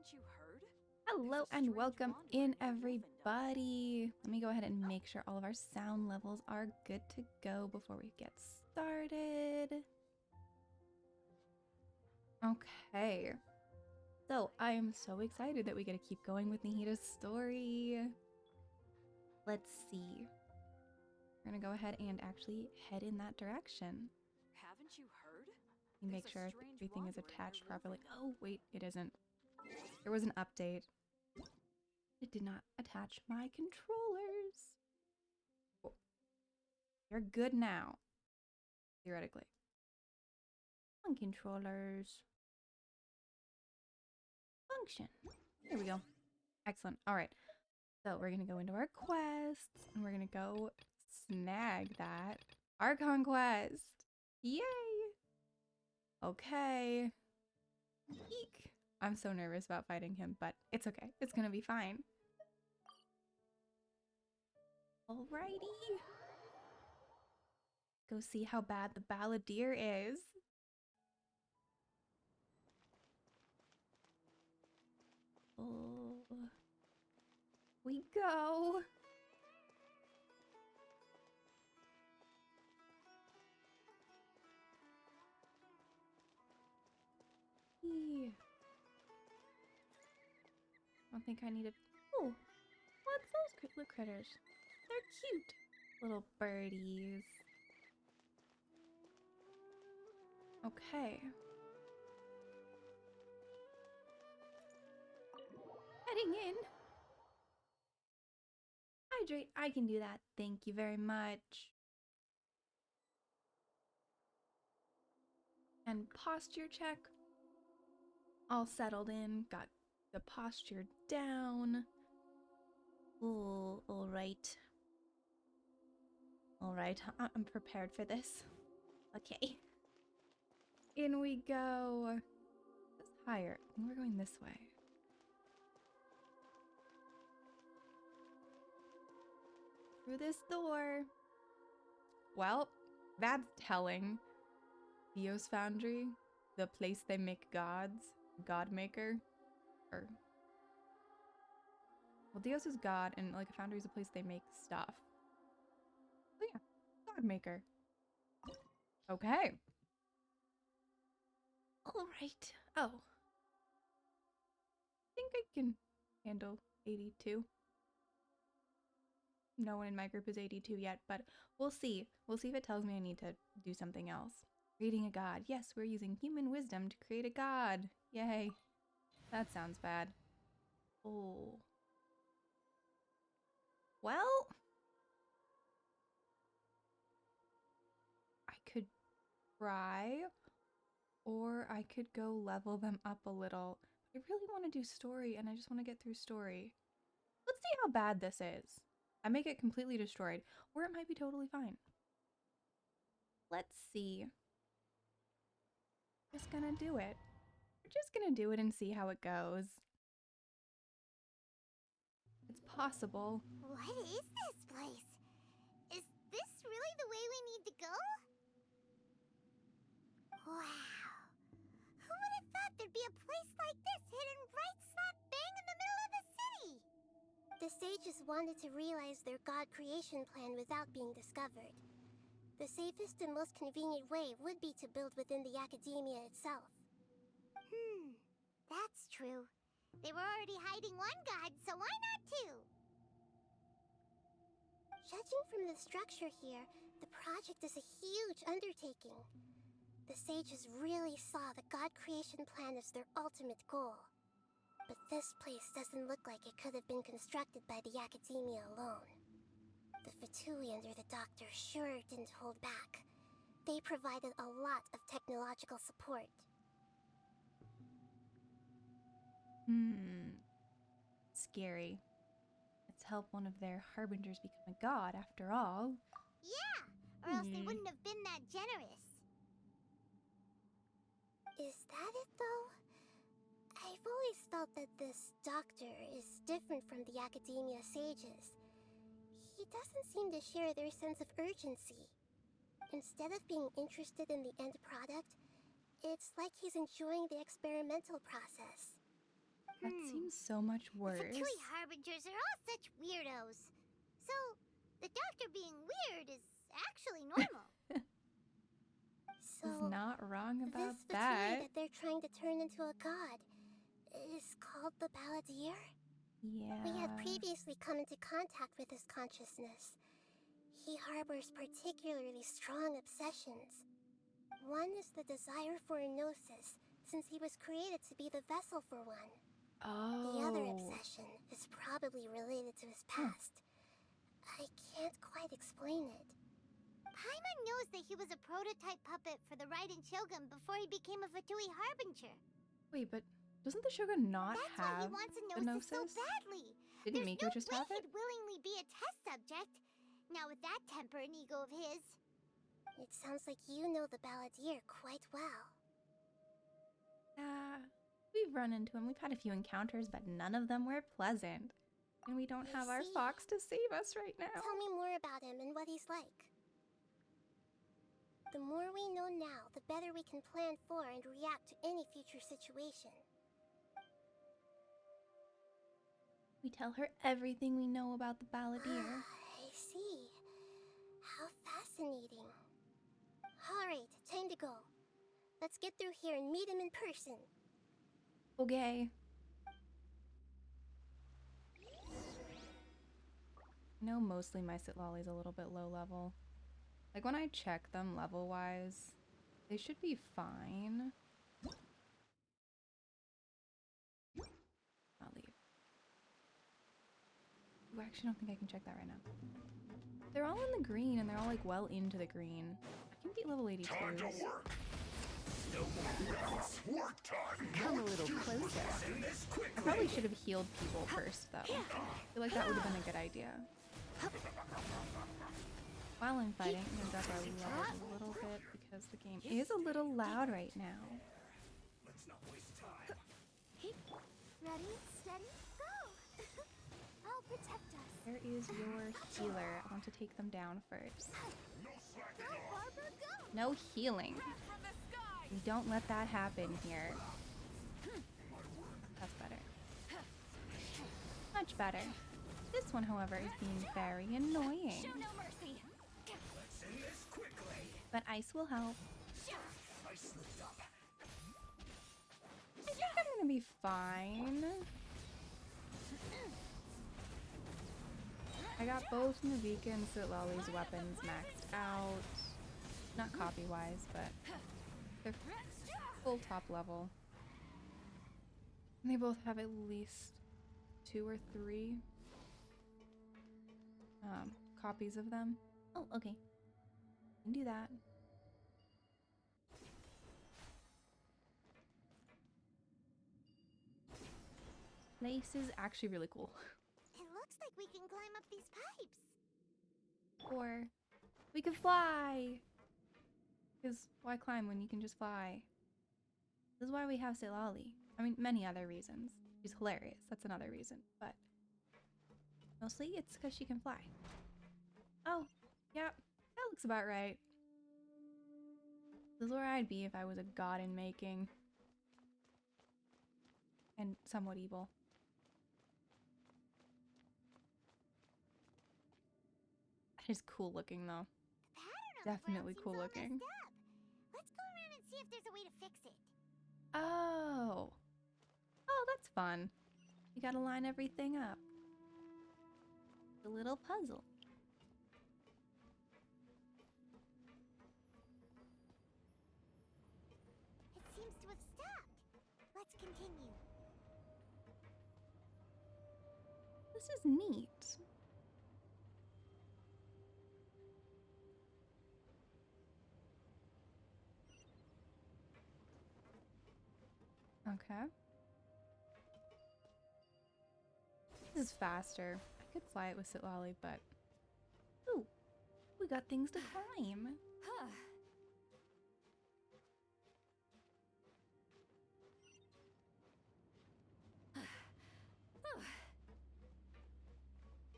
Haven't you heard? Hello and welcome in, everybody. Let me go ahead and make sure all of our sound levels are good to go before we get started. Okay. So I am so excited that we get to keep going with Nahida's story. Let's see. We're gonna go ahead and actually head in that direction. Haven't you heard? Make sure everything is attached properly. Oh, wait, it isn't. There was an update. It did not attach my controllers. Oh. They're good now. Theoretically. On controllers. Function. There we go. Excellent. All right. So we're going to go into our quests and we're going to go snag that Archon quest. Yay. Okay. Eek. I'm so nervous about fighting him, but it's okay. It's going to be fine. Alrighty. Go see how bad the Balladeer is. Oh, we go. I don't think I needed. Oh, what's those little critters? They're cute. Little birdies. Okay. Heading in. Hydrate. I can do that. Thank you very much. And posture check. All settled in. Got the posture down. Oh, all right. All right. I'm prepared for this. Okay. In we go. It's higher. We're going this way. Through this door. Well, that's telling. Theos Foundry, the place they make gods, God Maker, or well, Theos is God, and like a foundry is a place they make stuff. So yeah, God Maker. Okay. All right. Oh, I think I can handle 82. No one in my group is 82 yet, but we'll see. We'll see if it tells me I need to do something else. Creating a god. Yes, we're using human wisdom to create a god. Yay. That sounds bad. Oh. Well, I could try, or I could go level them up a little. I really want to do story, and I just want to get through story. Let's see how bad this is. I may get completely destroyed, or it might be totally fine. Let's see. Just gonna do it. We're just gonna do it and see how it goes. It's possible. What is this place? Is this really the way we need to go? Wow. Who would have thought there'd be a place like this hidden right slap bang in the middle of the city? The sages wanted to realize their god creation plan without being discovered. The safest and most convenient way would be to build within the academia itself. That's true. They were already hiding one god, so why not two? Judging from the structure here, the project is a huge undertaking. The sages really saw the god creation plan as their ultimate goal. But this place doesn't look like it could have been constructed by the academia alone. The Fatui under the doctor sure didn't hold back. They provided a lot of technological support. Scary. Let's help one of their harbingers become a god after all. Yeah, or else they wouldn't have been that generous. Is that it, though? I've always felt that this doctor is different from the academia sages. He doesn't seem to share their sense of urgency. Instead of being interested in the end product, it's like he's enjoying the experimental process. That seems so much worse. The Fatui Harbingers are all such weirdos. So, the doctor being weird is actually normal. He's not wrong about this Fatui that they're trying to turn into a god is called the Balladeer? Yeah. We had previously come into contact with his consciousness. He harbors particularly strong obsessions. One is the desire for a gnosis, since he was created to be the vessel for one. Oh. The other obsession is probably related to his past. I can't quite explain it. Paimon knows that he was a prototype puppet for the Raiden Shogun before he became a Fatui Harbinger. Wait, but doesn't the Shogun not That's have why he wants a the gnosis so gnosis? badly. Didn't There's Miko no just way have it? he'd willingly be a test subject. Now with that temper and ego of his. It sounds like you know the Balladeer quite well. We've run into him. We've had a few encounters, but none of them were pleasant. And we don't have our fox to save us right now. Tell me more about him and what he's like. The more we know now, the better we can plan for and react to any future situation. We tell her everything we know about the Balladeer. I see. How fascinating. Alright, time to go. Let's get through here and meet him in person. Okay. I know mostly my Sitlolly's a little bit low level. Like when I check them level-wise, they should be fine. I'll leave. Ooh, I actually don't think I can check that right now. They're all in the green and they're all like well into the green. I can beat level 82. Time to work. No more work time. Come a little closer. I probably should have healed people first though. I feel like that would have been a good idea. While I'm fighting, I'm gonna drop our levels a little bit because the game is a little loud right now. Let's not waste time. Ready, steady, go! I'll protect us. Where is your healer? I want to take them down first. No slacking Go, off. Barbara, go! No healing. We don't let that happen here. That's better. Much better. This one, however, is being very annoying. Show no mercy. Let's end this quickly. But ice will help. I slipped up. I think I'm gonna be fine. I got both Navika and Sitlolly's weapons maxed out. Not copy-wise, but they're full top level. And they both have at least 2 or 3 copies of them. Oh, okay. Can do that. Place is actually really cool. It looks like we can climb up these pipes. Or we could fly. Because why climb when you can just fly? This is why we have Sitlolly. I mean, many other reasons. She's hilarious. That's another reason. But mostly it's because she can fly. Oh, yeah. That looks about right. This is where I'd be if I was a god in making. And somewhat evil. That is cool looking though. Definitely cool looking. Let's go around and see if there's a way to fix it. Oh. Oh, that's fun. You gotta line everything up. The little puzzle. It seems to have stopped. Let's continue. This is neat. Okay. This is faster. I could fly it with Sitlolly, but... Ooh, we got things to climb.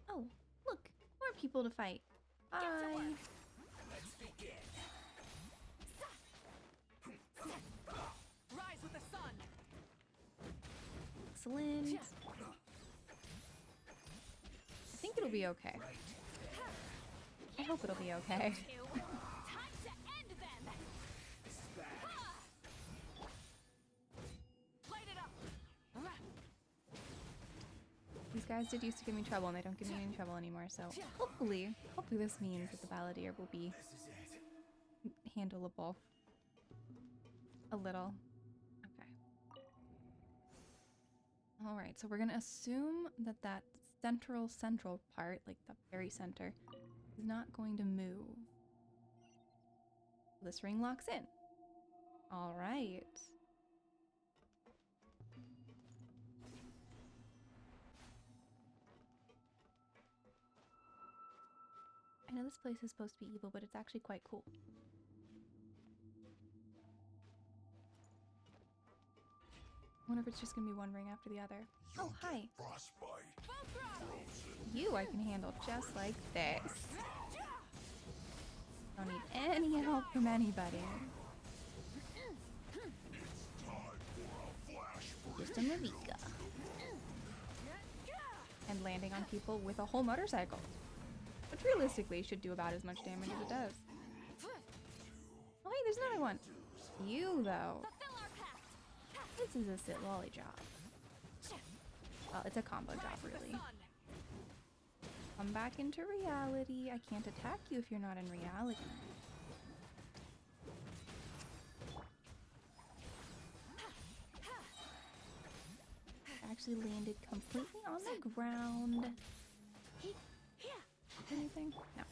Oh, look, more people to fight. Bye. Let's begin. Rise with the sun. Excellent. I think it'll be okay. I hope it'll be okay. Time to end them. Light it up. These guys did used to give me trouble, and they don't give me any trouble anymore, so hopefully this means that the Balladeer will be handleable. A little. Okay. Alright, so we're gonna assume that that central part, like the very center, is not going to move. This ring locks in. Alright. I know this place is supposed to be evil, but it's actually quite cool. I wonder if it's just gonna be one ring after the other. Oh, hi. You I can handle just like this. Don't need any help from anybody. Just a Nahida. And landing on people with a whole motorcycle. Which realistically should do about as much damage as it does. Oh hey, there's another one. You though. This is a sit lolly job. Well, it's a combo job really. Come back into reality. I can't attack you if you're not in reality. Actually landed completely on the ground. Anything? No.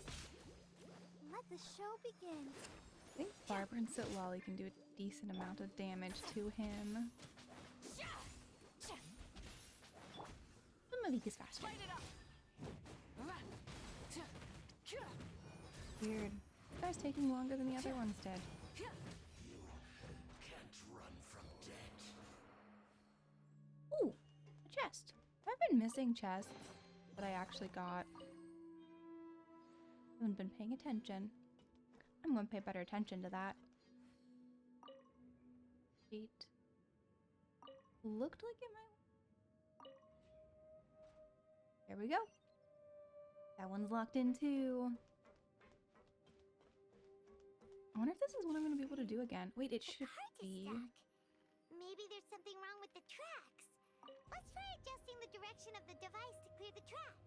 Let the show begin. I think Barbara and Sit Lolly can do a decent amount of damage to him. Some of is faster. Weird. This guy's taking longer than the other ones did. Ooh, a chest. I've been missing chests that I actually got. Haven't been paying attention. I'm gonna pay better attention to that. 8. Looked like it might. There we go. That one's locked in too. I wonder if this is what I'm gonna be able to do again. Wait, it should be. Maybe there's something wrong with the tracks. Let's try adjusting the direction of the device to clear the tracks.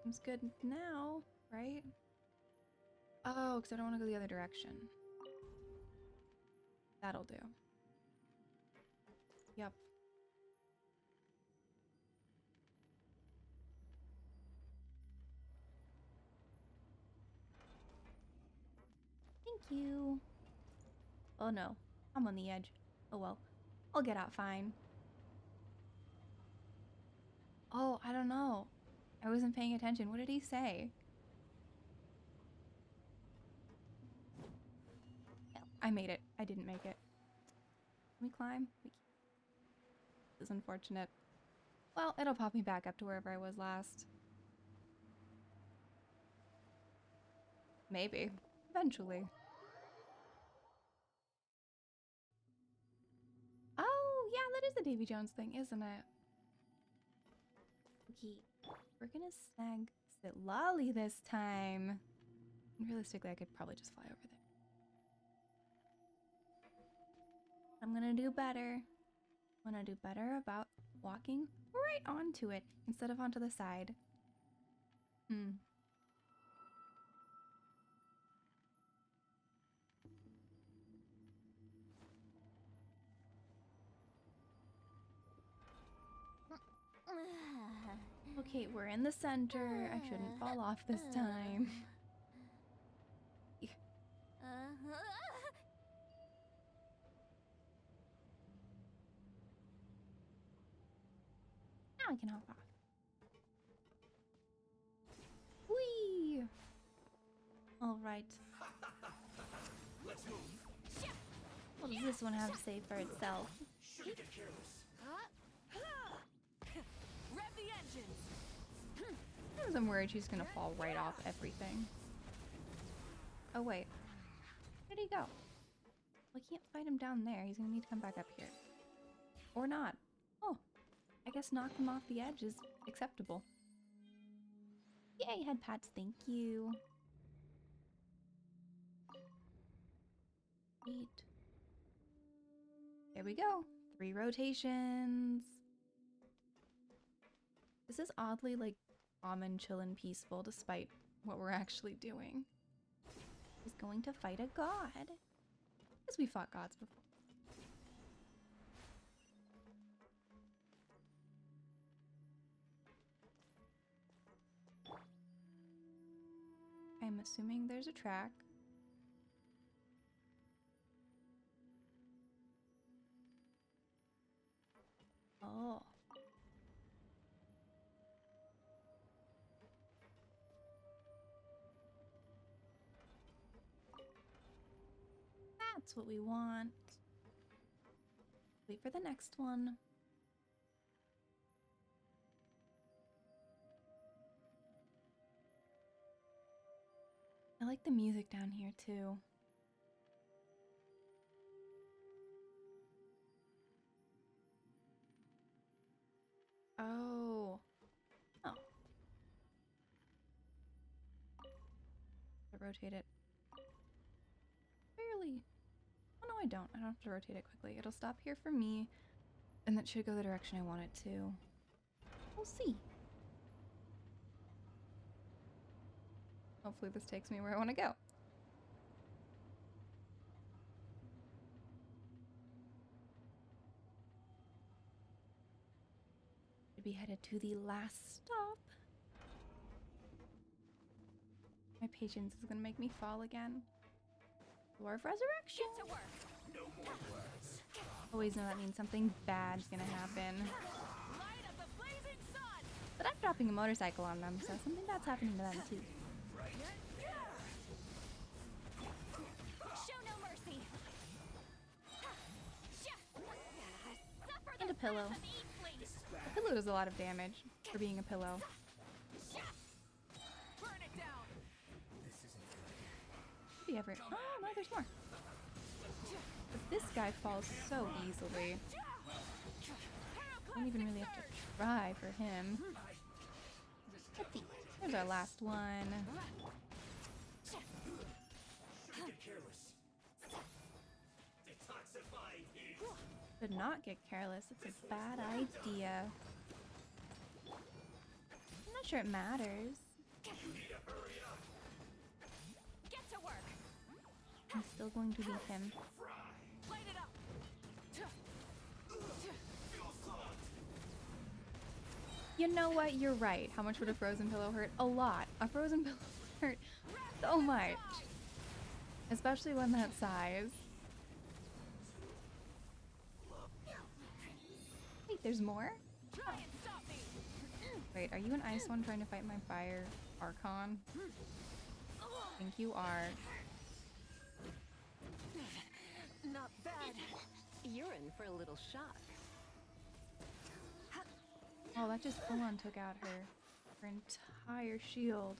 Seems good now, right? Oh, because I don't want to go the other direction. That'll do. Yep. Thank you. Oh no, I'm on the edge. Oh well, I'll get out fine. Oh, I don't know. I wasn't paying attention. What did he say? I made it. I didn't make it. Can we climb? This is unfortunate. Well, it'll pop me back up to wherever I was last. Maybe. Eventually. Oh, yeah, that is the Davy Jones thing, isn't it? Okay. We're gonna snag Sit Lolly this time. Realistically, I could probably just fly over there. I'm gonna do better. I'm gonna do better about walking right onto it instead of onto the side. Okay, we're in the center. I shouldn't fall off this time. Now I can hop off. Whee! Alright. What does this one have to say for itself? Rev the engines. Sometimes I'm worried she's gonna fall right off everything. Oh wait. Where did he go? Well, I can't fight him down there. He's gonna need to come back up here. Or not. Oh, I guess knock them off the edge is acceptable. Yay, head pats, thank you. Sweet. There we go. 3 rotations. This is oddly like calm and chill and peaceful despite what we're actually doing. He's going to fight a god. Because we fought gods before. I'm assuming there's a track. Oh. That's what we want. Wait for the next one. I like the music down here too. Oh. Oh. I rotate it. Barely. Oh no, I don't. I don't have to rotate it quickly. It'll stop here for me, and that should go the direction I want it to. We'll see. Hopefully this takes me where I want to go. Should be headed to the last stop. My patience is gonna make me fall again. War of Resurrection. Get to work. No more words. Always know that means something bad's gonna happen. Light of the blazing sun. But I'm dropping a motorcycle on them, so something bad's happening to them too. Show no mercy. Suffer And a pillow. the eat, please. A pillow does a lot of damage for being a pillow. Burn it down. Maybe ever. Oh no, there's more. But this guy falls so easily. I don't even really have to try for him. Let's see. There's our last one. Get careless. Detoxifying heat. Should not get careless. It's a bad idea. I'm not sure it matters. You need to hurry up. Get to work. I'm still going to beat him. Fry. Light it up. Feel slugged. You know what? You're right. How much would a frozen pillow hurt? A lot. A frozen pillow would hurt so much. Especially one that size. Wait, there's more? Try and stop me. Wait, are you an ice one trying to fight my fire Archon? I think you are. Not bad. You're in for a little shock. Oh, that just full on took out her entire shield.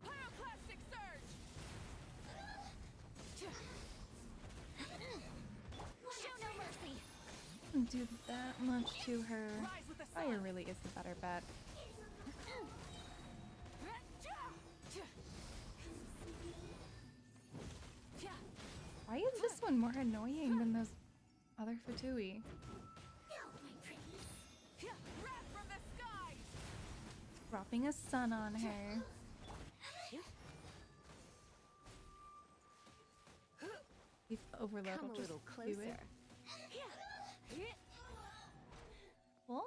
Pyroclastic surge. Show no mercy. Didn't do that much to her. Rise with the sun. Fire really is the better bet. Why is this one more annoying than those other Fatui? Wrath from the skies. Dropping a sun on her. We've overloaded. Come a Just little do closer. it. Cool.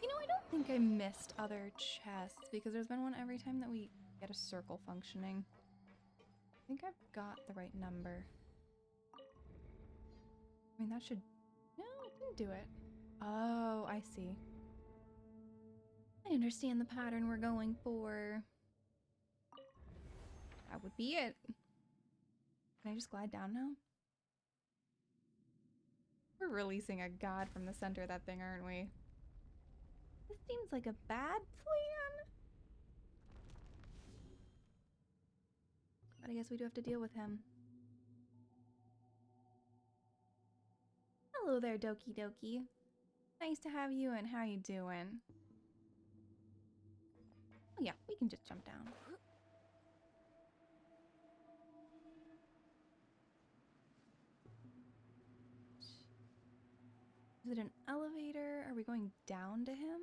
You know, I don't think I missed other chests because there's been one every time that we get a circle functioning. I think I've got the right number. I mean, that should... No, it didn't do it. Oh, I see. I understand the pattern we're going for. That would be it. Can I just glide down now? We're releasing a god from the center of that thing, aren't we? This seems like a bad plan. But I guess we do have to deal with him. Hello there, Doki Doki. Nice to have you, and how you doing? Oh yeah, we can just jump down. Is it an elevator? Are we going down to him?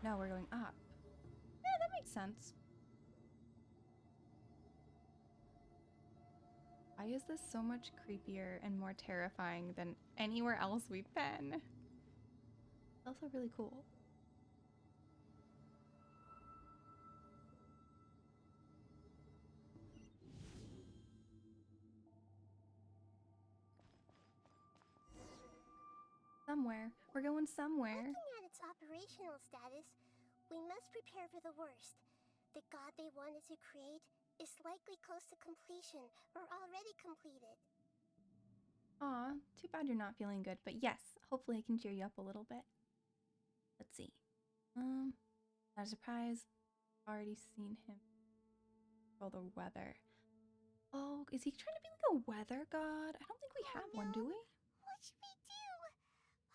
No, we're going up. Yeah, that makes sense. Why is this so much creepier and more terrifying than anywhere else we've been? Also really cool. Somewhere. We're going somewhere. Looking at its operational status, we must prepare for the worst. The god they wanted to create is likely close to completion or already completed. Aw, too bad you're not feeling good, but yes, hopefully I can cheer you up a little bit. Let's see. Not a surprise. Already seen him. Oh, the weather. Oh, is he trying to be like a weather god? I don't think we have one, do we? What should we do?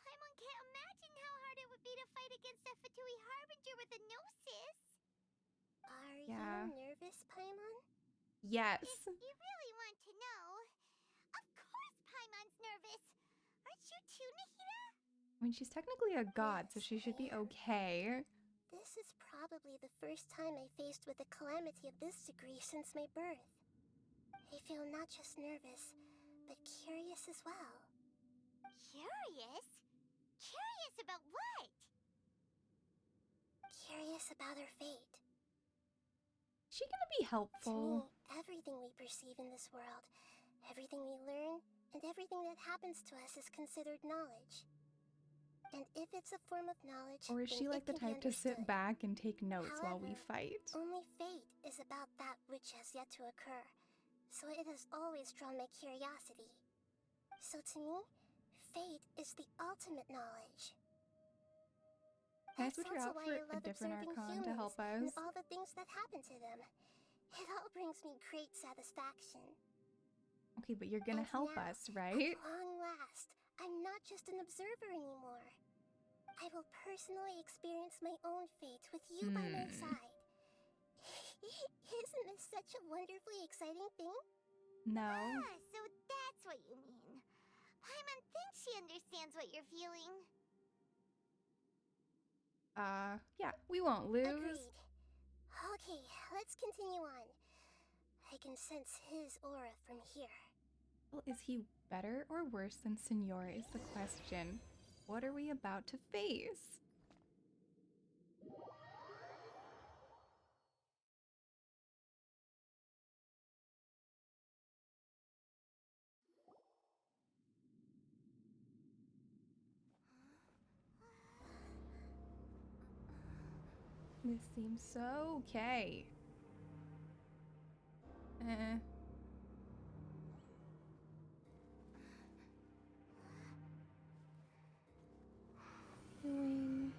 Paimon can't imagine how hard it would be to fight against a Fatui Harbinger with a Gnosis. Are Yeah. you nervous, Paimon? Yes. If you really want to know, of course Paimon's nervous. Aren't you too, Nahida? I mean, she's technically a god, so she should be okay. This is probably the first time I faced with a calamity of this degree since my birth. I feel not just nervous, but curious as well. Curious? Curious about what? Curious about her fate. Is she gonna be To helpful? me, everything we perceive in this world, everything we learn, and everything that happens to us is considered knowledge. And if it's a form of knowledge, Or is then she like it the can be type to sit understood. back and take notes while we However, fight? Only fate is about that which has yet to occur, so it has always drawn my curiosity. So to me, fate is the ultimate knowledge. Can I That's switch her also out why for I a love different observing Archon humans to help and us? all the things that happen to them. It all brings me great satisfaction. Okay, but you're gonna And help now, us, right? At long last, I'm not just an observer anymore. I will personally experience my own fate with you by my side. Isn't this such a wonderfully exciting thing? No. So that's what you mean. Paimon thinks she understands what you're feeling. Yeah, we won't lose. Agreed. Okay, let's continue on. I can sense his aura from here. Well, is he better or worse than Senor is the question. What are we about to face? This seems so okay. Doing...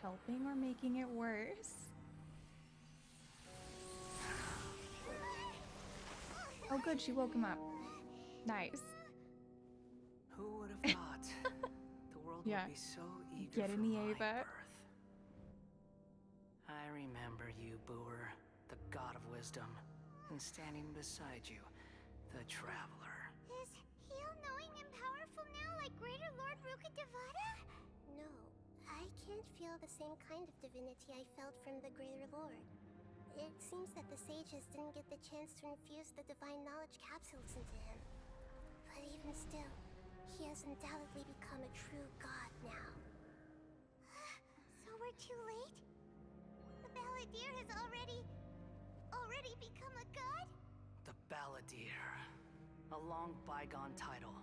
helping or making it worse? Oh good, she woke him up. Nice. Who would have thought the world Yeah. would be so eager Get for in the my Ava. birth? I remember you, Booer, the god of wisdom, and standing beside you, the traveler. Is he all-knowing and powerful now like Greater Lord Rukkhadevata? No, I can't feel the same kind of divinity I felt from the Greater Lord. It seems that the sages didn't get the chance to infuse the divine knowledge capsules into him. But even still, he has undoubtedly become a true god now. So we're too late? The Balladeer has already become a god? The Balladeer. A long bygone title.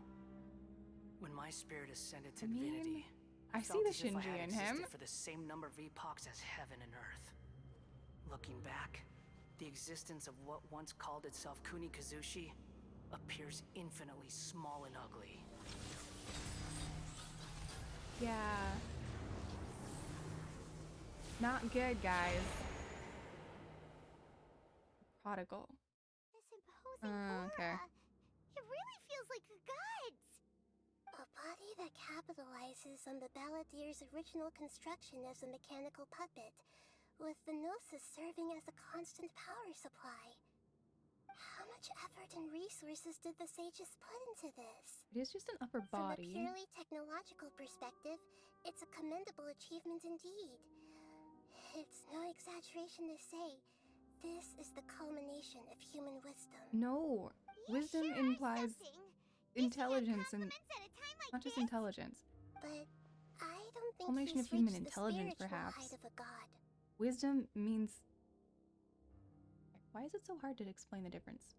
When my spirit ascended to I mean, divinity, I see felt the as if I Shinji had in him. existed for the same number of epochs as heaven and earth. Looking back, the existence of what once called itself Kunikazushi appears infinitely small and ugly. Yeah. Not good, guys. Prodigal. This imposing aura. Okay. It really feels like a A body that capitalizes on the Balladeer's original construction as a mechanical puppet, with the Gnosis serving as a constant power supply. How much effort and resources did the sages put into this? It is just an upper From a body. purely technological perspective, it's a commendable achievement indeed. It's no exaggeration to say, this is the culmination of human wisdom. No, wisdom implies intelligence and not just intelligence. But I don't think Culmination he's of human reached the intelligence, spiritual perhaps. height of a god. Wisdom means... Why is it so hard to explain the difference?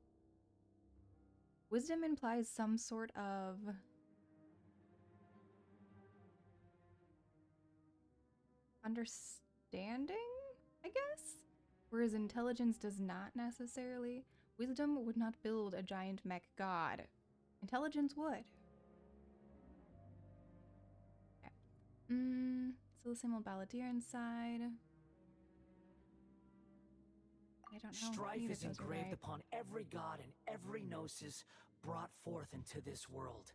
Wisdom implies some sort of... understanding, I guess? Whereas intelligence does not necessarily. Wisdom would not build a giant mech god. Intelligence would. Okay. Still the same old Balladeer inside. I don't know. Strife Neither is of those are engraved right. upon every god and every gnosis brought forth into this world.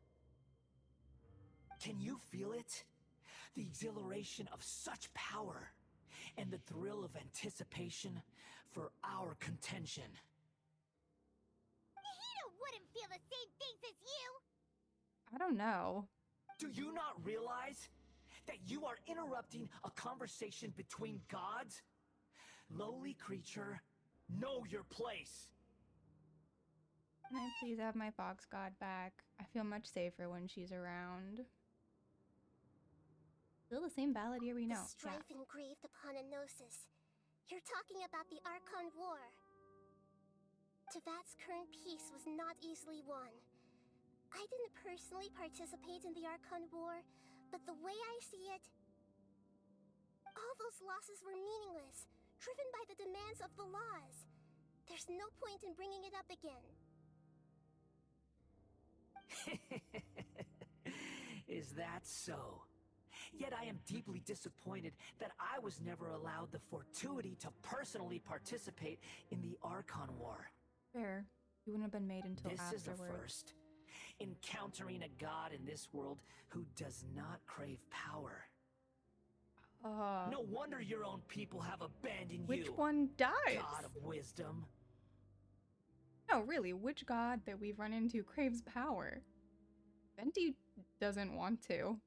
Can you feel it? The exhilaration of such power and the thrill of anticipation for our contention. Nahida wouldn't feel the same things as you! I don't know. Do you not realize that you are interrupting a conversation between gods? Lowly creature, know your place. Can I please have my fox god back? I feel much safer when she's around. Still the same Balladeer we know. The strife engraved upon a gnosis. You're talking about the Archon War. Tevat's current peace was not easily won. I didn't personally participate in the Archon War, but the way I see it, all those losses were meaningless, driven by the demands of the laws. There's no point in bringing it up again. Is that so? Yet I am deeply disappointed that I was never allowed the fortuity to personally participate in the Archon War. Fair. You wouldn't have been made until This is a afterwards. first. Encountering a god in this world who does not crave power. No wonder your own people have abandoned you. Which one dies? God of wisdom. No, really, which god that we've run into craves power? Venti doesn't want to.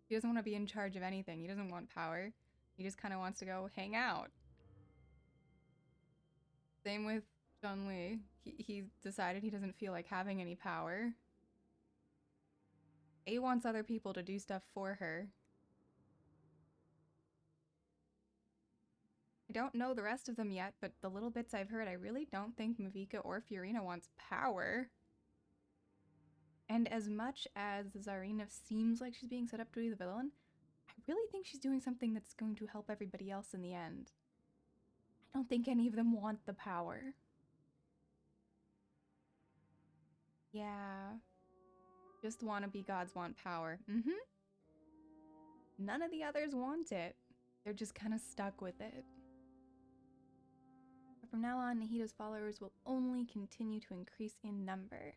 He doesn't want to be in charge of anything. He doesn't want power. He just kind of wants to go hang out. Same with Chun-Li. He decided he doesn't feel like having any power. A wants other people to do stuff for her. I don't know the rest of them yet, but the little bits I've heard, I really don't think Mavika or Fiorina wants power. And as much as Zarina seems like she's being set up to be the villain, I really think she's doing something that's going to help everybody else in the end. I don't think any of them want the power. Yeah. Just wannabe gods want power. None of the others want it. They're just kind of stuck with it. But from now on, Nahida's followers will only continue to increase in number.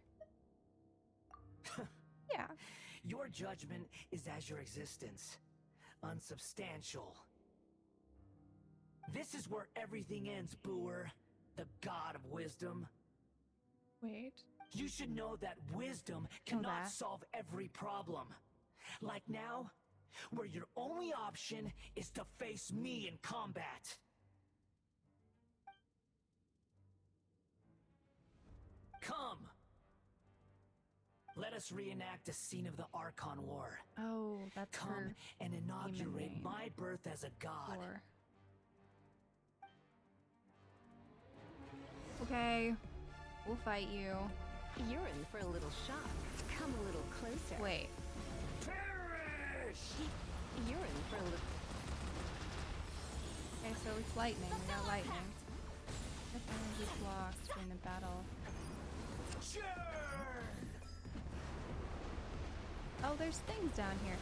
Yeah. Your judgment is as your existence. Unsubstantial. This is where everything ends, Booer. The god of wisdom. Wait. You should know that wisdom cannot solve every problem. Like now, where your only option is to face me in combat. Come! Let us reenact a scene of the Archon War. Oh, that's Come her and inaugurate name. my birth as a god. War. Okay. We'll fight you. You're in for a little shock. Come a little closer. Wait. Perish! You're in for a little... Okay, so it's lightning. We got lightning. If energy blocks during the battle. Sure! Oh, there's things down here.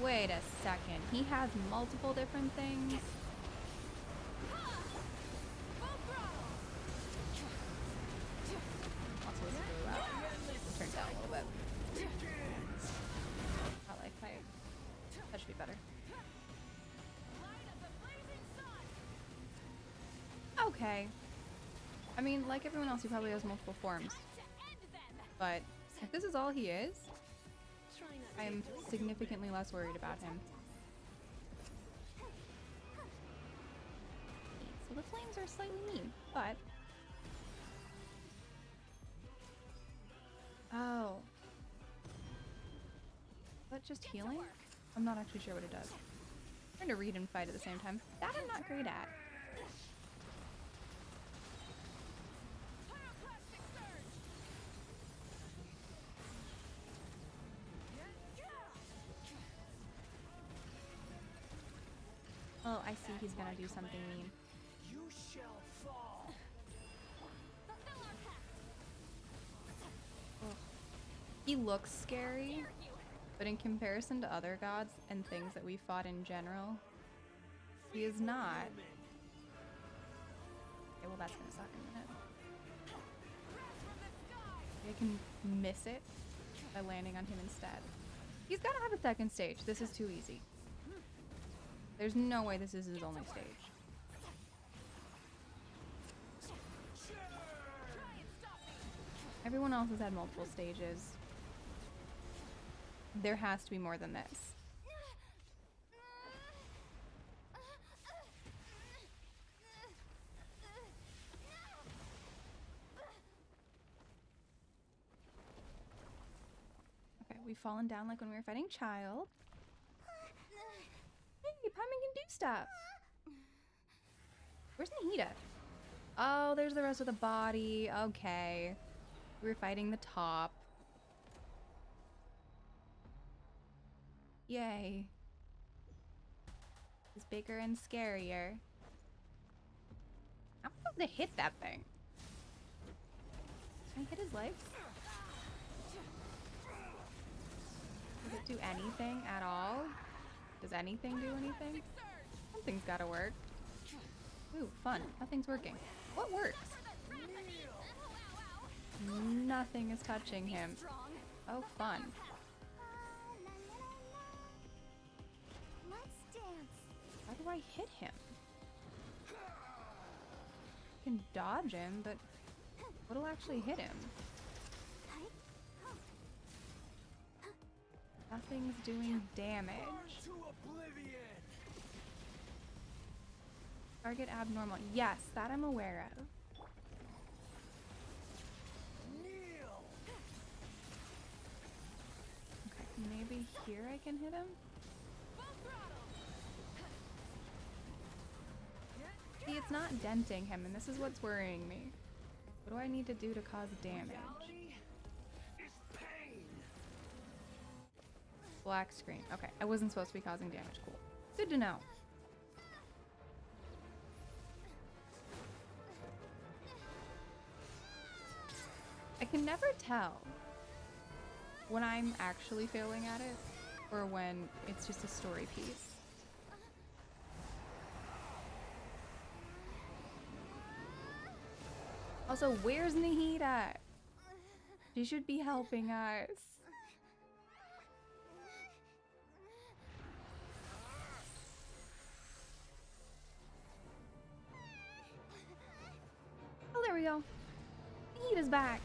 Wait a second. He has multiple different things? Also, let's go out. Turn down a little bit. okay. I mean, like everyone else, he probably has multiple forms. But if this is all he is, I am significantly less worried about him. So the flames are slightly mean, but... Oh. Is that just healing? I'm not actually sure what it does. I'm trying to read and fight at the same time. That I'm not great at. Oh, I see he's gonna do something mean. You shall fall. Ugh. He looks scary, but in comparison to other gods and things that we fought in general, he is not. Okay, well that's gonna suck in a minute. I can miss it by landing on him instead. He's gotta have a second stage. This is too easy. There's no way this is his only stage. Everyone else has had multiple stages. There has to be more than this. Okay, we've fallen down like when we were fighting Child. Hey, Paimon can do stuff. Where's Nahida? Oh, there's the rest of the body. Okay. We were fighting the top. Yay. It's bigger and scarier. I'm supposed to hit that thing. Can I hit his legs? Does it do anything at all? Does anything do anything? Something's gotta work. Ooh, fun. Nothing's working. What works? Nothing is touching him. Oh, fun. Let's dance. How do I hit him? I can dodge him, but what'll actually hit him? Nothing's doing damage. To oblivion. Target abnormal. Yes, that I'm aware of. Kneel. Okay, maybe here I can hit him? See, it's not denting him, and this is what's worrying me. What do I need to do to cause damage? Reality is pain. Black screen. Okay, I wasn't supposed to be causing damage. Cool. Good to know. I can never tell when I'm actually failing at it or when it's just a story piece. Also, where's Nahida? She should be helping us. Oh, there we go. Nahida's back.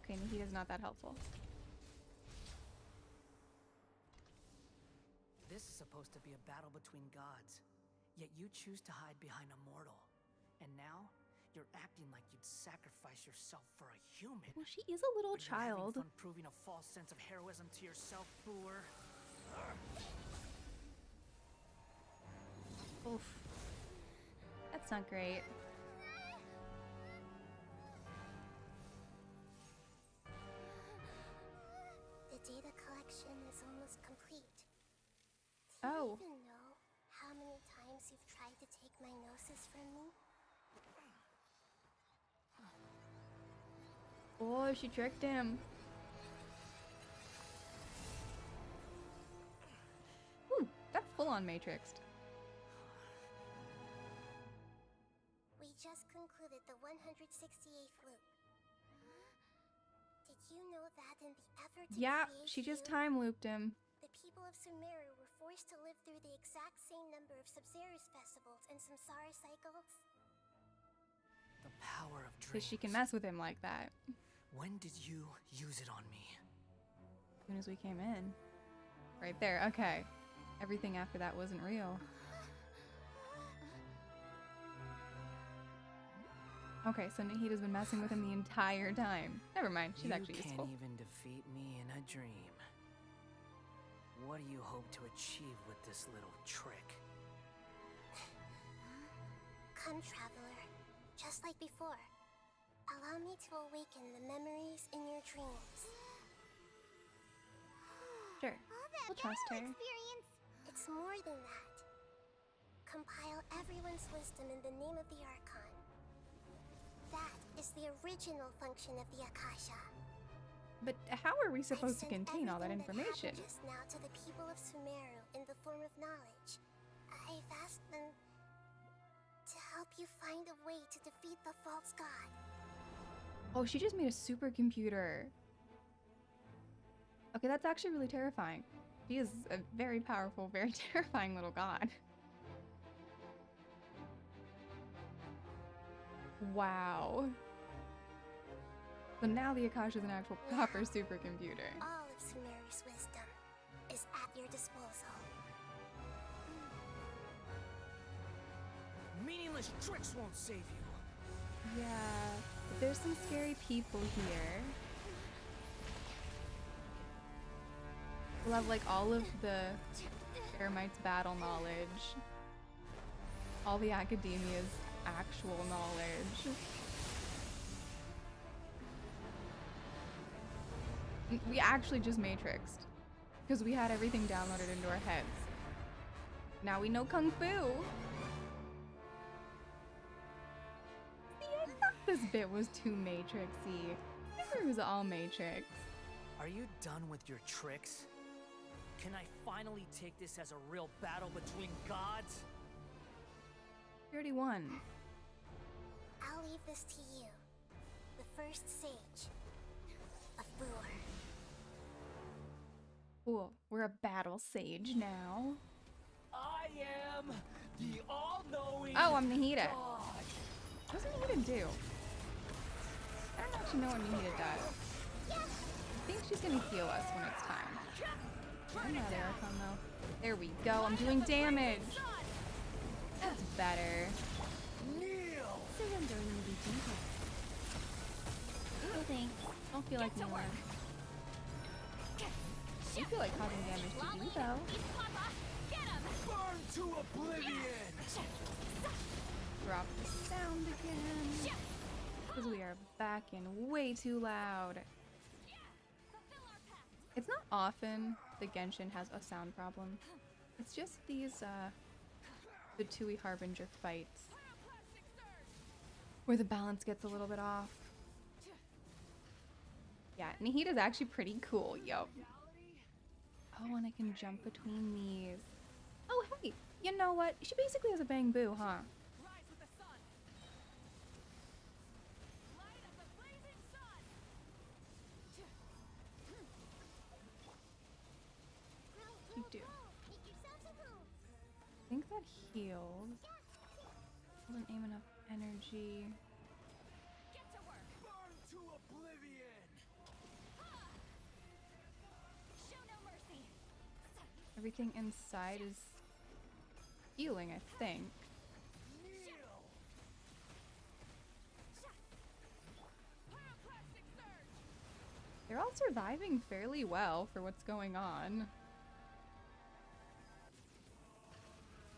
Okay, Nahida's not that helpful. This is supposed to be a battle between gods, yet you choose to hide behind a mortal. And now, you're acting like you'd sacrifice yourself for a human. Well, she is a little But you're having child. fun proving a false sense of heroism to yourself, Brewer. Oof. That's not great. The data collection is almost complete. Oh. Do you even know how many times you've tried to take my gnosis from me? Oh, she tricked him. Ooh, got full-on matrixed. We just concluded the 168th loop. Did You know that in the effort to Yeah, create she just you, time looped him. the people of Sumeru were forced to live through the exact same number of Sabzerus festivals and samsara cycles. The power of Because dreams. she can mess with him like that. When did you use it on me? As soon as we came in. Right there, okay. Everything after that wasn't real. Okay, so Nahida's been messing with him the entire time. Never mind, she's actually You useful. can't even defeat me in a dream. What do you hope to achieve with this little trick? Come, traveler. Just like before. Allow me to awaken the memories in your dreams. Sure, we'll trust her. It's more than that. Compile everyone's wisdom in the name of the Archon. That is the original function of the Akasha. But how are we supposed to I've sent contain all that everything information? happened just now to the people of Sumeru in the form of knowledge. I've asked them to help you find a way to defeat the false god. Oh, she just made a supercomputer. Okay, that's actually really terrifying. She is a very powerful, very terrifying little god. Wow. So now the Akasha is an actual proper supercomputer. All of Sumeru's wisdom is at your disposal. Meaningless tricks won't save you. Yeah, but there's some scary people here. We'll have like all of the Eremite's battle knowledge. All the academia's actual knowledge. We actually just matrixed. Because we had everything downloaded into our heads. Now we know Kung Fu! See, I thought this bit was too matrixy. I thought it was all Matrix. Are you done with your tricks? Can I finally take this as a real battle between gods? You already won. I'll leave this to you. The first sage of Vroid. Cool, we're a battle sage now. I am the all-knowing Oh, I'm Nahida. God. What does Nahida do? I don't actually know what Nahida does. I think she's gonna heal us when it's time. I'm not Archon though. There we go, I'm doing damage. That's better. Kneel. Surrendering will be gentle. Oh, thanks. Don't feel like kneeling. You feel like causing damage to you though. Burn to oblivion. Drop the sound again. Because we are back in way too loud. It's not often the Genshin has a sound problem. It's just these, the Tui Harbinger fights. Where the balance gets a little bit off. Yeah, Nahida's actually pretty cool, yo. Oh, and I can jump between these. Oh, hey, you know what? She basically has a bang boo, huh? You do. I think that healed. Wasn't aim enough energy. Burn to oblivion. Everything inside is healing, I think. Kneel. They're all surviving fairly well for what's going on.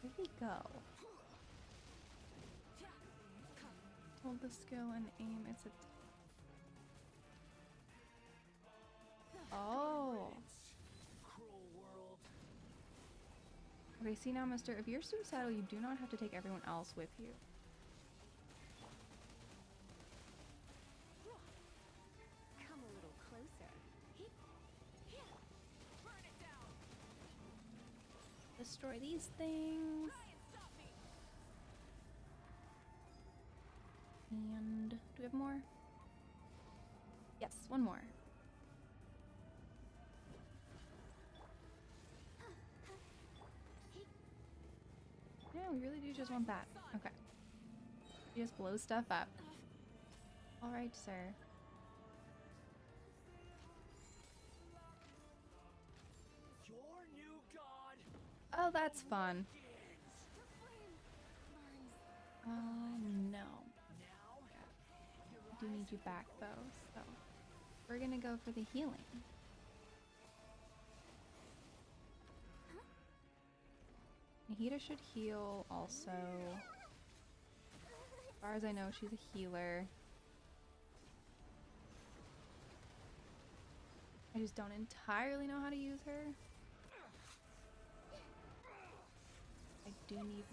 Where'd he go? Hold the skill and aim. It's a... Oh. Cruel world. Okay, see now, mister, if you're suicidal, you do not have to take everyone else with you. Come a little closer. Destroy these things. And do we have more? Yes, one more. no, we really do just want that. Okay. You just blow stuff up. Alright, sir. Your new god. Oh, that's fun. No. Now, I do need you back, though, so... We're gonna go for the healing. Nahida should heal also. As far as I know, she's a healer. I just don't entirely know how to use her. I do need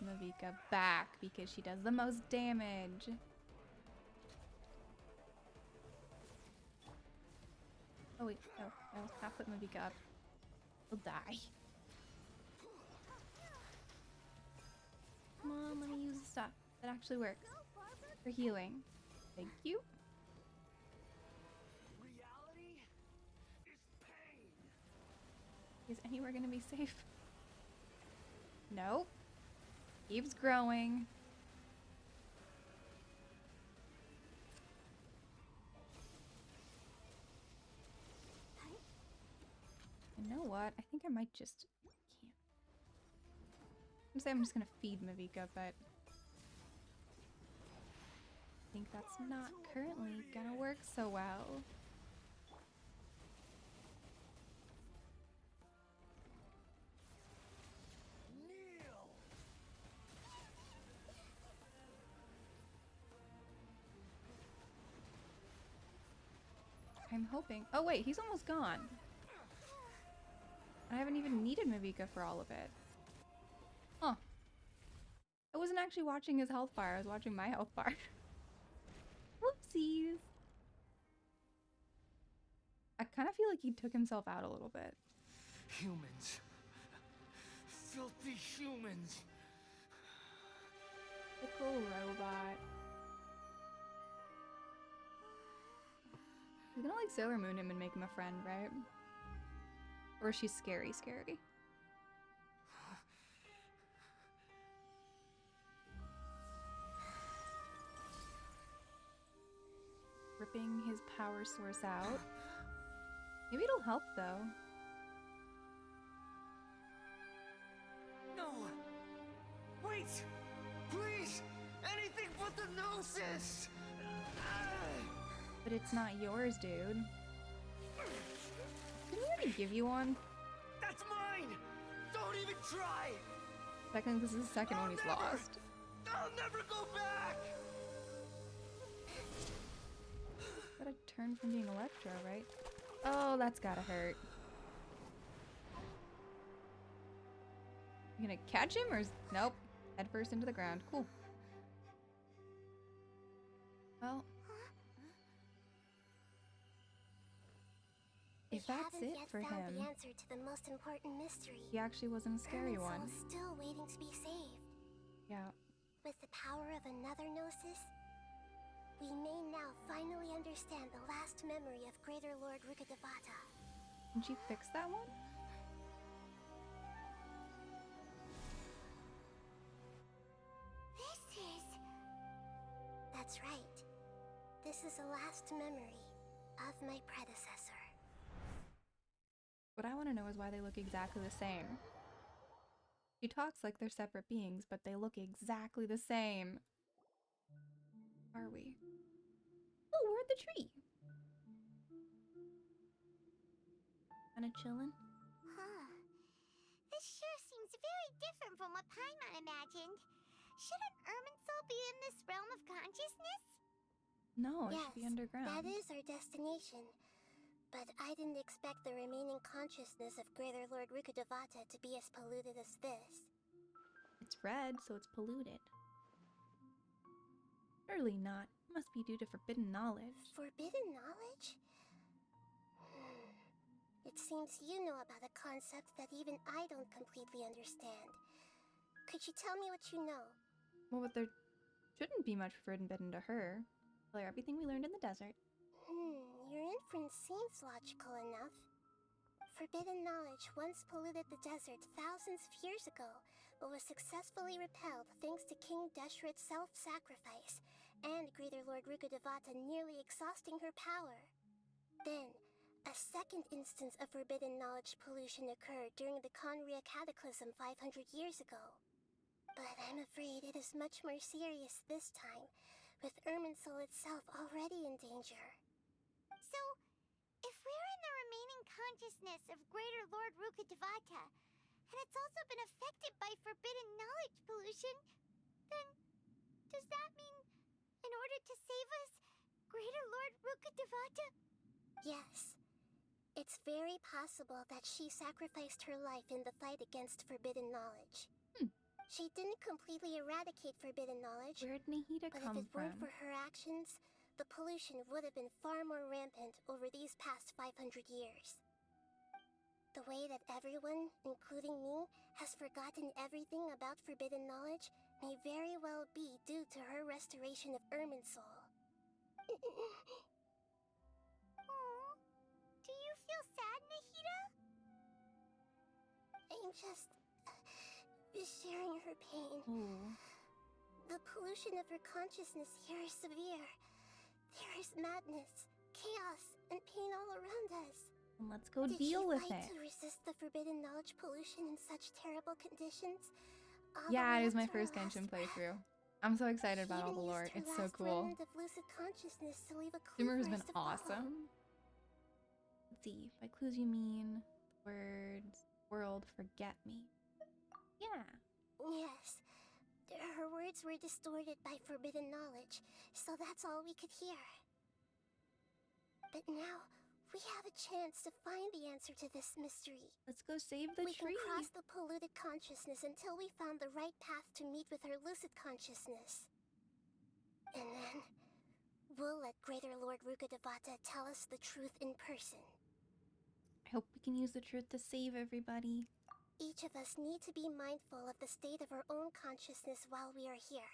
Mavika back because she does the most damage. Oh wait, no, not put Mavika up. He'll die. Come on, let me use the stuff that actually works for healing. Thank you. reality is pain. Is anywhere gonna be safe? Nope. Keeps growing. You know what? I think I might just... Can't. I'm just gonna feed Mavika, but... I think that's not currently gonna work so well. Kneel. I'm hoping... Oh wait, he's almost gone. I haven't even needed Mavika for all of it. Huh. I wasn't actually watching his health bar, I was watching my health bar. Whoopsies. I kind of feel like he took himself out a little bit. Humans. Filthy humans. Typical robot. He's gonna like Sailor Moon him and make him a friend, right? Or is she scary? Ripping his power source out. Maybe it'll help though. No. Wait. Please. Anything but the gnosis. But it's not yours, dude. Didn't we already give you one? That's mine. Don't even try. Technically, this is the second one he's lost. I'll never go back. Gotta turn from being Electro, right? Oh, that's gotta hurt. You gonna catch him or nope? Head first into the ground. Cool. Well, if that's it for We haven't yet found him, the answer to the most important mystery. he actually wasn't a scary one. Soul's still waiting to be saved. Yeah. With the power of another gnosis, we may now finally understand the last memory of Greater Lord Rukkhadevata. Can she fix that one? That's right. This is the last memory of my predecessor. What I want to know is why they look exactly the same. She talks like they're separate beings, but they look exactly the same. Are we? Oh, we're at the tree. Kinda chillin'. Huh. This sure seems very different from what Paimon imagined. Shouldn't Irminsul be in this realm of consciousness? No, it Yes, should be underground. that is our destination. But I didn't expect the remaining consciousness of Greater Lord Rukkhadevata to be as polluted as this. It's red, so it's polluted. Surely not. It must be due to forbidden knowledge. Forbidden knowledge? It seems you know about a concept that even I don't completely understand. Could you tell me what you know? Well, but there shouldn't be much forbidden to her. Tell her everything we learned in the desert. Your inference seems logical enough. Forbidden knowledge once polluted the desert thousands of years ago, but was successfully repelled thanks to King Deshret's self-sacrifice and Greater Lord Rukkhadevata nearly exhausting her power. Then, a second instance of forbidden knowledge pollution occurred during the Conria Cataclysm 500 years ago. But I'm afraid it is much more serious this time, with Irminsul itself already in danger. So, if we're in the remaining consciousness of Greater Lord Rukkhadevata, and it's also been affected by forbidden knowledge pollution, then does that mean, in order to save us, Greater Lord Rukkhadevata? Yes. It's very possible that she sacrificed her life in the fight against forbidden knowledge. She didn't completely eradicate forbidden knowledge, Where'd Nahida but come if it weren't from? for her actions, the pollution would have been far more rampant over these past 500 years. The way that everyone, including me, has forgotten everything about forbidden knowledge may very well be due to her restoration of Irminsul. Aw, do you feel sad, Nahida? I'm just sharing her pain. Oh. The pollution of her consciousness here is severe. There is madness, chaos, and pain all around us. Let's go Did deal she with fight it. to resist the forbidden knowledge pollution in such terrible conditions? All the Yeah, way it is up my to her first last Genshin breath? playthrough. I'm so excited She about all even the lore. used her It's so last cool. remnant of lucid consciousness to leave a clue Sumeru's for been us to follow. awesome. Let's see. By clues you mean the words world forget me. Yeah. Yes. Her words were distorted by forbidden knowledge, so that's all we could hear. But now, we have a chance to find the answer to this mystery. Let's go save the We tree. can cross the polluted consciousness until we found the right path to meet with her lucid consciousness. And then, we'll let Greater Lord Rukkhadevata tell us the truth in person. I hope we can use the truth to save everybody. Each of us need to be mindful of the state of our own consciousness while we are here.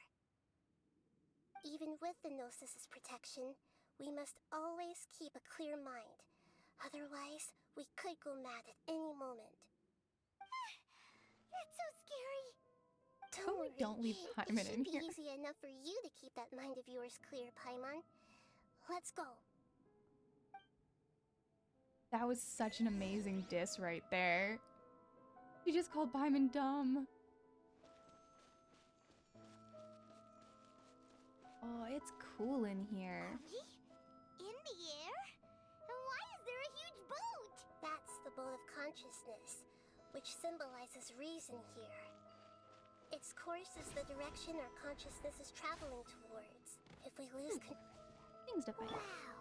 Even with the Gnosis' protection, we must always keep a clear mind. Otherwise, we could go mad at any moment. That's so scary. Don't worry. Don't leave Paimon It in should be here. easy enough for you to keep that mind of yours clear, Paimon. Let's go. That was such an amazing diss right there. He just called Paimon dumb. Oh, it's cool in here. Are we in the air? And why is there a huge boat? That's the boat of consciousness, which symbolizes reason here. Its course is the direction our consciousness is traveling towards. If we lose Things to fight. Wow.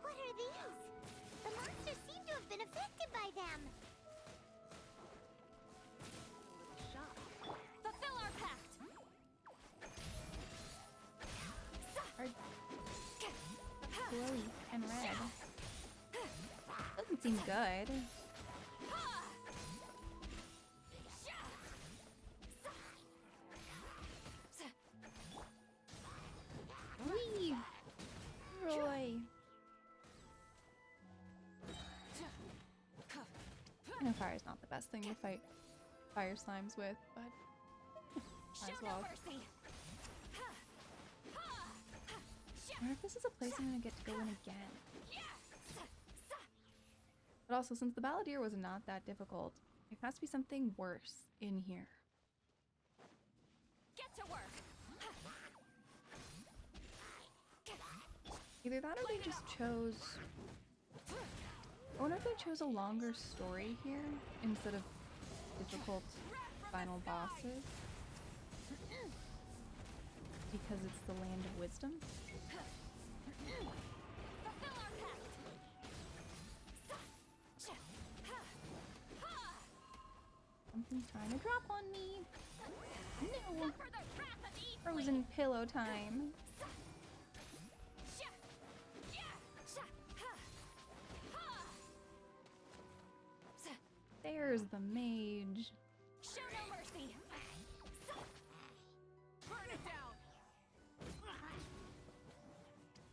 What are these? The monsters seem to have been affected by them. Fulfill our pact! Are glowy and red. Doesn't seem good. Leave! Roy! I know fire is not the best thing to fight fire slimes with, but might as Show no well. mercy! I wonder if this is a place I'm gonna get to go in again. But also, since the Balladeer was not that difficult, there has to be something worse in here. Get to work! Either that or they just chose... I wonder if they chose a longer story here instead of difficult final bosses. Because it's the land of wisdom. Fulfill our pact! Something's trying to drop on me. No! For the wrath of Eve! Frozen pillow time. There's the mage. Show no mercy! Burn it down!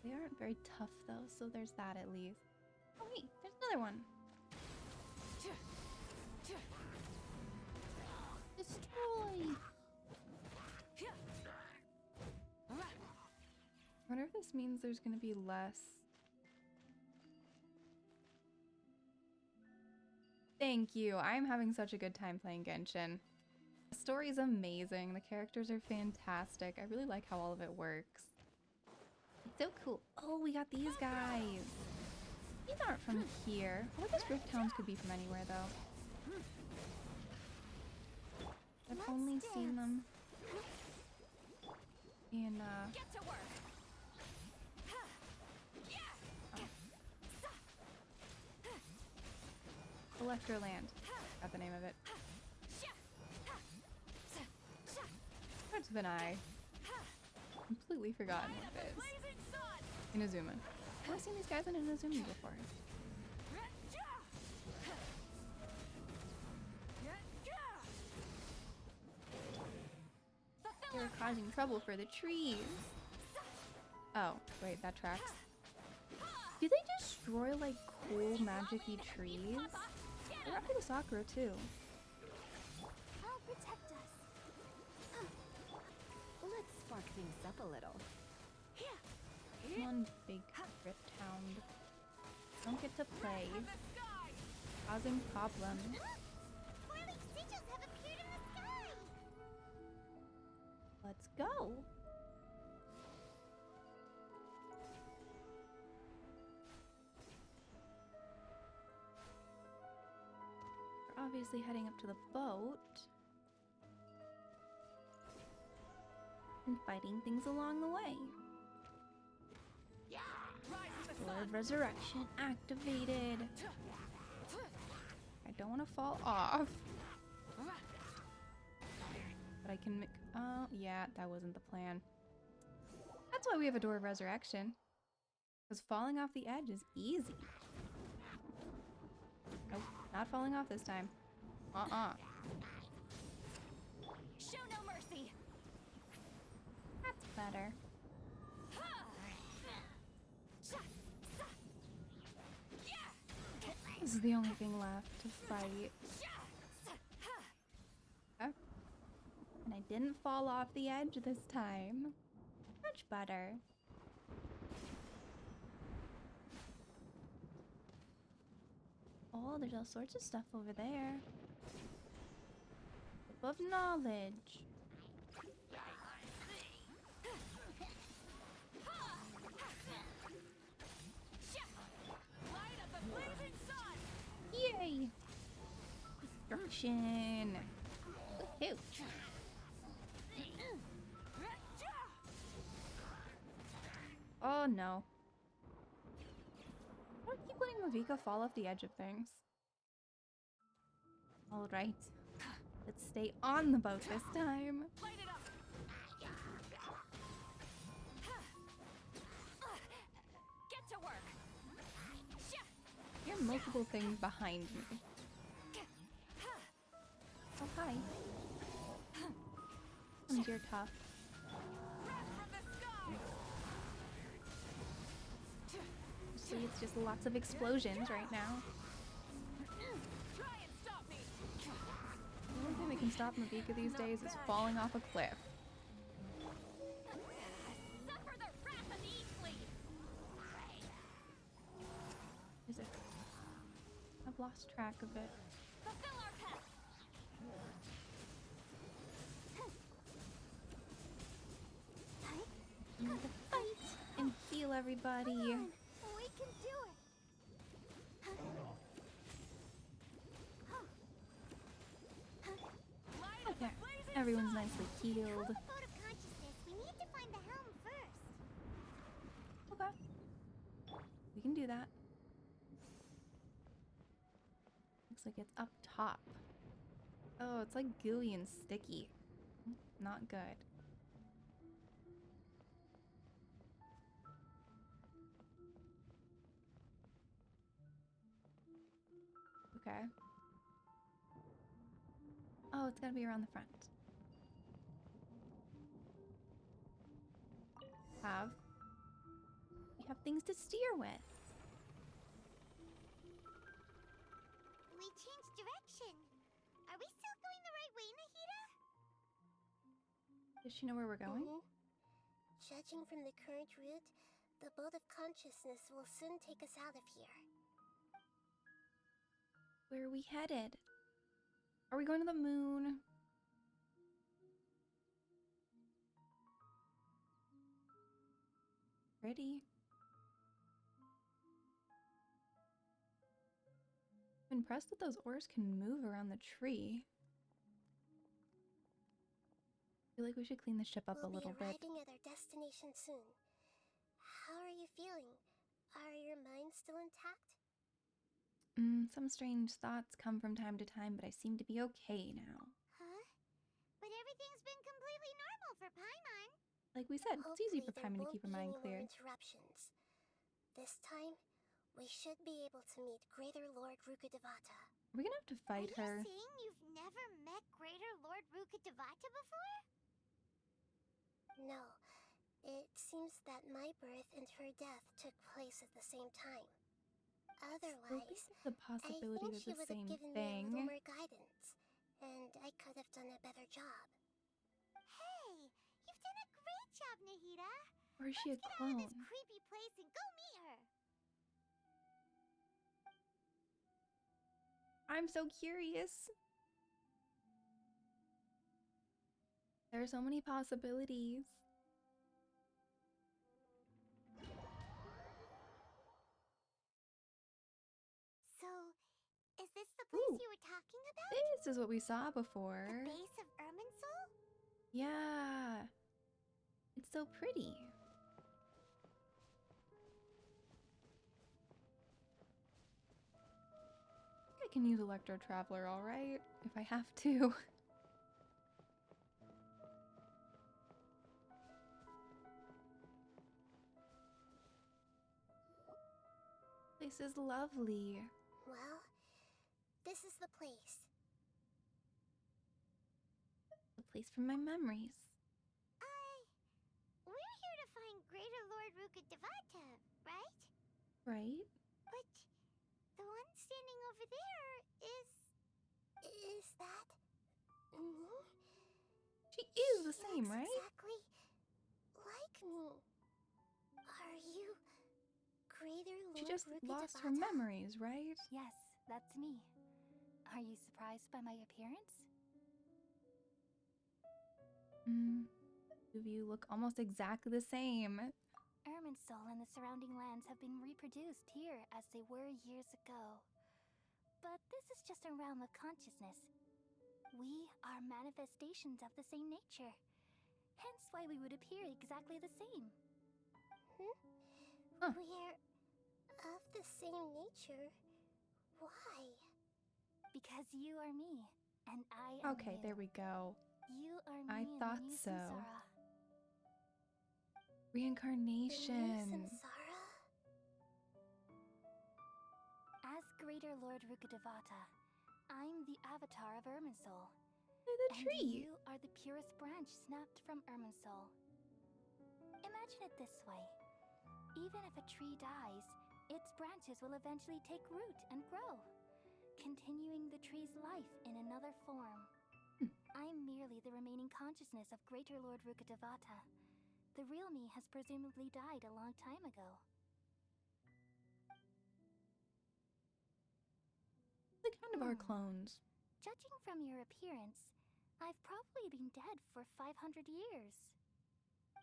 They aren't very tough though, so there's that at least. Oh wait, there's another one. Destroy! I wonder if this means there's gonna be less. Thank you. I'm having such a good time playing Genshin. The story is amazing. The characters are fantastic. I really like how all of it works. It's so cool. Oh, we got these guys. These aren't from here. I guess Rift Towns could be from anywhere, though. I've only seen them in, Get to work. Electroland. Got the name of it. That's been I. Completely forgotten what it is. Inazuma. I've seen these guys in Inazuma before. You're causing trouble for the trees. Oh, wait, that tracks. Do they destroy, like, cool magic-y trees? They're after the Sakura, too. I'll protect us. Let's spark things up a little. Come on, big Rift Hound. Don't get to play. Causing problems. Swirling sigils have appeared in the sky. Let's go. We're obviously heading up to the boat. And fighting things along the way. Sword of Resurrection activated. I don't want to fall off. But I can make... Oh, yeah, that wasn't the plan. That's why we have a Door of Resurrection. Because falling off the edge is easy. Nope, not falling off this time. Show no mercy. That's better. This is the only thing left to fight. Okay. And I didn't fall off the edge this time. Much better. Oh, there's all sorts of stuff over there. Book of knowledge. Yay! Destruction! Woohoo! Oh no. Don't keep letting Mavika fall off the edge of things. Alright. Let's stay on the boat this time. Light it up. Get to work. There are multiple things behind me. Oh, hi. And you're tough. See, it's just lots of explosions right now. Try and stop me. The only thing that can stop Mavika these days is falling off a cliff. Suffer the wrath of the Eastleaf. Is it? I've lost track of it. Fulfill our path. We need to fight and heal everybody. We can do it. Light up Okay, the blazing everyone's sun. nicely healed. Boat of consciousness. We need to find the helm first. Okay. We can do that. Looks like it's up top. Oh, it's like gooey and sticky. Not good. Okay. Oh, it's gotta be around the front. We have things to steer with. We changed direction. Are we still going the right way, Nahida? Does she know where we're going? Judging from the current route, the boat of consciousness will soon take us out of here. Where are we headed? Are we going to the moon? Pretty. I'm impressed that those oars can move around the tree. I feel like we should clean the ship up a little bit. We'll be arriving at our destination soon. How are you feeling? Are your minds still intact? Some strange thoughts come from time to time, but I seem to be okay now. Huh? But everything's been completely normal for Paimon. Like we said, it's easy for Hopefully Paimon to there keep her won't be mind any clear. more interruptions. This time, we should be able to meet Greater Lord Rukkhadevata. Are we gonna have to fight her? Are you saying you've never met Greater Lord Rukkhadevata before? No, it seems that my birth and her death took place at the same time. I think Otherwise, there's a I possibility think they're she the would have same given me a thing. little more guidance, and I could have done a better job. Hey, you've done a great job, Nahida. Or is she a Let's get out of clone? this creepy place and go meet her. I'm so curious. There are so many possibilities. So, is this the place Ooh. you were talking about? This is what we saw before. The base of Irminsul? Yeah. It's so pretty. I can use Electro Traveler, alright? If I have to. This is lovely. Well, this is the place. The place from my memories. We're here to find Greater Lord Rukkhadevata, right? Right? But the one standing over there is... Is that me? She is the She same, looks right? Exactly like me. Are you Greater Lord She just lost her Rukkhadevata? memories, right? Yes, that's me. Are you surprised by my appearance? Two of you look almost exactly the same. Irminsul and the surrounding lands have been reproduced here as they were years ago. But this is just a realm of consciousness. We are manifestations of the same nature. Hence why we would appear exactly the same. Huh. We're of the same nature. Why? Because you are me, and I am Okay, you. there we go. You are me I in thought the new so. samsara. The new Reincarnation. samsara? As Greater Lord Rukkhadevata, I'm the avatar of Irminsul. Look at the And tree. you are the purest branch snapped from Irminsul. Imagine it this way. Even if a tree dies, its branches will eventually take root and grow, continuing the tree's life in another form. I'm merely the remaining consciousness of Greater Lord Rukkhadevata. The real me has presumably died a long time ago. They kind of are clones. Judging from your appearance, I've probably been dead for 500 years.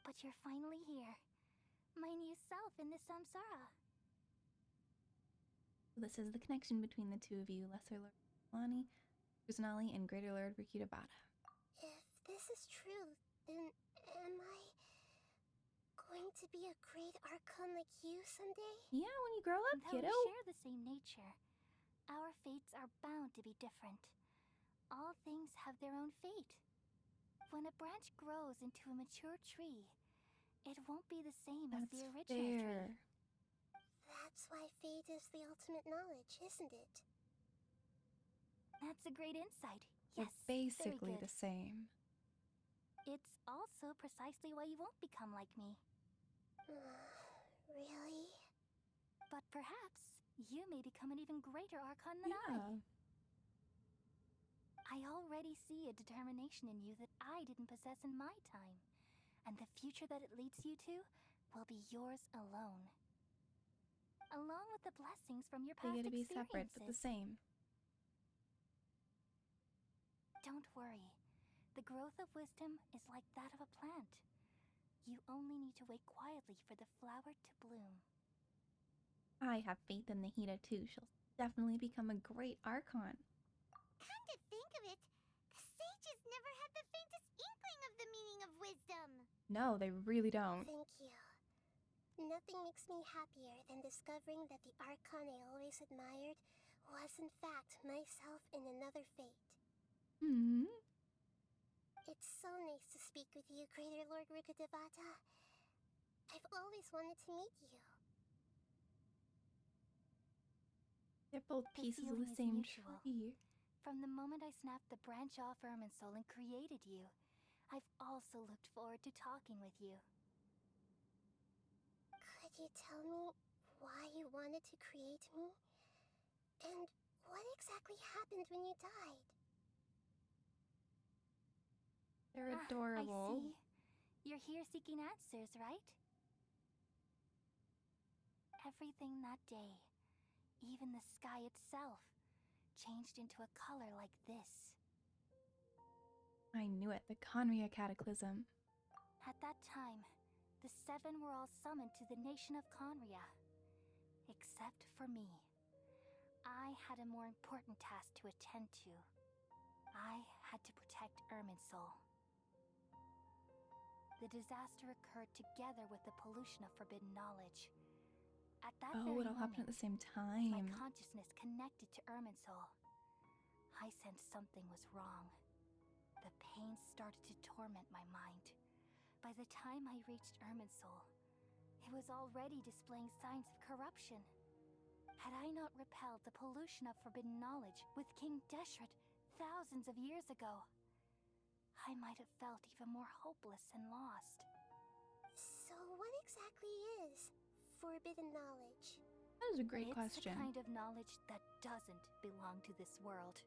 But you're finally here. My new self in the samsara. This is the connection between the two of you, Lesser Lord Lani, Kusanali, and Greater Lord Rukkhadevata. If this is true, then am I going to be a great Archon like you someday? Yeah, when you grow up, Though kiddo. we share the same nature, our fates are bound to be different. All things have their own fate. When a branch grows into a mature tree, it won't be the same as the original tree. That's why fate is the ultimate knowledge, isn't it? That's a great insight. They're Yes, very basically good. the same. It's also precisely why you won't become like me. Really? But perhaps you may become an even greater Archon than I. Yeah. I already see a determination in you that I didn't possess in my time. And the future that it leads you to will be yours alone. Along with the blessings from your They past get to be experiences. separate, but the same. Don't worry. The growth of wisdom is like that of a plant. You only need to wait quietly for the flower to bloom. I have faith in Nahida too. She'll definitely become a great Archon. Come to think of it, the sages never had the faintest inkling of the meaning of wisdom. No, they really don't. Thank you. Nothing makes me happier than discovering that the Archon I always admired was in fact myself in another fate. Hmm. It's so nice to speak with you, Greater Lord Rukkhadevata. I've always wanted to meet you. They're both The pieces of the feeling is same mutual. tree. From the moment I snapped the branch off Irminsul and created you, I've also looked forward to talking with you. Could you tell me why you wanted to create me? And what exactly happened when you died? They're I adorable. see. You're here seeking answers, right? Everything that day, even the sky itself, changed into a color like this. I knew it, the Conria Cataclysm. At that time, the seven were all summoned to the nation of Conria. Except for me. I had a more important task to attend to. I had to protect Irminsul. The disaster occurred together with the pollution of forbidden knowledge. At that Oh, very it all happened at moment, the same my time. consciousness connected to Irminsul. I sensed something was wrong. The pain started to torment my mind. By the time I reached Irminsul, it was already displaying signs of corruption. Had I not repelled the pollution of forbidden knowledge with King Deshret thousands of years ago, I might have felt even more hopeless and lost. So what exactly is forbidden knowledge? That is a great It's question. the kind of knowledge that doesn't belong to this world,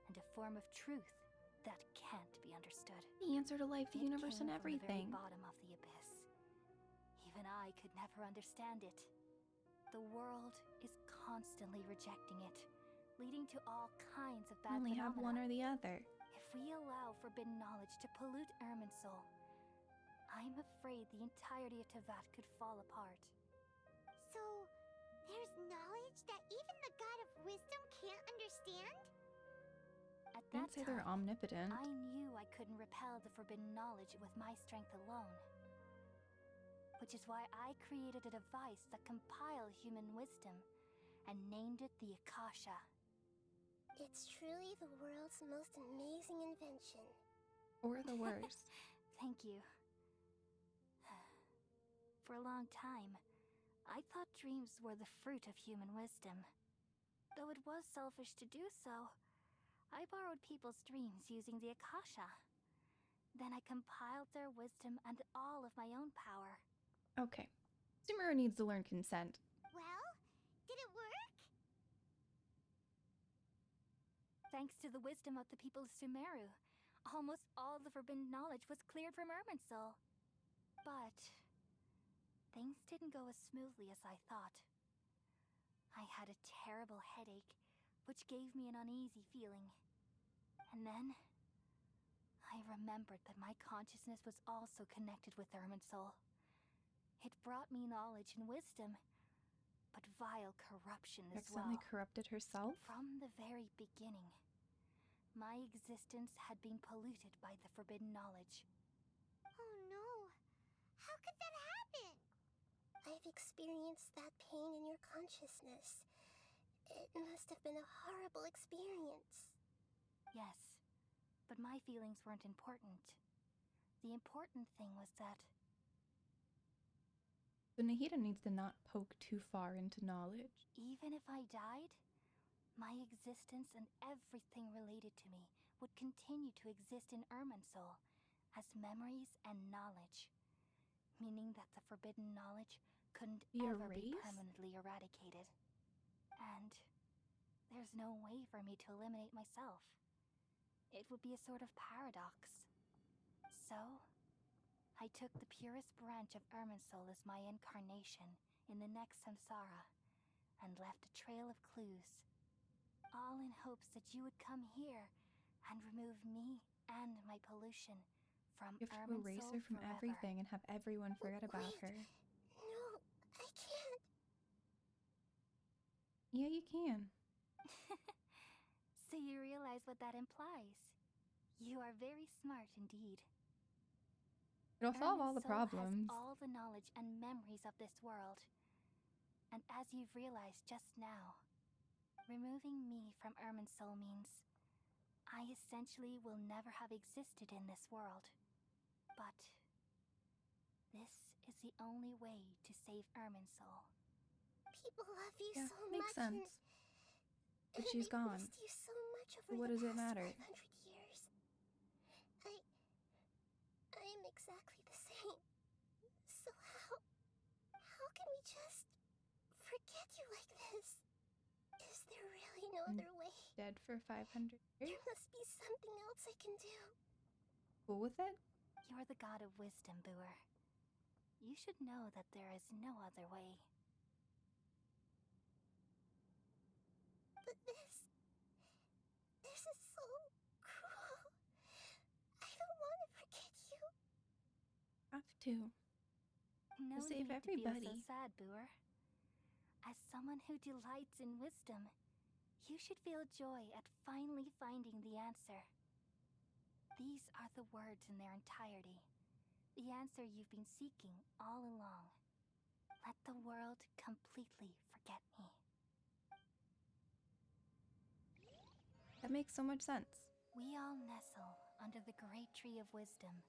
and a form of truth that can't be understood. The answer to life, the It universe, came and from the very everything. bottom of the abyss. Even I could never understand it. The world is constantly rejecting it, leading to all kinds of bad Only have one phenomena. or the other. If we allow forbidden knowledge to pollute Irminsul, I'm afraid the entirety of Tevat could fall apart. So, there's knowledge that even the god of wisdom can't understand? At I that didn't say they're time, omnipotent. I knew I couldn't repel the forbidden knowledge with my strength alone. Which is why I created a device that compiled human wisdom and named it the Akasha. It's truly the world's most amazing invention. Or the worst. Thank you. For a long time, I thought dreams were the fruit of human wisdom. Though it was selfish to do so, I borrowed people's dreams using the Akasha. Then I compiled their wisdom and all of my own power. Okay. Sumeru needs to learn consent. Well, did it work? Thanks to the wisdom of the people of Sumeru, almost all the forbidden knowledge was cleared from Irminsul. But things didn't go as smoothly as I thought. I had a terrible headache, which gave me an uneasy feeling. And then I remembered that my consciousness was also connected with Irminsul. It brought me knowledge and wisdom, but vile corruption as Accidentally well. corrupted herself? From the very beginning, my existence had been polluted by the forbidden knowledge. Oh no. How could that happen? I've experienced that pain in your consciousness. It must have been a horrible experience. Yes, but my feelings weren't important. The important thing was that So Nahida needs to not poke too far into knowledge. even if I died, my existence and everything related to me would continue to exist in Irminsul as memories and knowledge, meaning that the forbidden knowledge couldn't Be ever be erased? permanently eradicated. And there's no way for me to eliminate myself. it would be a sort of paradox. So, I took the purest branch of Irminsul as my incarnation in the next samsara, and left a trail of clues, all in hopes that you would come here and remove me and my pollution from You have to erase her from everything and have everyone forget about her. No, I can't. Yeah, you can. So you realize what that implies. You are very smart indeed. It'll solve all the Irminsul problems. has all the knowledge and memories of this world. And as you've realized just now, removing me from Irminsul means I essentially will never have existed in this world. But this is the only way to save Irminsul. People love you Yeah, so makes much. sense. But she's they've gone. missed you so much over So what the does it past matter? 500 years. I am exactly the same. So how can we just forget you like this? Is there really no other way? Dead for 500 There years? must be something else I can do. Cool with it? You're the god of wisdom, Booer. You should know that there is no other way. But this is so cruel. I don't want to forget you. Have to. No save need to feel everybody. so sad, Booer. As someone who delights in wisdom, you should feel joy at finally finding the answer. These are the words in their entirety. The answer you've been seeking all along. Let the world completely forget me. That makes so much sense. We all nestle under the great tree of wisdom,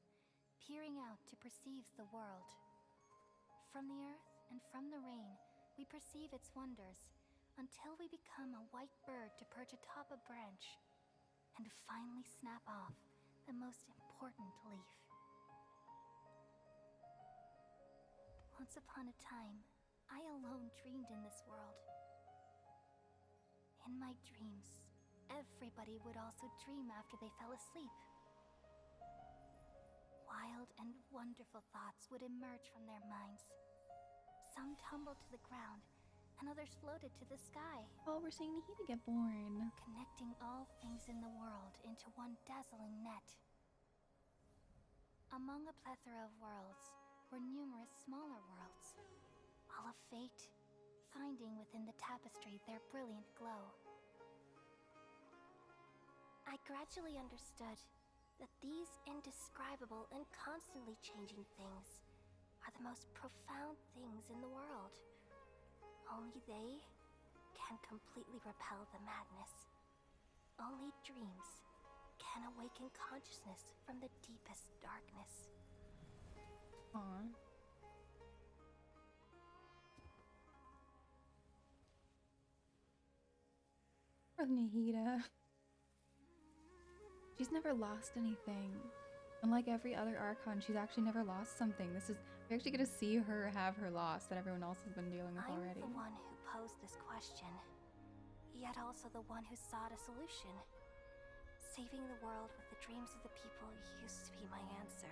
peering out to perceive the world. From the earth and from the rain, we perceive its wonders, until we become a white bird to perch atop a branch, and finally snap off the most important leaf. Once upon a time, I alone dreamed in this world. In my dreams, everybody would also dream after they fell asleep. Wild and wonderful thoughts would emerge from their minds. Some tumbled to the ground, and others floated to the sky, Oh, we're seeing Nahida get born. connecting all things in the world into one dazzling net. Among a plethora of worlds were numerous smaller worlds, all of fate, finding within the tapestry their brilliant glow. I gradually understood that these indescribable and constantly changing things are the most profound things in the world. Only they can completely repel the madness. Only dreams can awaken consciousness from the deepest darkness. Aw. Poor Nahida. She's never lost anything. Unlike every other Archon, she's actually never lost something. We're actually gonna see her have her loss that everyone else has been dealing with already. I'm the one who posed this question, yet also the one who sought a solution. Saving the world with the dreams of the people used to be my answer.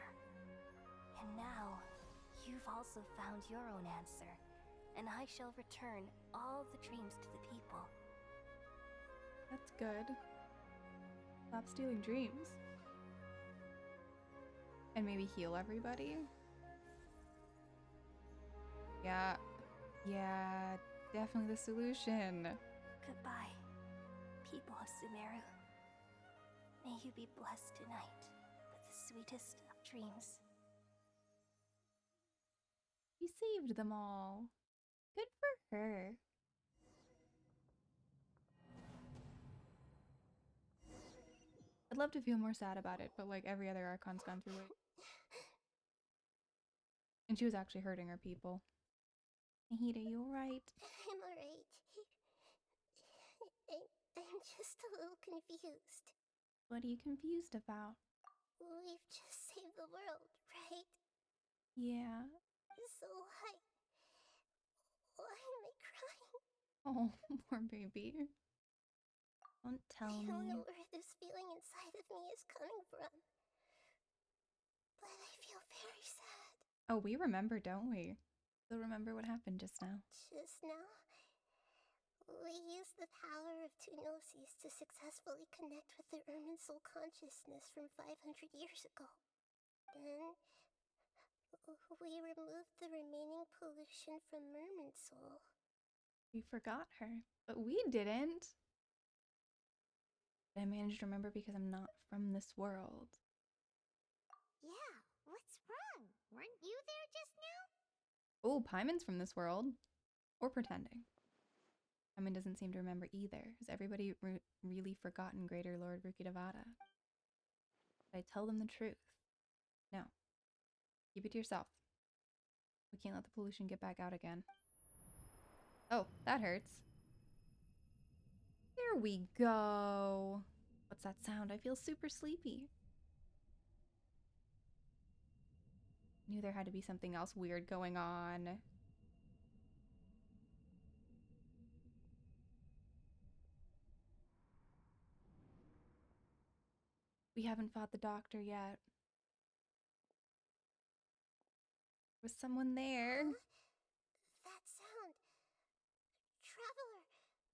And now, you've also found your own answer, and I shall return all the dreams to the people. That's good. Stop stealing dreams. And maybe heal everybody. Yeah, definitely the solution. Goodbye, people of Sumeru. May you be blessed tonight with the sweetest of dreams. She saved them all. Good for her. I'd love to feel more sad about it, but like every other Archon's gone through it. And she was actually hurting her people. Nahida, you alright? I'm alright. I'm just a little confused. What are you confused about? We've just saved the world, right? Yeah. So why am I crying? Oh, poor baby. Don't tell I don't me. know where this feeling inside of me is coming from, but I feel very sad. Oh, we remember, don't we? Still remember what happened just now. Just now, we used the power of two gnosis to successfully connect with the Irminsul consciousness from 500 years ago. Then, we removed the remaining pollution from Irminsul. We forgot her, but we didn't. I managed to remember because I'm not from this world. Yeah, what's wrong? Weren't you there just now? Oh, Paimon's from this world. Or pretending. Paimon doesn't seem to remember either. Has everybody really forgotten Greater Lord Rukkhadevata? Did I tell them the truth? No. Keep it to yourself. We can't let the pollution get back out again. Oh, that hurts. There we go. What's that sound? I feel super sleepy. Knew there had to be something else weird going on. We haven't fought the doctor yet. Was someone there? That sound. Traveler,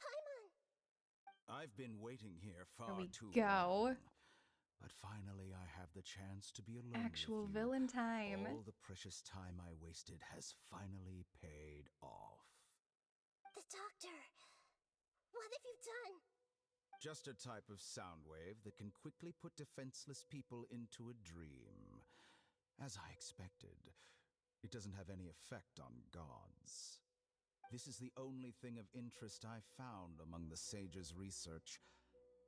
Paimon. I've been waiting here far There we too go. long. But finally I have the chance to be alone Actual with you. villain time. All the precious time I wasted has finally paid off. The doctor. What have you done? Just a type of sound wave that can quickly put defenseless people into a dream. As I expected, it doesn't have any effect on gods. This is the only thing of interest I found among the sage's research.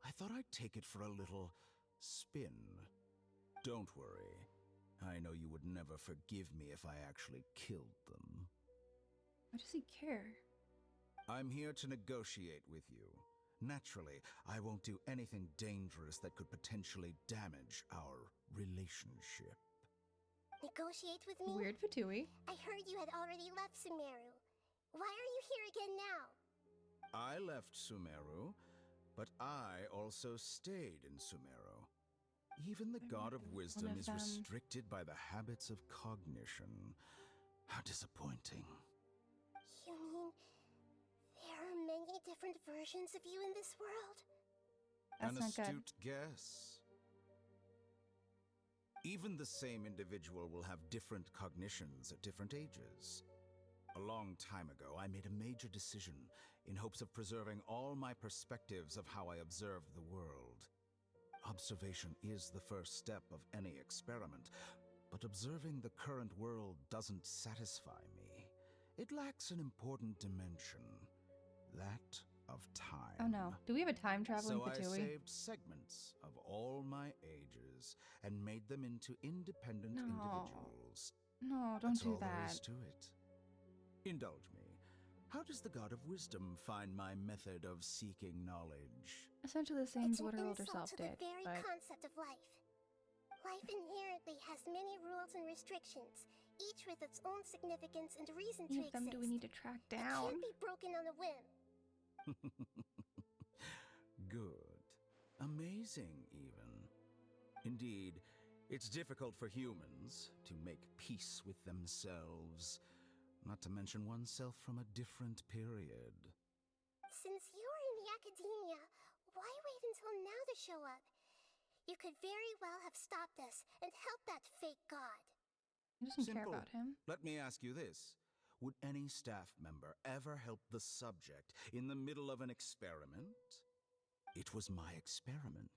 I thought I'd take it for a little spin. Don't worry. I know you would never forgive me if I actually killed them. Why does he care? I'm here to negotiate with you. Naturally, I won't do anything dangerous that could potentially damage our relationship. Negotiate with me? Weird Fatui. I heard you had already left Sumeru. Why are you here again now? I left Sumeru, but I also stayed in Sumeru. Even the God of Wisdom is restricted by the habits of cognition. How disappointing. You mean there are many different versions of you in this world? That's An not good. astute guess. Even the same individual will have different cognitions at different ages. A long time ago, I made a major decision in hopes of preserving all my perspectives of how I observe the world. Observation is the first step of any experiment, but observing the current world doesn't satisfy me. It lacks an important dimension, that of time. Oh no. Do we have a time traveling So I Fatui? saved segments of all my ages and made them into independent No. individuals. No, don't That's do all there that. is to it. Indulge me. How does the God of Wisdom find my method of seeking knowledge? Essentially the same It's as what an her older insult self to did, the very but concept of life. Life inherently has many rules and restrictions, each with its own significance and reason any to of them exist. do we need to track It down? can't be broken on a whim. Good. Amazing, even. Indeed, it's difficult for humans to make peace with themselves, not to mention oneself from a different period. Since you're in the academia, why wait until now to show up? You could very well have stopped us and helped that fake god. He doesn't care Simple. about him. Let me ask you this. Would any staff member ever help the subject in the middle of an experiment? It was my experiment.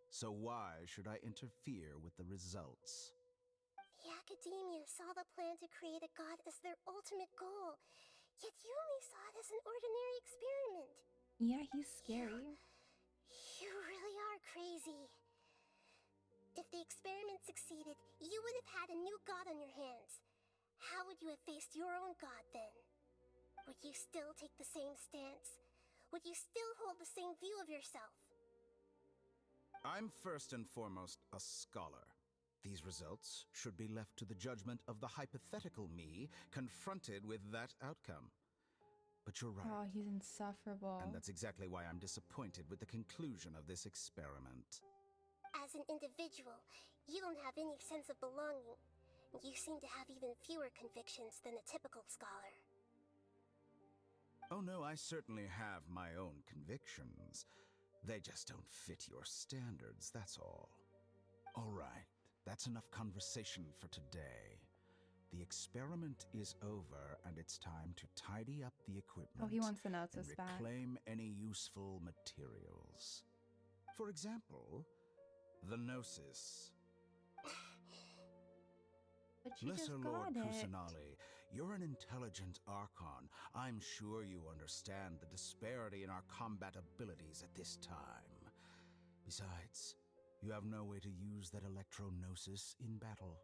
So why should I interfere with the results? The academia saw the plan to create a god as their ultimate goal, yet you only saw it as an ordinary experiment. Yeah, he's scary. You really are crazy. If the experiment succeeded, you would have had a new god on your hands. How would you have faced your own god then? Would you still take the same stance? Would you still hold the same view of yourself? I'm first and foremost a scholar. These results should be left to the judgment of the hypothetical me confronted with that outcome. But you're right. Oh, he's insufferable. And that's exactly why I'm disappointed with the conclusion of this experiment. As an individual, you don't have any sense of belonging. You seem to have even fewer convictions than a typical scholar. Oh no, I certainly have my own convictions. They just don't fit your standards, that's all. All right, that's enough conversation for today. The experiment is over, and it's time to tidy up the equipment. Oh, he wants the and notes back. reclaim any useful materials. For example, the Gnosis. But you just Lesser got Lord it. Kusanali, you're an intelligent Archon. I'm sure you understand the disparity in our combat abilities at this time. Besides, you have no way to use that Electro-Gnosis in battle.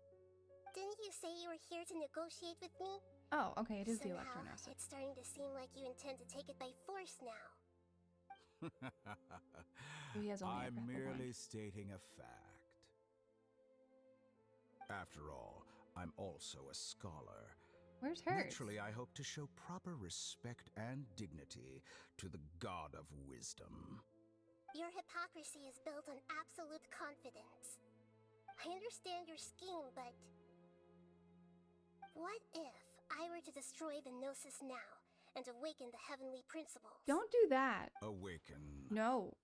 Didn't you say you were here to negotiate with me? Oh, okay, it is the Somehow, Electro-Gnosis. it's starting to seem like you intend to take it by force now. So he has only a I'm grapple merely gun. stating a fact. After all, I'm also a scholar. Where's hers? Naturally, I hope to show proper respect and dignity to the God of Wisdom. Your hypocrisy is built on absolute confidence. I understand your scheme, but... what if I were to destroy the Gnosis now and awaken the heavenly principles? Don't do that. Awaken No,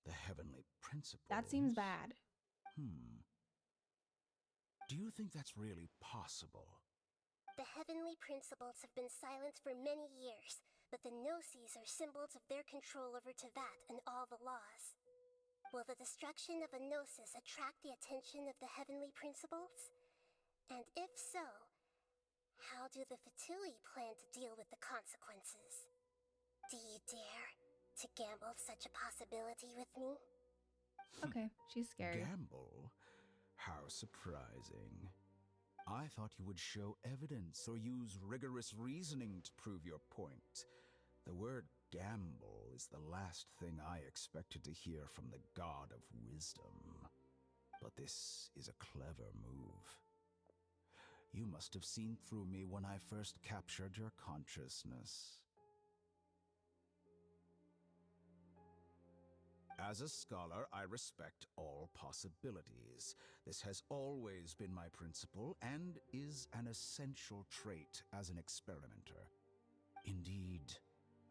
the heavenly principles. that seems bad. Do you think that's really possible? The heavenly principles have been silent for many years, but the Gnosis are symbols of their control over Tevat and all the laws. Will the destruction of a Gnosis attract the attention of the heavenly principles? And if so, how do the Fatui plan to deal with the consequences? Do you dare to gamble such a possibility with me? Okay, she's scared. Gamble? How surprising. I thought you would show evidence or use rigorous reasoning to prove your point. The word gamble is the last thing I expected to hear from the God of Wisdom. But this is a clever move. You must have seen through me when I first captured your consciousness. As a scholar, I respect all possibilities. This has always been my principle and is an essential trait as an experimenter. Indeed,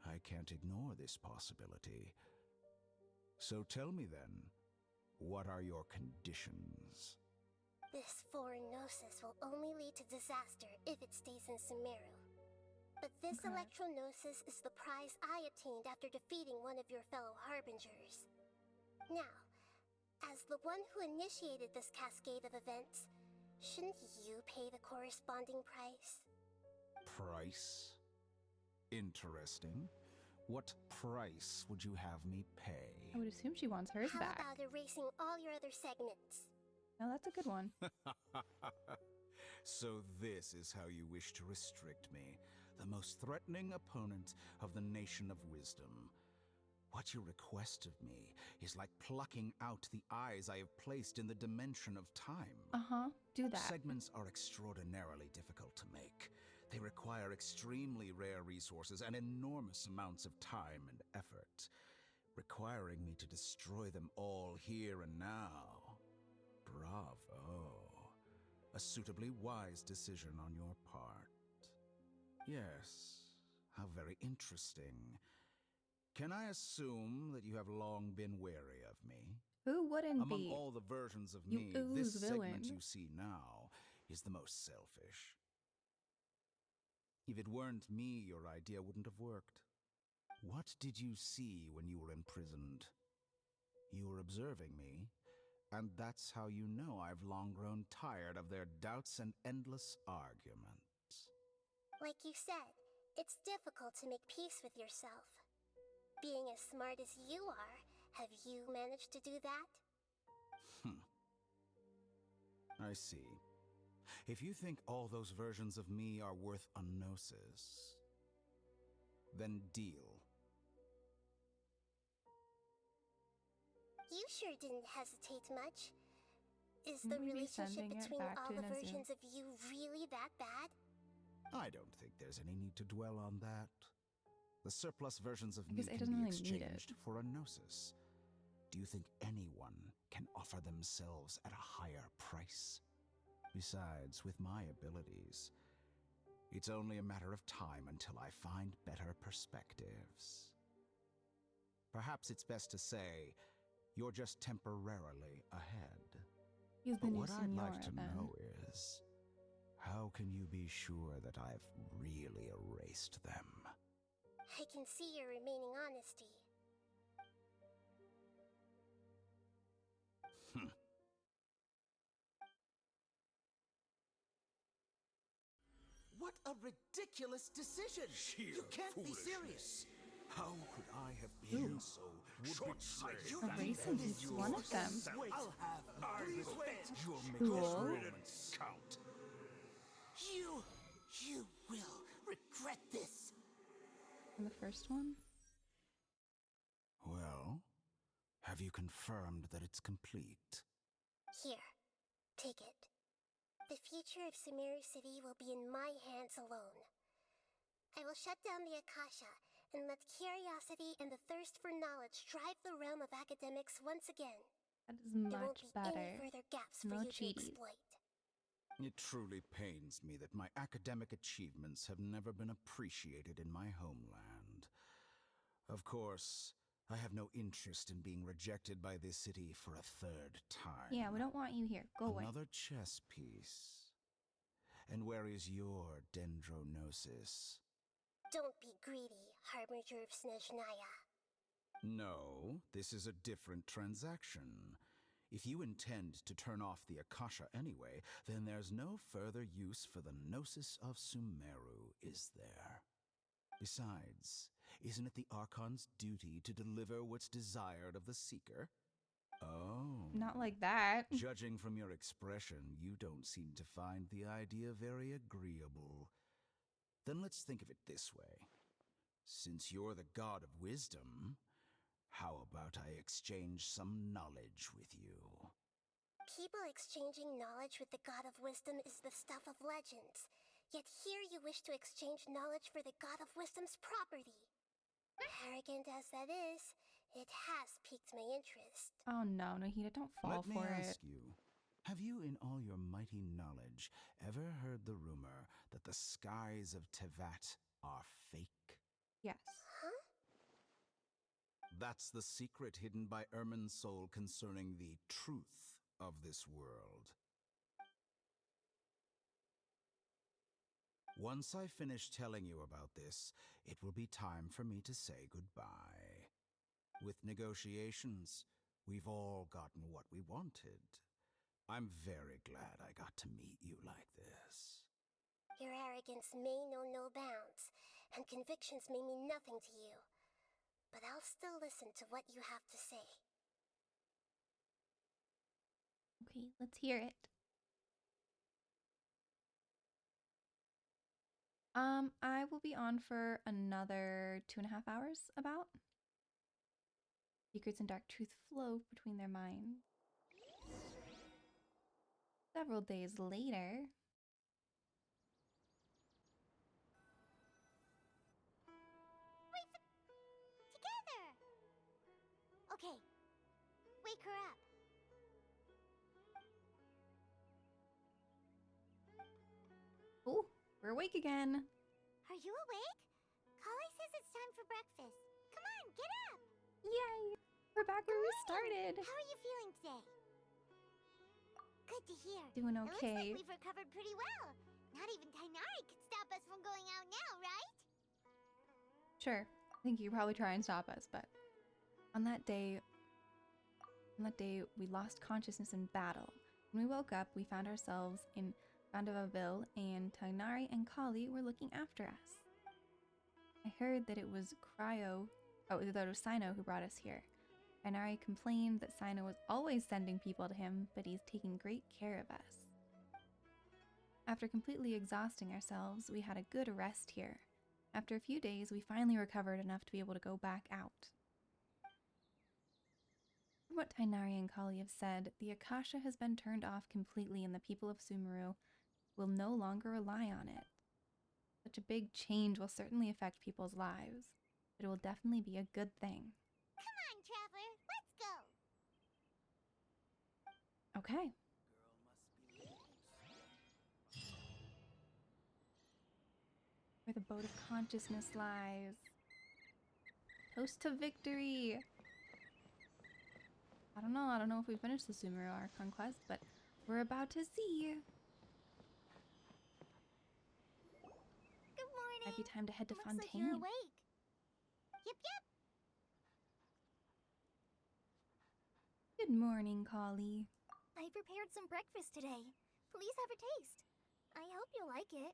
I can't ignore this possibility. So tell me then, what are your conditions? This foreign Gnosis will only lead to disaster if it stays in Sumeru. But this Okay. Electro-Gnosis is the prize I obtained after defeating one of your fellow Harbingers. Now, as the one who initiated this cascade of events, shouldn't you pay the corresponding price? Price? Interesting. What price would you have me pay? I would assume she wants hers How back. about erasing all your other segments? No, that's a good one. So this is how you wish to restrict me, the most threatening opponent of the Nation of Wisdom. What you request of me is like plucking out the eyes I have placed in the dimension of time. Uh-huh, do that. Segments are extraordinarily difficult to make. They require extremely rare resources and enormous amounts of time and effort, requiring me to destroy them all here and now. Bravo. A suitably wise decision on your part. Yes, how very interesting. Can I assume that you have long been wary of me? Who wouldn't Among be? all the versions of You me, ooze this villain. segment you see now is the most selfish. If it weren't me, your idea wouldn't have worked. What did you see when you were imprisoned? You were observing me, and that's how you know I've long grown tired of their doubts and endless arguments. Like you said, it's difficult to make peace with yourself. Being as smart as you are, have you managed to do that? I see. If you think all those versions of me are worth a gnosis, then deal. You sure didn't hesitate much. Is the Maybe relationship sending it between back all to the Inazu. versions of you really that bad? I don't think there's any need to dwell on that. The surplus versions of I me guess it can doesn't be really need it. exchanged for a gnosis. Do you think anyone can offer themselves at a higher price? Besides, with my abilities, it's only a matter of time until I find better perspectives. Perhaps it's best to say you're just temporarily ahead. He's the But new what I'd like Senora to then. know is, how can you be sure that I've really erased them? I can see your remaining honesty. What a ridiculous decision! You can't be serious! How could I have been so short-sighted? Erasing each one of them. I'll have You'll make Cool. those moments count. You will regret this! And the first one? Well, have you confirmed that it's complete? Here, take it. The future of Sumeru City will be in my hands alone. I will shut down the Akasha and let curiosity and the thirst for knowledge drive the realm of academics once again. That is There won't much be better. any further gaps for No you cheaties. to exploit. It truly pains me that my academic achievements have never been appreciated in my homeland. Of course, I have no interest in being rejected by this city for a third time. Yeah, we don't want you here. Go away. Another chess piece. And where is your dendronosis? Don't be greedy, Harbinger of Snezhnaya. No, this is a different transaction. If you intend to turn off the Akasha anyway, then there's no further use for the Gnosis of Sumeru, is there? Besides, isn't it the Archon's duty to deliver what's desired of the Seeker? Oh. Not like that. Judging from your expression, you don't seem to find the idea very agreeable. Then let's think of it this way. Since you're the god of wisdom, how about I exchange some knowledge with you? People exchanging knowledge with the God of Wisdom is the stuff of legends. Yet here you wish to exchange knowledge for the God of Wisdom's property. Arrogant as that is, it has piqued my interest. Oh no, Nahida, don't fall Let me for ask it. you, have you in all your mighty knowledge ever heard the rumor that the skies of Tevat are fake? Yes. Huh? That's the secret hidden by Ermin's soul concerning the truth of this world. Once I finish telling you about this, it will be time for me to say goodbye. With negotiations, we've all gotten what we wanted. I'm very glad I got to meet you like this. Your arrogance may know no bounds, and convictions may mean nothing to you. But I'll still listen to what you have to say. Okay, let's hear it. I will be on for another 2.5 hours, about. Secrets and dark truth flow between their minds. Several days later. Together! Okay, wake her up. Oh, we're awake again. Are you awake? Kali says it's time for breakfast. Come on, get up! Yay! We're back where we started. How are you feeling today? Good to hear. Doing It looks okay. like we've recovered pretty well. Not even Tainari could stop us from going out now, right? Sure. I think you could probably try and stop us, but on that day we lost consciousness in battle. When we woke up, we found ourselves in Vandavaville, and Tainari and Kali were looking after us. I heard that it was Sino who brought us here. Tainari complained that Sino was always sending people to him, but he's taking great care of us. After completely exhausting ourselves, we had a good rest here. After a few days, we finally recovered enough to be able to go back out. From what Tainari and Kali have said, the Akasha has been turned off completely and the people of Sumeru will no longer rely on it. Such a big change will certainly affect people's lives. It will definitely be a good thing. Come on, Traveler, let's go. Okay. Where the boat of consciousness lies. Toast to victory! I don't know if we finished the Sumeru Archon quest, but we're about to see. Good morning. Might be time to head to Looks like Fontaine. you're awake. Yep. Good morning, Collie. I prepared some breakfast today. Please have a taste. I hope you'll like it.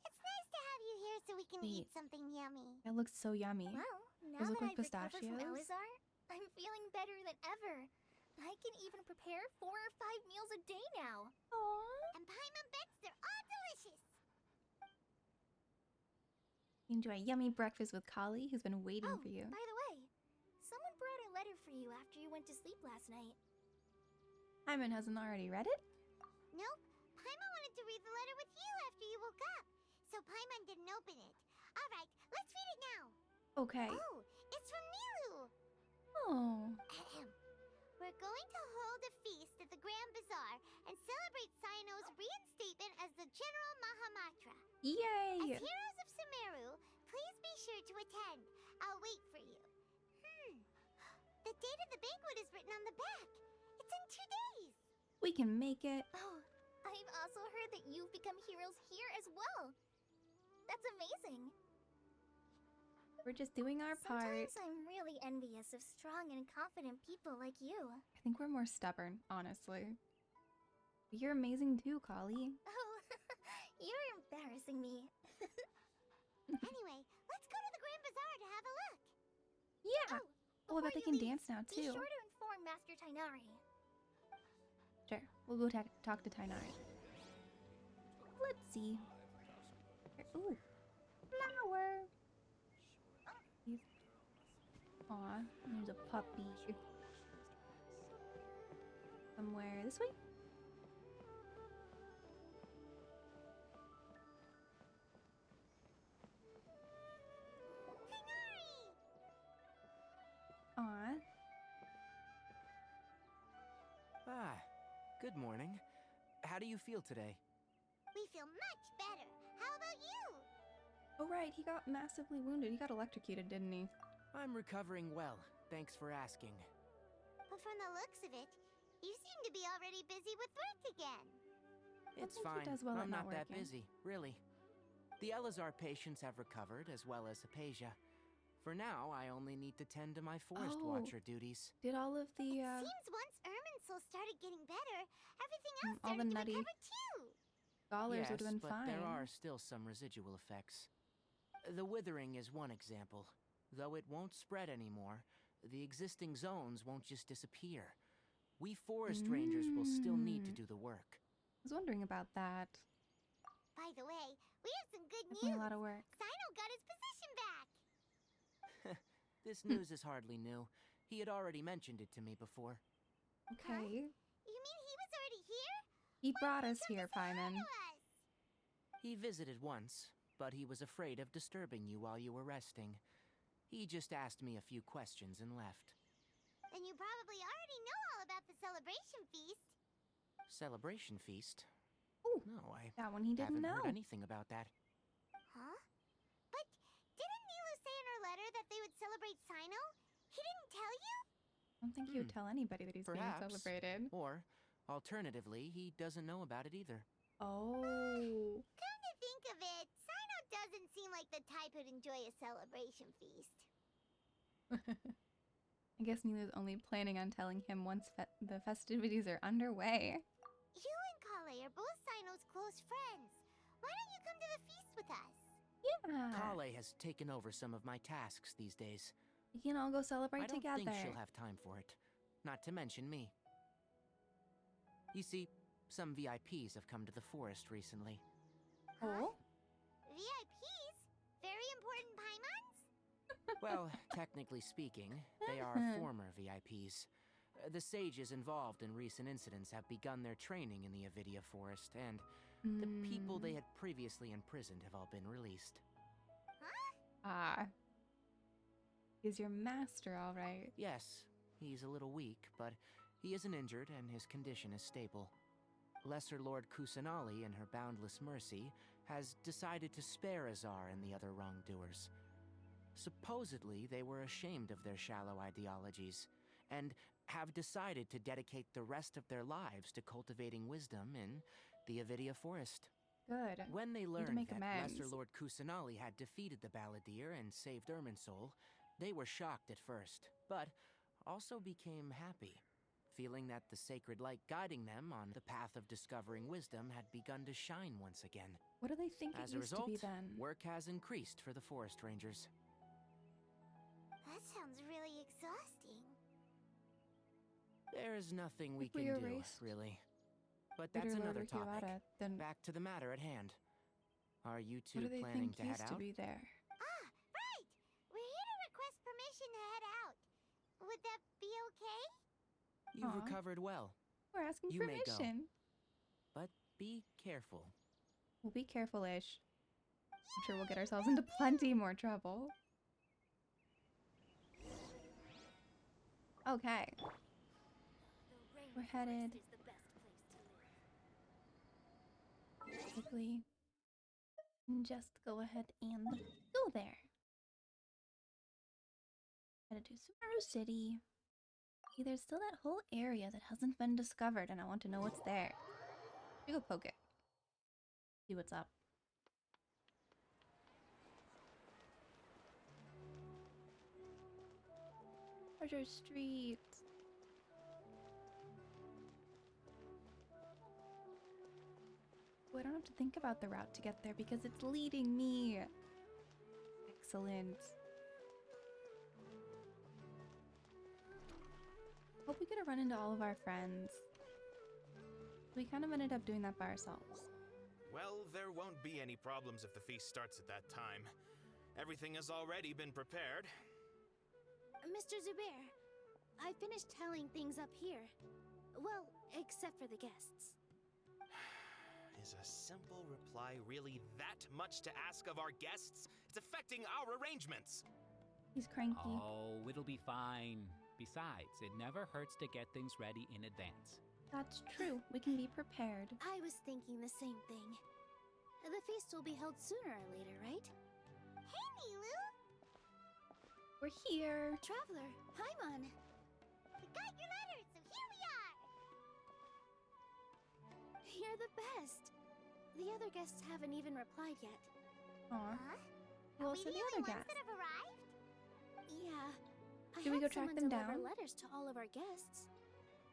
It's nice to have you here so we can eat Wait. something yummy. That looks so yummy. Well, now Those that look like I've recovered from pistachios. Elazar, I'm feeling better than ever. I can even prepare 4 or 5 meals a day now. Aww. And Paimon bets they're all delicious. Enjoy a yummy breakfast with Collie, who's been waiting for you. By the way, someone brought a letter for you after you went to sleep last night. Hyman hasn't already read it? Nope. Paimon wanted to read the letter with you after you woke up. So Paimon didn't open it. Alright, let's read it now. Okay. Oh, it's from Nilu. Oh. Ahem. We're going to hold a feast at the Grand Bazaar and celebrate Sino's reinstatement as the General Mahamatra. Yay! As heroes of Sumeru, please be sure to attend. I'll wait for you. The date of the banquet is written on the back. It's in 2 days. We can make it. Oh, I've also heard that you've become heroes here as well. That's amazing. We're just doing our part. Sometimes I'm really envious of strong and confident people like you. I think we're more stubborn, honestly. But you're amazing too, Collie. Oh, you're embarrassing me. Anyway, let's go to the Grand Bazaar to have a look. Yeah! Oh, I bet they can dance now Be too. sure to inform Master Tainari. Sure, we'll go talk to Tainari. Let's see. Ooh, flower. Aw, there's a puppy. Somewhere this way? Aw. Ah, good morning. How do you feel today? We feel much better. How about you? Oh right, he got massively wounded. He got electrocuted, didn't he? I'm recovering well, thanks for asking. But from the looks of it, you seem to be already busy with work again. It's think he fine. does well at I'm not not that working. busy, really. The Elazar patients have recovered, as well as Hypatia. For now, I only need to tend to my forest Oh. watcher duties. Did all of the Seems once Irminsul started getting better, everything else all the started to nutty recover too. scholars Yes, would have been but fine? there are still some residual effects. The withering is one example. Though it won't spread anymore, the existing zones won't just disappear. We forest rangers will still need to do the work. I was wondering about that. By the way, we have some good Definitely news. a lot of work. Sino got his position back. This news is hardly new. He had already mentioned it to me before. Okay. You mean he was already here? He brought us here, Paimon. To us. He visited once, but he was afraid of disturbing you while you were resting. He just asked me a few questions and left. Then you probably already know all about the celebration feast. Celebration feast? Ooh, No, I that one he didn't haven't know. heard anything about that. Huh? But didn't Nilu say in her letter that they would celebrate Sino? He didn't tell you? I don't think he would tell anybody that he's Perhaps. being celebrated. Or, alternatively, he doesn't know about it either. Oh. Come to think of it, Sino doesn't seem like the type who'd enjoy a celebration feast. I guess Nilu's only planning on telling him once the festivities are underway. You and Kale are both Sino's close friends. Why don't you come to the feast with us? Yeah. Kale has taken over some of my tasks these days. We can all go celebrate I don't together. think she'll have time for it. Not to mention me. You see, some VIPs have come to the forest recently. Oh? VIPs? Very important Paimons? Well, technically speaking, they are former VIPs. The sages involved in recent incidents have begun their training in the Avidia Forest, and the people they had previously imprisoned have all been released. Ah. He's your master, all right. Yes, he's a little weak, but he isn't injured and his condition is stable. Lesser Lord Kusanali, in her boundless mercy, has decided to spare Azar and the other wrongdoers. Supposedly, they were ashamed of their shallow ideologies, and have decided to dedicate the rest of their lives to cultivating wisdom in the Avidia Forest. Good. When they Need to learned make that amends. Lesser Lord Kusanali had defeated the Balladeer and saved Irminsul, they were shocked at first, but also became happy, feeling that the sacred light guiding them on the path of discovering wisdom had begun to shine once again. What do they think As it a used result, to be then? work has increased for the Forest Rangers. That sounds really exhausting. There is nothing we If we can do, erased really. But that's Peter another Lord topic. Kiwata, then Back to the matter at hand. Are you what two do they planning think to head used to out? be there? Ah, right! We're here to request permission to head out. Would that be okay? You've Aw. recovered well, We're asking You may go. permission. but be careful. We'll be careful-ish. I'm sure we'll get ourselves into plenty more trouble. Okay. We're headed quickly. Just go ahead and go there. Headed to Sumeru City. See, there's still that whole area that hasn't been discovered, and I want to know what's there. You go poke it. See what's up. Treasure Street. Oh, I don't have to think about the route to get there because it's leading me. Excellent. Hope we get to run into all of our friends. We kind of ended up doing that by ourselves. Well, there won't be any problems if the feast starts at that time. Everything has already been prepared. Mr. Zubair, I finished tallying things up here. Well, except for the guests. Is a simple reply really that much to ask of our guests? It's affecting our arrangements. He's cranky. Oh, it'll be fine. Besides, it never hurts to get things ready in advance. That's true. We can be prepared. I was thinking the same thing. The feast will be held sooner or later, right? Hey, Nilu! We're here. Traveler, Paimon. We got your letter, so here we are! You're the best. The other guests haven't even replied yet. Aw. Huh? Who Are else we are the the other only ones guests? that have arrived? Yeah. I Should we had go track someone them deliver down? letters to all of our guests.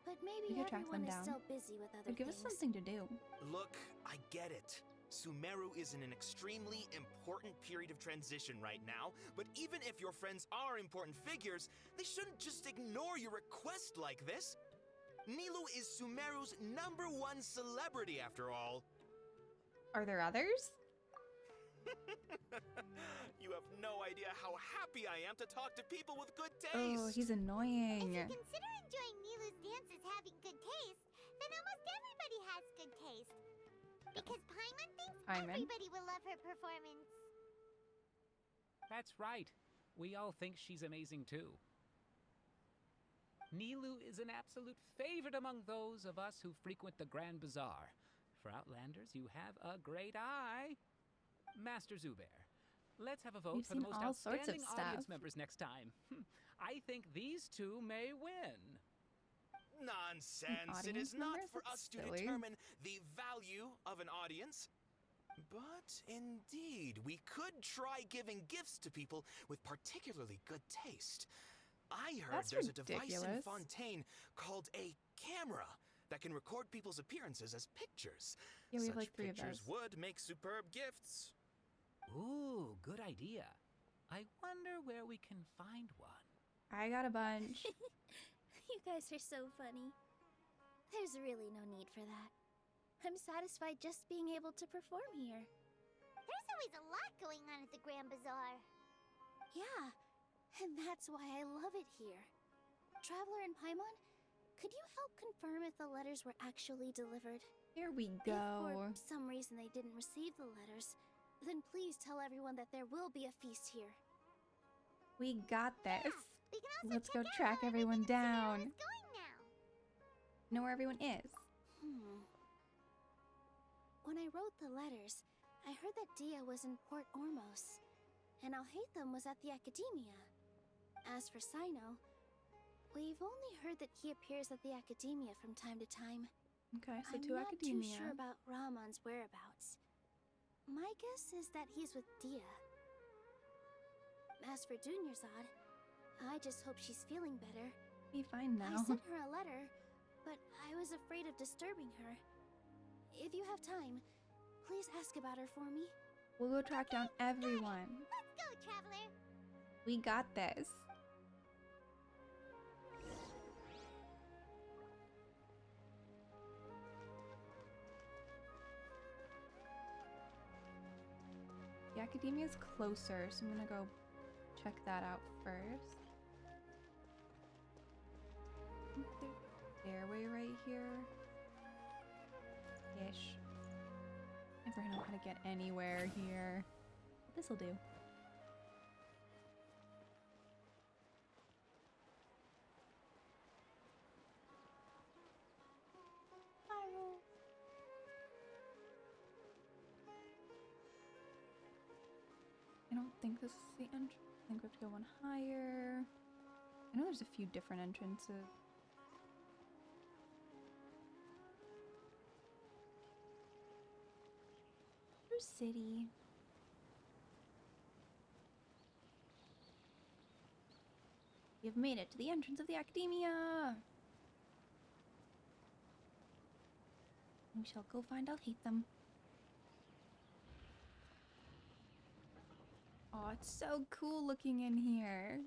But maybe We could track everyone them is down. still busy with other It'd give us things. something to do. Look, I get it. Sumeru is in an extremely important period of transition right now, but even if your friends are important figures, they shouldn't just ignore your request like this. Nilu is Sumeru's #1 celebrity after all. Are there others? You have no idea how happy I am to talk to people with good taste. Oh, he's annoying. If you consider enjoying Nilu's dance as having good taste, then almost everybody has good taste. Because Paimon thinks Paimon? everybody will love her performance. That's right. We all think she's amazing too. Nilu is an absolute favorite among those of us who frequent the Grand Bazaar. For Outlanders, you have a great eye. Master Zubair, let's have a vote We've for the seen most all sorts of outstanding stuff. audience members next time. I think these two may win. Nonsense. It audience is not members? for That's us to silly. determine the value of an audience. But indeed, we could try giving gifts to people with particularly good taste. I heard That's there's a device in ridiculous. Fontaine called a camera that can record people's appearances as pictures. Yeah, we have Such like 3 of pictures those. would make superb gifts. Ooh, good idea. I wonder where we can find one. I got a bunch. You guys are so funny. There's really no need for that. I'm satisfied just being able to perform here. There's always a lot going on at the Grand Bazaar. Yeah, and that's why I love it here. Traveler and Paimon, could you help confirm if the letters were actually delivered? Here we If for go. some reason they didn't receive the letters, then please tell everyone that there will be a feast here. We got this. We can also Let's check go out track how everyone everything in Sumeru down. is going now. Know where everyone is. When I wrote the letters, I heard that Dia was in Port Ormos, and Alhaitham was at the Academia. As for Sino, we've only heard that he appears at the Academia from time to time. Okay, so I'm to not Academia. too sure about Rahman's whereabouts. My guess is that he's with Dia. As for Dunyarzad, I just hope she's feeling better. Be fine I now. sent her a letter, but I was afraid of disturbing her. If you have time, please ask about her for me. We'll go track down everyone. Let's go, Traveler. We got this. The Academia is closer, so I'm gonna go check that out first. I think there's a stairway right here. Ish. Never know how to get anywhere here. This'll do. I don't think this is the entrance. I think we have to go one higher. I know there's a few different entrances. Through city. You've made it to the entrance of the Academia. We shall go find Alhaitham. Oh, it's so cool looking in here.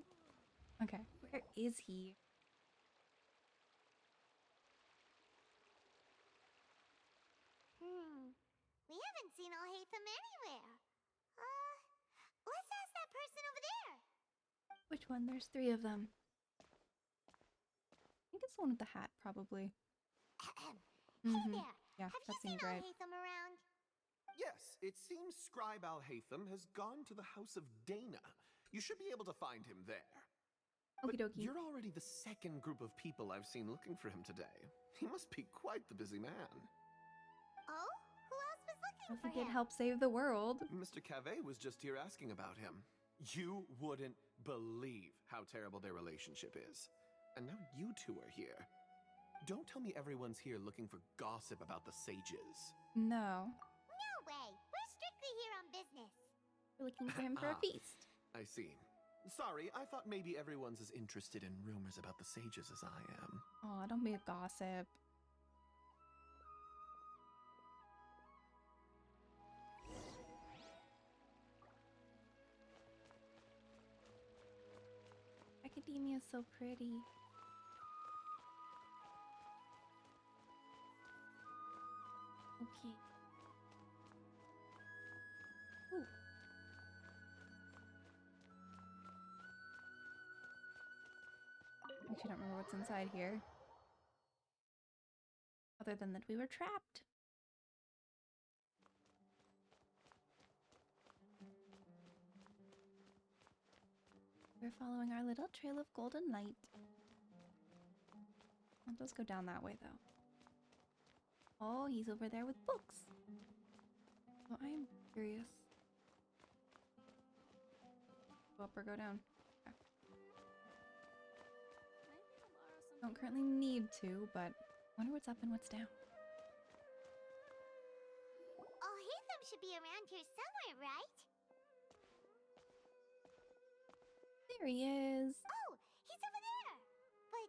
Okay, where is he? We haven't seen Alhaitham anywhere. Let's ask that person over there. Which one? There's 3 of them. I think it's the one with the hat, probably. Hey there. Yeah, Have that you seen seems right. Alhaitham around? Yes, it seems Scribe Alhaitham has gone to the House of Dana. You should be able to find him there. Okie But dokie. you're already the second group of people I've seen looking for him today. He must be quite the busy man. Oh? Who else was looking Well, for he did him? help save the world. Mr. Cave was just here asking about him. You wouldn't believe how terrible their relationship is. And now you two are here. Don't tell me everyone's here looking for gossip about the sages. No. No way. We're strictly here on business. We're looking for him for a feast. I see. Sorry, I thought maybe everyone's as interested in rumors about the sages as I am. Aw, don't be a gossip. Academia's so pretty. Okay. Ooh. Actually, don't remember what's inside here. Other than that we were trapped. We're following our little trail of golden light. Let's go down that way, though. Oh, he's over there with books. Oh, I am curious. Go up or go down? Okay. Don't currently need to, but wonder what's up and what's down. Alhaitham should be around here somewhere, right? There he is. Oh, he's over there. But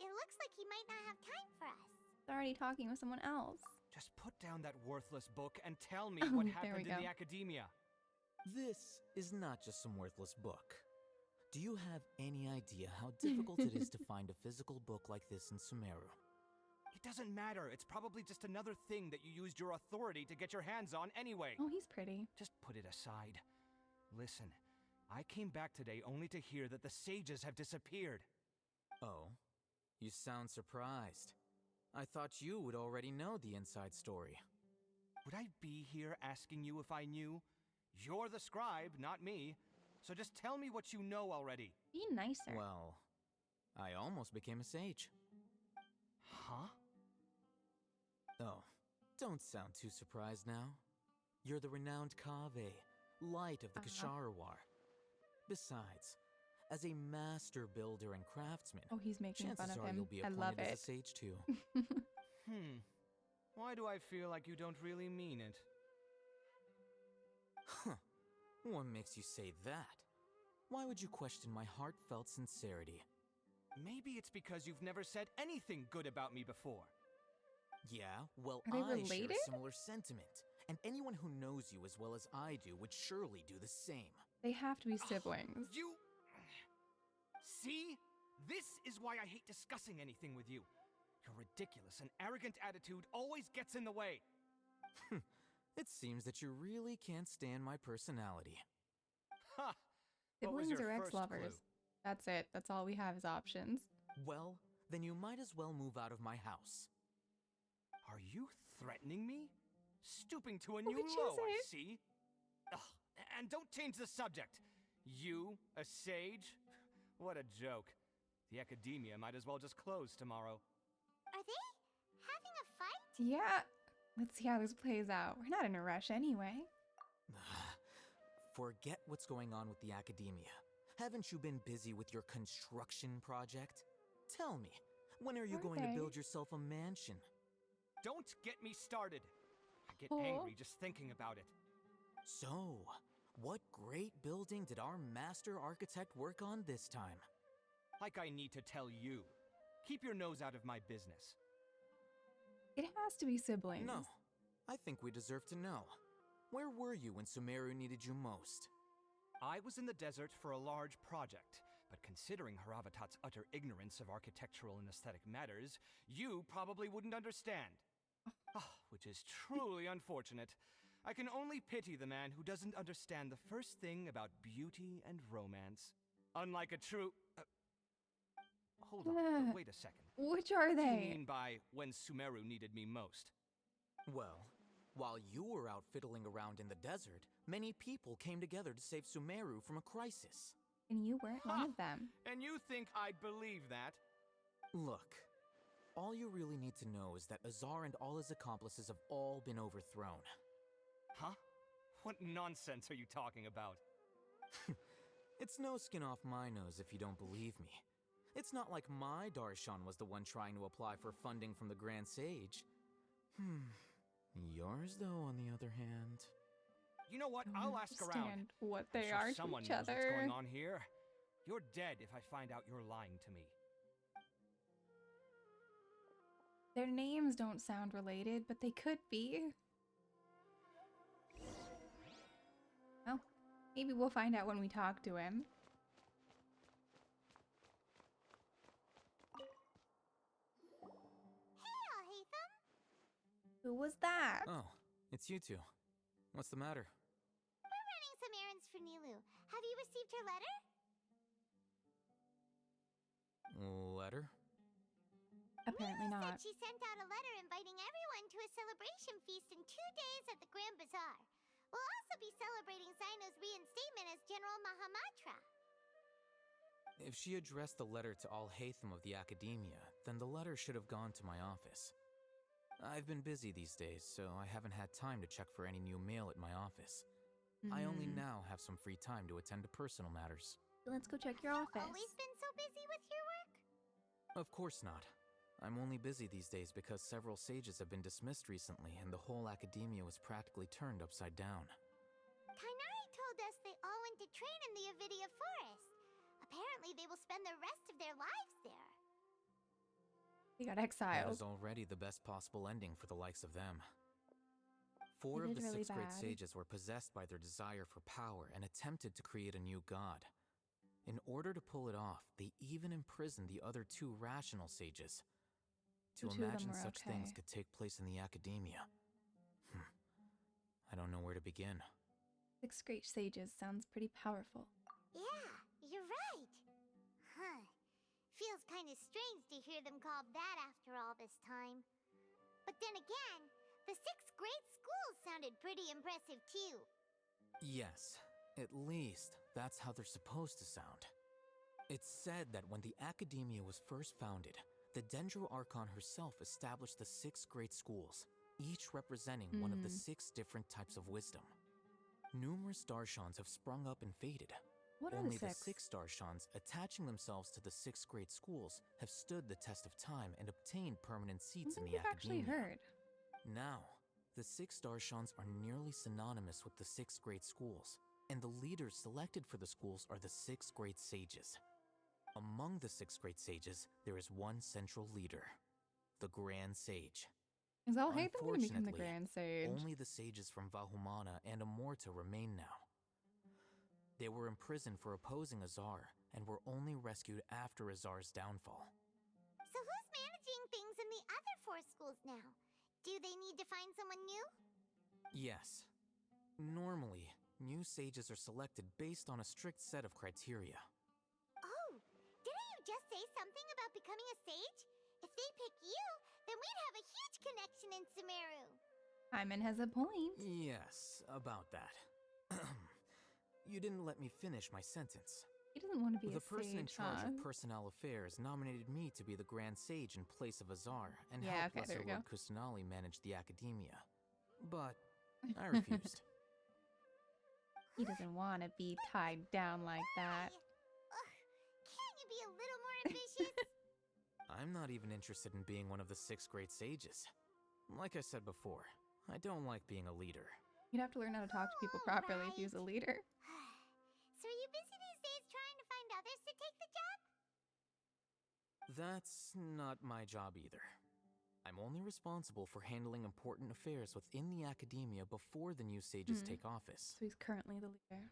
it looks like he might not have time for us. He's already talking with someone else. Just put down that worthless book and tell me Oh, what there we happened in go. the Academia. This is not just some worthless book. Do you have any idea how difficult it is to find a physical book like this in Sumeru? It doesn't matter. It's probably just another thing that you used your authority to get your hands on anyway. Oh, he's pretty. Just put it aside. Listen, I came back today only to hear that the sages have disappeared. Oh, you sound surprised. I thought you would already know the inside story. Would I be here asking you if I knew? You're the scribe, not me. so just tell me what you know already. Be nicer. Well, I almost became a sage. Huh? Oh, don't sound too surprised now. You're the renowned Kaveh, light of the Kasharawar. Besides, as a master builder and craftsman, Oh, he's making fun chances of are him. you'll be I appointed love as a it. sage too. Why do I feel like you don't really mean it? Huh. What makes you say that? Why would you question my heartfelt sincerity? Maybe it's because you've never said anything good about me before. Yeah, well, Are they I share related? a similar sentiment. And anyone who knows you as well as I do would surely do the same. They have to be siblings. You... See? This is why I hate discussing anything with you. Your ridiculous and arrogant attitude always gets in the way. It seems that you really can't stand my personality. Ha! What was Siblings your or first ex-lovers. clue? That's it. That's all we have as options. Well, then you might as well move out of my house. Are you threatening me? Stooping to a Why'd new you low, I say? see. Ugh, and don't change the subject. You, a sage? What a joke. The academia might as well just close tomorrow. Are they having a fight? Yeah. Let's see how this plays out. We're not in a rush anyway. Forget what's going on with the academia. Haven't you been busy with your construction project? Tell me, when are you going to build yourself a mansion? Don't get me started. I get Oh. angry just thinking about it. So, what great building did our master architect work on this time? Like I need to tell you. Keep your nose out of my business. It has to be siblings. No, I think we deserve to know. Where were you when Sumeru needed you most? I was in the desert for a large project, but considering Haravatat's utter ignorance of architectural and aesthetic matters, you probably wouldn't understand. Which is truly unfortunate. I can only pity the man who doesn't understand the first thing about beauty and romance. Unlike a true... hold on, wait a second. Which are What do you they? mean by when Sumeru needed me most? Well, while you were out fiddling around in the desert, many people came together to save Sumeru from a crisis. And you weren't one of them. And you think I'd believe that? Look, all you really need to know is that Azar and all his accomplices have all been overthrown. Huh? What nonsense are you talking about? It's no skin off my nose if you don't believe me. It's not like my Darshan was the one trying to apply for funding from the Grand Sage. Yours, though, on the other hand... You know what? Don't I'll ask around. understand what I'm they sure are to someone each knows other. what's going on here. You're dead if I find out you're lying to me. Their names don't sound related, but they could be. Well, maybe we'll find out when we talk to him. Hey, Alhaitham! Who was that? Oh, it's you two. What's the matter? We're running some errands for Nilu. Have you received her letter? Letter? Apparently Nilu not. said she sent out a letter inviting everyone to a celebration feast in 2 days at the Grand Bazaar. We'll also be celebrating Zaino's reinstatement as General Mahamatra. If she addressed the letter to Alhaitham of the Academia, then the letter should have gone to my office. I've been busy these days, so I haven't had time to check for any new mail at my office. I only now have some free time to attend to personal matters. Let's go check your office. Always been so busy with your work? Of course not. I'm only busy these days because several sages have been dismissed recently and the whole academia was practically turned upside down. Kainari told us they all went to train in the Avidia Forest. Apparently they will spend the rest of their lives there. They got That exiled. is already the best possible ending for the likes of them. 4 They of did the really 6th grade bad. sages were possessed by their desire for power and attempted to create a new god. In order to pull it off, they even imprisoned the other 2 rational sages. To The 2 of them imagine were such things okay. could take place in the academia. I don't know where to begin. 6 great sages sounds pretty powerful. Yeah, you're right. Huh. Feels kind of strange to hear them called that after all this time. But then again, the 6th grade schools sounded pretty impressive too. Yes, At least, that's how they're supposed to sound. It's said that when the Academia was first founded, the Dendro Archon herself established the 6 great schools, each representing one of the 6 different types of wisdom. Numerous Darshans have sprung up and faded. What are Only the the 6? 6 Darshans, attaching themselves to the 6 great schools, have stood the test of time and obtained permanent seats in the I've actually Academia. heard. Now, the 6 Darshans are nearly synonymous with the 6 great schools, and the leaders selected for the schools are the 6 great sages. Among the 6 great sages, there is one central leader, the Grand Sage. Is I'll hate them gonna become the Unfortunately, Grand Sage. only the sages from Vahumana and Amorta remain now. They were imprisoned for opposing Azar, and were only rescued after Azar's downfall. So who's managing things in the other 4 schools now? Do they need to find someone new? Yes. Normally, new sages are selected based on a strict set of criteria. Oh, didn't you just say something about becoming a sage? If they pick you, then we'd have a huge connection in Sumeru. Hyman has a point. Yes, about that. You didn't let me finish my sentence. He doesn't want to be The a person in sage, charge huh? of personnel affairs nominated me to be the Grand Sage in place of Azar, and Yeah, helped okay, there Lesser we Lord go. Kusanali manage the Academia. But I refused. He doesn't want to be tied down like that. Ugh, can't you be a little more ambitious? I'm not even interested in being one of the 6 great sages. Like I said before, I don't like being a leader. You'd have to learn how to talk to people properly if he was a leader. So are you busy these days trying to find others to take the job? That's not my job either. I'm only responsible for handling important affairs within the Academia before the new sages take office. So he's currently the leader.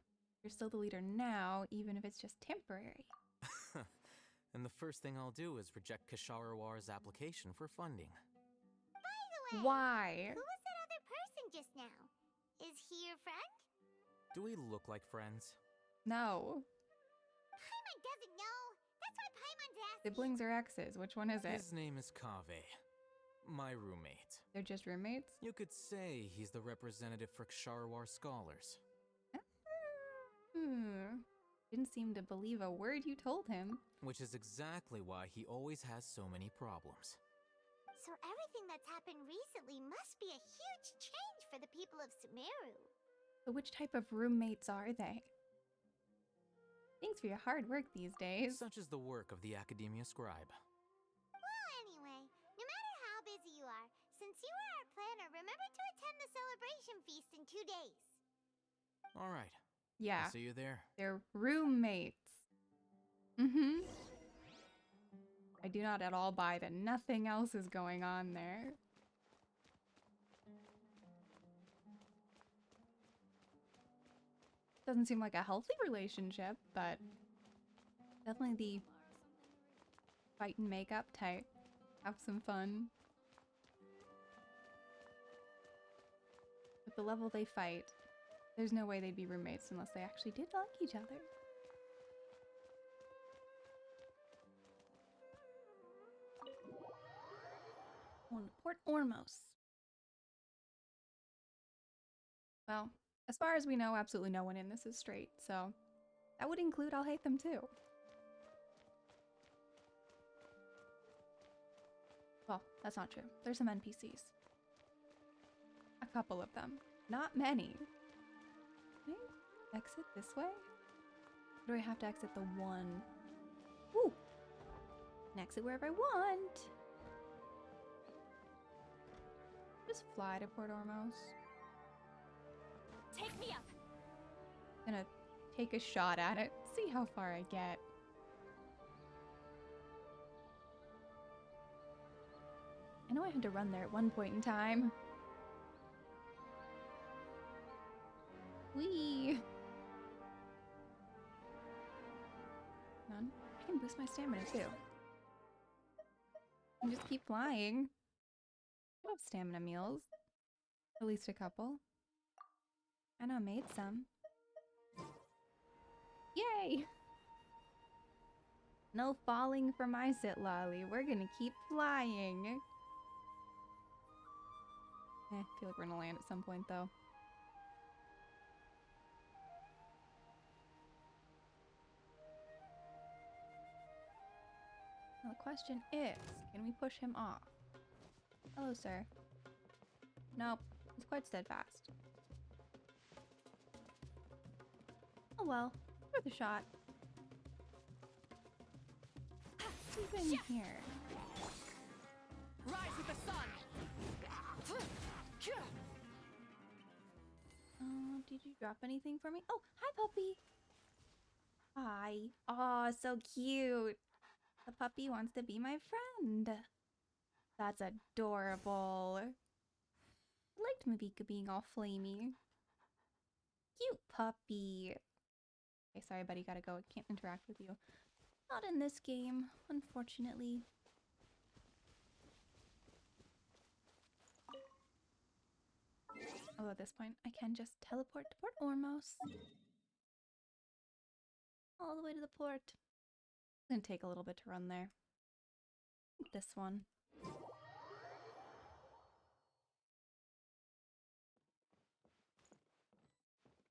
You're still the leader now, even if it's just temporary. And the first thing I'll do is reject Kasharawar's application for funding. By the way, Why? who was that other person just now? Is he your friend? Do we look like friends? No. Paimon doesn't know. That's why Paimon's asking. Siblings or exes? Which one is it? His name is Kaveh, my roommate. They're just roommates? You could say he's the representative for Ksharawar scholars. Didn't seem to believe a word you told him. Which is exactly why he always has so many problems. So everything that's happened recently must be a huge change for the people of Sumeru. So which type of roommates are they? Thanks for your hard work these days. Such is the work of the Academia Scribe. Well, anyway, no matter how busy you are, since you are our planner, remember to attend the celebration feast in 2 days. All right. Yeah. I'll see you there. They're roommates. I do not at all buy that nothing else is going on there. Doesn't seem like a healthy relationship, but definitely the fight and makeup type. Have some fun. At the level they fight, there's no way they'd be roommates unless they actually did like each other. On Port Ormos. Well, as far as we know, absolutely no one in this is straight, so that would include I'll hate them too. Well, that's not true. There's some NPCs. A couple of them. Not many. Can I exit this way? Or do I have to exit the one? Ooh! Can exit wherever I want. Just fly to Port Ormos. Take me up. Gonna take a shot at it. See how far I get. I know I had to run there at one point in time. Whee! Come on. I can boost my stamina too. And just keep flying. I have stamina meals. At least a couple. I know I made some. Yay! No falling for my sit lolly. We're gonna keep flying. I feel like we're gonna land at some point though. question is, can we push him off? Hello, sir. Nope, he's quite steadfast. Oh well, worth a shot. Who's in here? Rise with the sun. Did you drop anything for me? Oh, hi, puppy. Hi. Oh, so cute. The puppy wants to be my friend. That's adorable. I liked Mavika being all flamey. Cute puppy. Okay, sorry, buddy. Gotta go. I can't interact with you. Not in this game, unfortunately. Oh, at this point, I can just teleport to Port Ormos. All the way to the port. It's gonna take a little bit to run there. This one.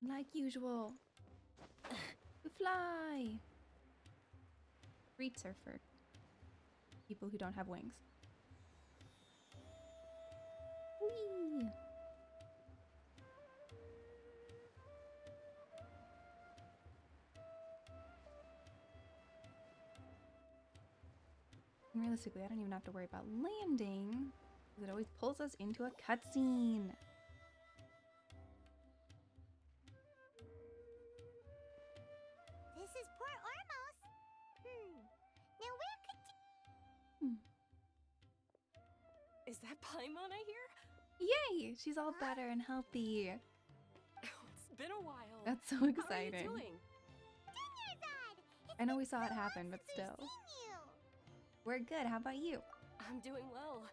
Like usual. We fly! Streets are for people who don't have wings. Whee! Realistically, I don't even have to worry about landing, because it always pulls us into a cutscene. This is Port Ormos. Now where could... Is that Paimon I hear? Yay! She's all better and healthy. It's been a while. That's so How are exciting. you doing? I know we saw it happen, but still. We're good. How about you? I'm doing well.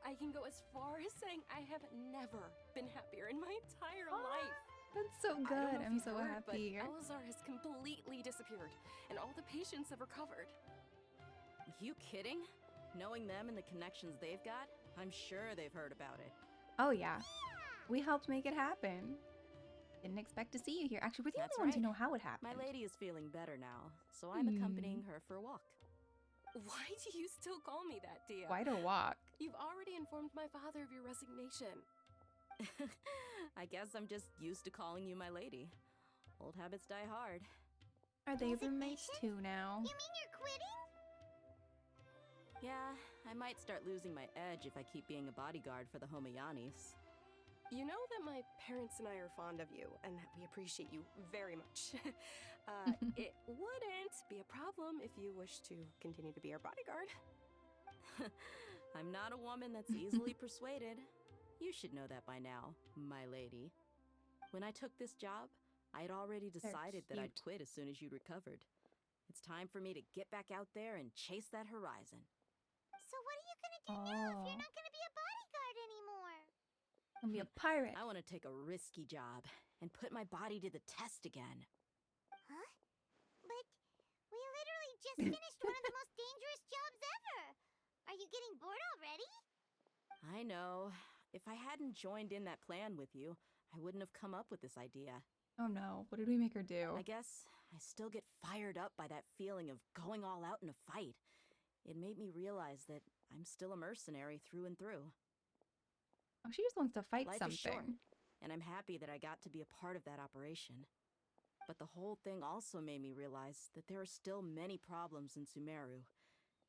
I can go as far as saying I have never been happier in my entire life. That's so I don't good. know if I'm you've so heard, happy. But Elazar has completely disappeared, and all the patients have recovered. You kidding? Knowing them and the connections they've got, I'm sure they've heard about it. Oh yeah. We helped make it happen. Didn't expect to see you here. Actually, we're the That's only ones who right. know how it happened. My lady is feeling better now, so I'm accompanying her for a walk. Why do you still call me that, Dia? Quite a walk. You've already informed my father of your resignation. I guess I'm just used to calling you my lady. Old habits die hard. Are they roommates too now? You mean you're quitting? Yeah, I might start losing my edge if I keep being a bodyguard for the Homayanis. You know that my parents and I are fond of you, and that we appreciate you very much. It wouldn't be a problem if you wish to continue to be our bodyguard. I'm not a woman that's easily persuaded. You should know that by now, my lady. When I took this job, I had already decided that I'd quit as soon as you recovered. It's time for me to get back out there and chase that horizon. So what are you gonna do now if you're not gonna be a bodyguard anymore? Gonna be a pirate. I want to take a risky job and put my body to the test again. Huh? But we literally just finished one of the most dangerous jobs ever. Are you getting bored already? I know. If I hadn't joined in that plan with you, I wouldn't have come up with this idea. Oh no, what did we make her do? I guess I still get fired up by that feeling of going all out in a fight. It made me realize that I'm still a mercenary through and through. Oh, she just wants to fight Life something. is short, and I'm happy that I got to be a part of that operation. But the whole thing also made me realize that there are still many problems in Sumeru.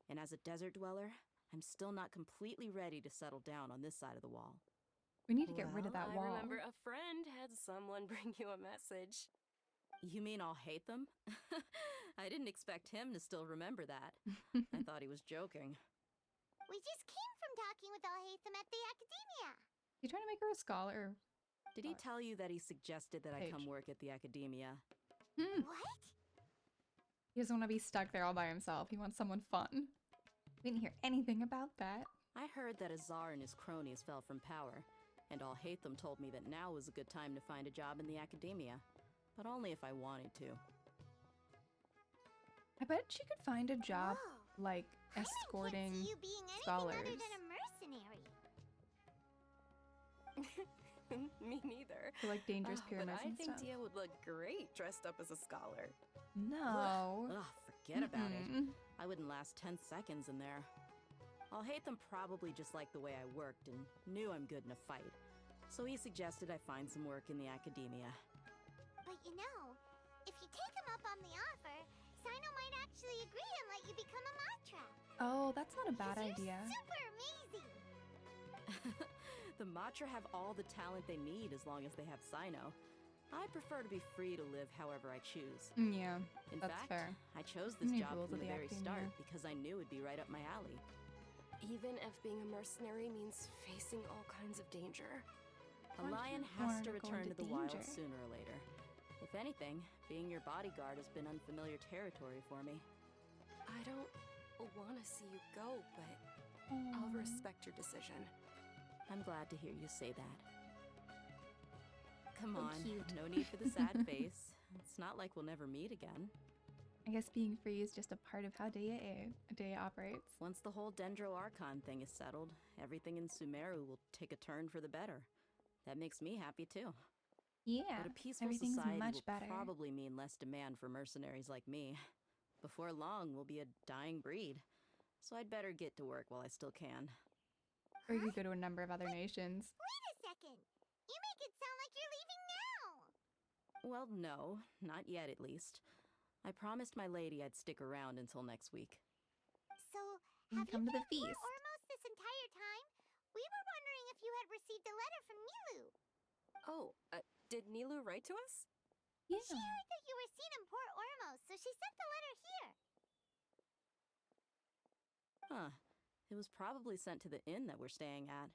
And as a desert dweller, I'm still not completely ready to settle down on this side of the wall. We need to get rid of that wall. I remember a friend had someone bring you a message. You mean I'll hate them? I didn't expect him to still remember that. I thought he was joking. We just came from talking with Alhaitham at the Academia. You trying to make her a scholar? Did he tell you that he suggested that I come work at the Academia? What? He doesn't want to be stuck there all by himself. He wants someone fun. We didn't hear anything about that. I heard that Azar and his cronies fell from power, and Alhaitham told me that now was a good time to find a job in the Academia, but only if I wanted to. I bet she could find a job, like, escorting I can't see you being anything scholars. other than a mercenary. Me neither. For, like, dangerous pyramids but I and think stuff. Dia would look great dressed up as a scholar. No. Ugh, forget about it. I wouldn't last 10 seconds in there. I'll hate them probably just like the way I worked and knew I'm good in a fight. So he suggested I find some work in the academia. But you know, if you take him up on the offer, Sino might actually agree and let you become a Matra. Oh, that's not a bad idea. Super amazing! The Matra have all the talent they need as long as they have Sino. I prefer to be free to live however I choose. Yeah, in that's fact, fair. I chose this New job rules from of the the very academia. start because I knew it'd be right up my alley. Even if being a mercenary means facing all kinds of danger. A lion has to return to the wild sooner or later. If anything, being your bodyguard has been unfamiliar territory for me. I don't want to see you go, but I'll respect your decision. I'm glad to hear you say that. Come So on, cute. no need for the sad face. It's not like we'll never meet again. I guess being free is just a part of how Dea operates. Once the whole Dendro Archon thing is settled, everything in Sumeru will take a turn for the better. That makes me happy too. Yeah, But a peaceful everything's society much will better. probably mean less demand for mercenaries like me. Before long, we'll be a dying breed. So I'd better get to work while I still can. Or you could go to a number of other nations. Wait a second! You make it sound like you're leaving now! Well, no, not yet at least. I promised my lady I'd stick around until next week. So, And have come you to the been at feast. Port Ormos this entire time? We were wondering if you had received a letter from Nilu. Oh, did Nilu write to us? Yeah. She heard that you were seen in Port Ormos, so she sent the letter here. Huh. It was probably sent to the inn that we're staying at.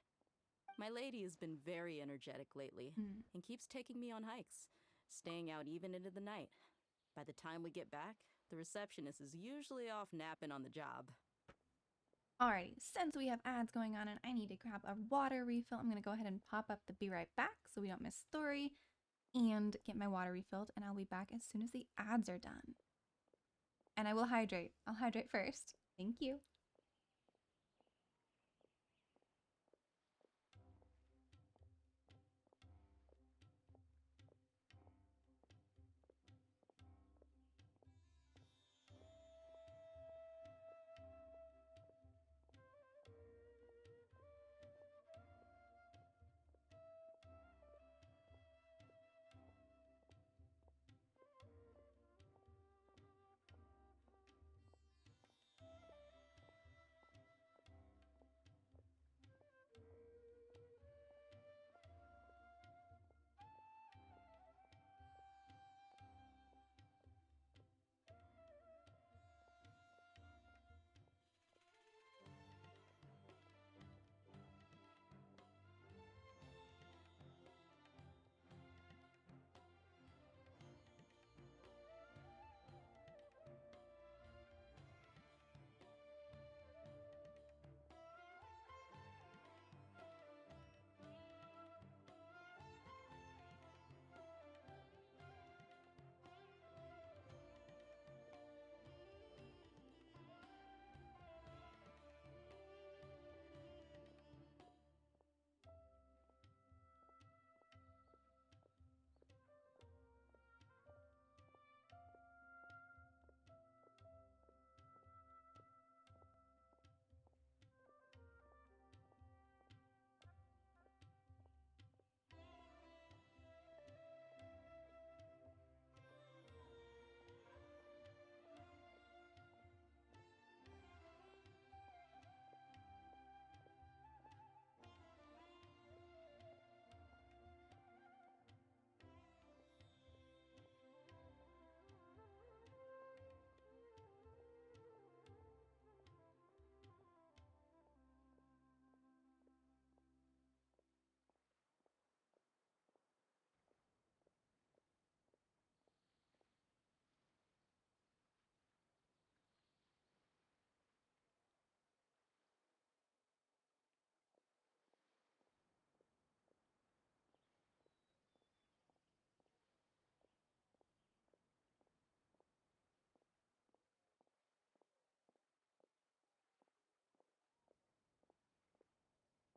My lady has been very energetic lately and keeps taking me on hikes, staying out even into the night. By the time we get back, the receptionist is usually off napping on the job. Alrighty, since we have ads going on and I need to grab a water refill, I'm going to go ahead and pop up the be right back so we don't miss story and get my water refilled, and I'll be back as soon as the ads are done. And I will hydrate. I'll hydrate first. Thank you.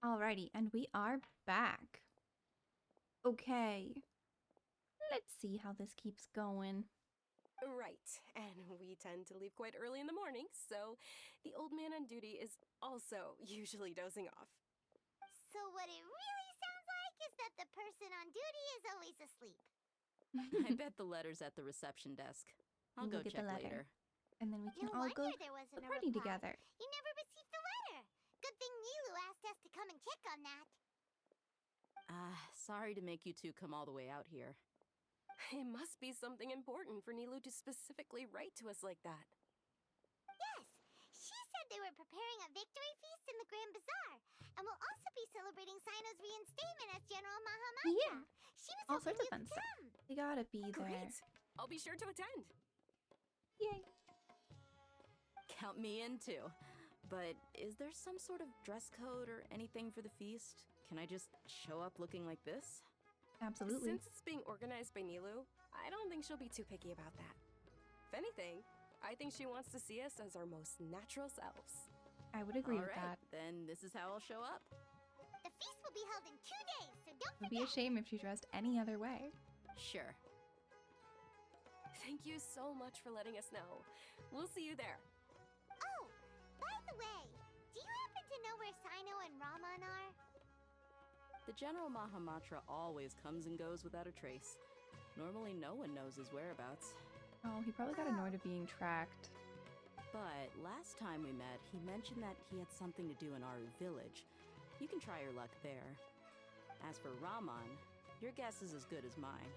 Alrighty, and we are back. Okay. Let's see how this keeps going. Right, and we tend to leave quite early in the morning, so the old man on duty is also usually dozing off. So what it really sounds like is that the person on duty is always asleep. I bet the letter's at the reception desk. I'll go We'll get check the letter. later. And then we can No all go wonder to there wasn't the a party reply. together. You never received the letter. Good thing Nilu asked us to come and check on that. Sorry to make you two come all the way out here. It must be something important for Nilu to specifically write to us like that. Yes, she said they were preparing a victory feast in the Grand Bazaar, and will also be celebrating Sino's reinstatement as General Mahamatra. Yeah, She was all hoping sorts of you fun could stuff. come. They gotta be there. Great! I'll be sure to attend. Yay. Count me in too. But is there some sort of dress code or anything for the feast? Can I just show up looking like this? Absolutely. Since it's being organized by Nilu, I don't think she'll be too picky about that. If anything, I think she wants to see us as our most natural selves. I would agree with All right, that. then this is how I'll show up. The feast will be held in 2 days, so don't It would be a shame if she dressed any other way. Sure. Thank you so much for letting us know. We'll see you there. Oh, by the way, do you happen to know where Sino and Raman are? The General Mahamatra always comes and goes without a trace. Normally no one knows his whereabouts. Oh, he probably got annoyed of being tracked. But last time we met, he mentioned that he had something to do in Aru village. You can try your luck there. As for Raman, your guess is as good as mine.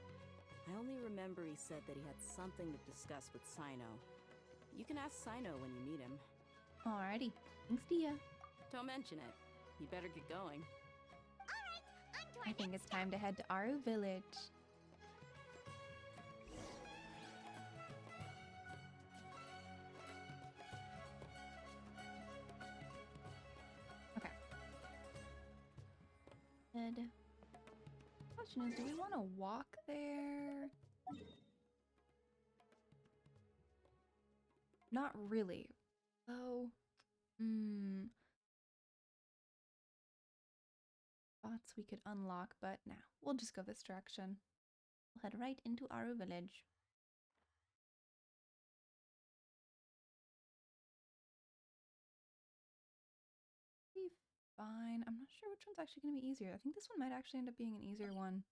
I only remember he said that he had something to discuss with Sino. You can ask Sino when you meet him. Alrighty. Thanks, Dia. Don't mention it. You better get going. I think it's time to head to Aru village. Okay. And question is, do we want to walk there? Not really. Oh. Thoughts we could unlock, but nah, we'll just go this direction. We'll head right into Aru village. Be fine. I'm not sure which one's actually going to be easier. I think this one might actually end up being an easier one.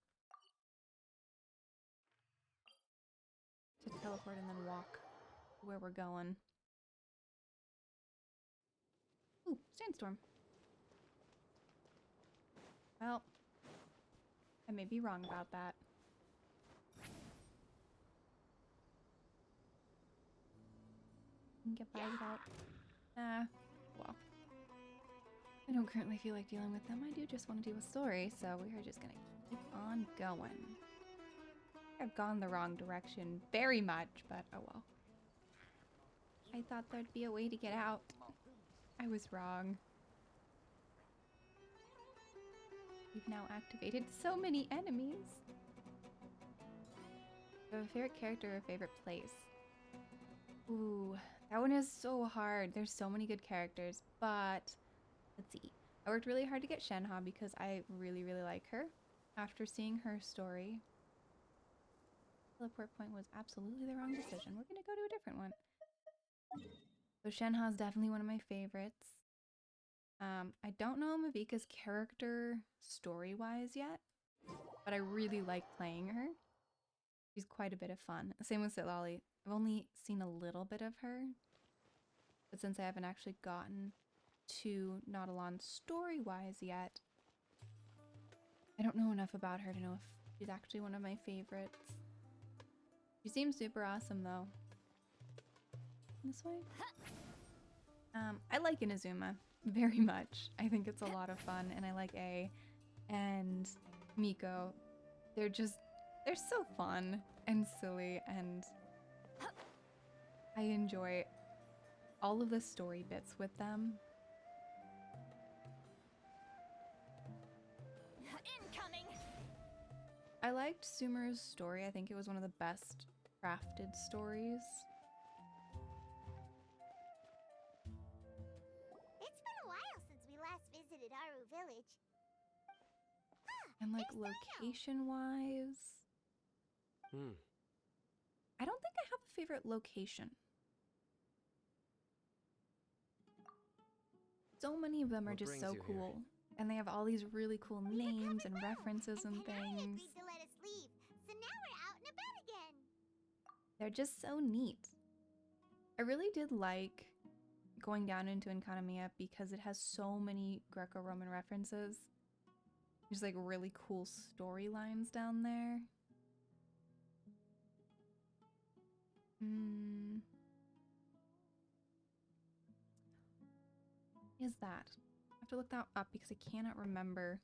To teleport and then walk where we're going. Ooh, sandstorm. Well, I may be wrong about that. Can get by without. Well. I don't currently feel like dealing with them. I do just want to do a story, so we are just gonna keep on going. I've gone the wrong direction very much, but oh well. I thought there'd be a way to get out. I was wrong. We've now activated so many enemies. Do you have a favorite character or favorite place? Ooh, that one is so hard. There's so many good characters, but let's see. I worked really hard to get Shenhe because I really, really like her. After seeing her story, teleport point was absolutely the wrong decision. We're gonna go to a different one. So Shenhe is definitely one of my favorites. I don't know Mavika's character story-wise yet, but I really like playing her. She's quite a bit of fun. Same with Sitlali. I've only seen a little bit of her, but since I haven't actually gotten to Nautilon story-wise yet, I don't know enough about her to know if she's actually one of my favorites. She seems super awesome though. This way? I like Inazuma very much. I think it's a lot of fun, and I like A and Miko. They're so fun and silly, and I enjoy all of the story bits with them. Incoming. I liked Sumeru's story. I think it was one of the best crafted stories. It's been a while since we last visited Aru village. And like location-wise, I don't think I have a favorite location? So many of them are What just brings so you here? cool. And they have all these really cool names and references and Tenari things. agreed to let us leave, so now we're out and about again. They're just so neat. I really did like going down into Enkanomiya because it has so many Greco-Roman references. There's like really cool storylines down there. Is that? I have to look that up because I cannot remember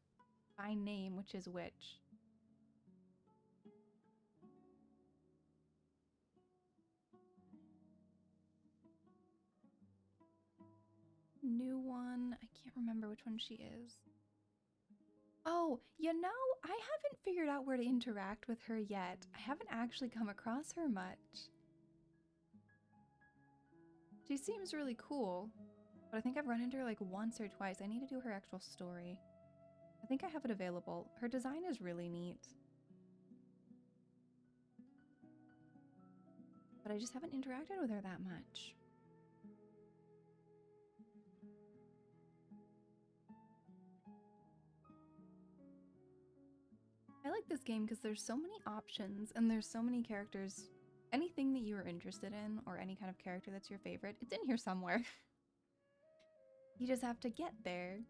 by name which is which. New one. I can't remember which one she is. Oh, you know, I haven't figured out where to interact with her yet. I haven't actually come across her much. She seems really cool, but I think I've run into her like once or twice. I need to do her actual story. I think I have it available. Her design is really neat. But I just haven't interacted with her that much. I like this game because there's so many options and there's so many characters. Anything that you are interested in or any kind of character that's your favorite, it's in here somewhere. You just have to get there.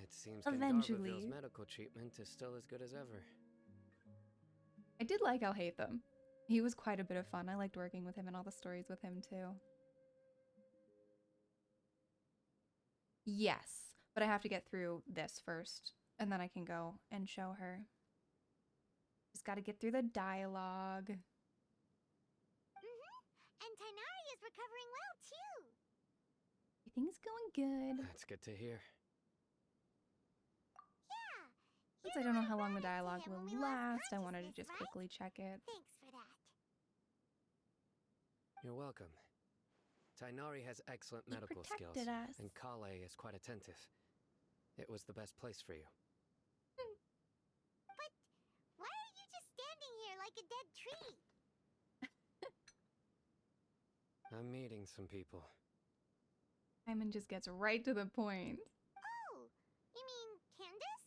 It seems Eventually. Gandharvaville's medical treatment is still as good as ever. I did like Alhaitham. He was quite a bit of fun. I liked working with him and all the stories with him too. Yes, but I have to get through this first and then I can go and show her. Just gotta get through the dialogue. And Tighnari is recovering well, too. Everything's going good. That's good to hear. Yeah. Since I don't know how long the dialogue will last, I wanted to just quickly check it. Thanks for that. You're welcome. Tighnari has excellent He medical skills, protected us. and Kale is quite attentive. It was the best place for you. But why are you just standing here like a dead tree? I'm meeting some people. Simon just gets right to the point. Oh, you mean Candace?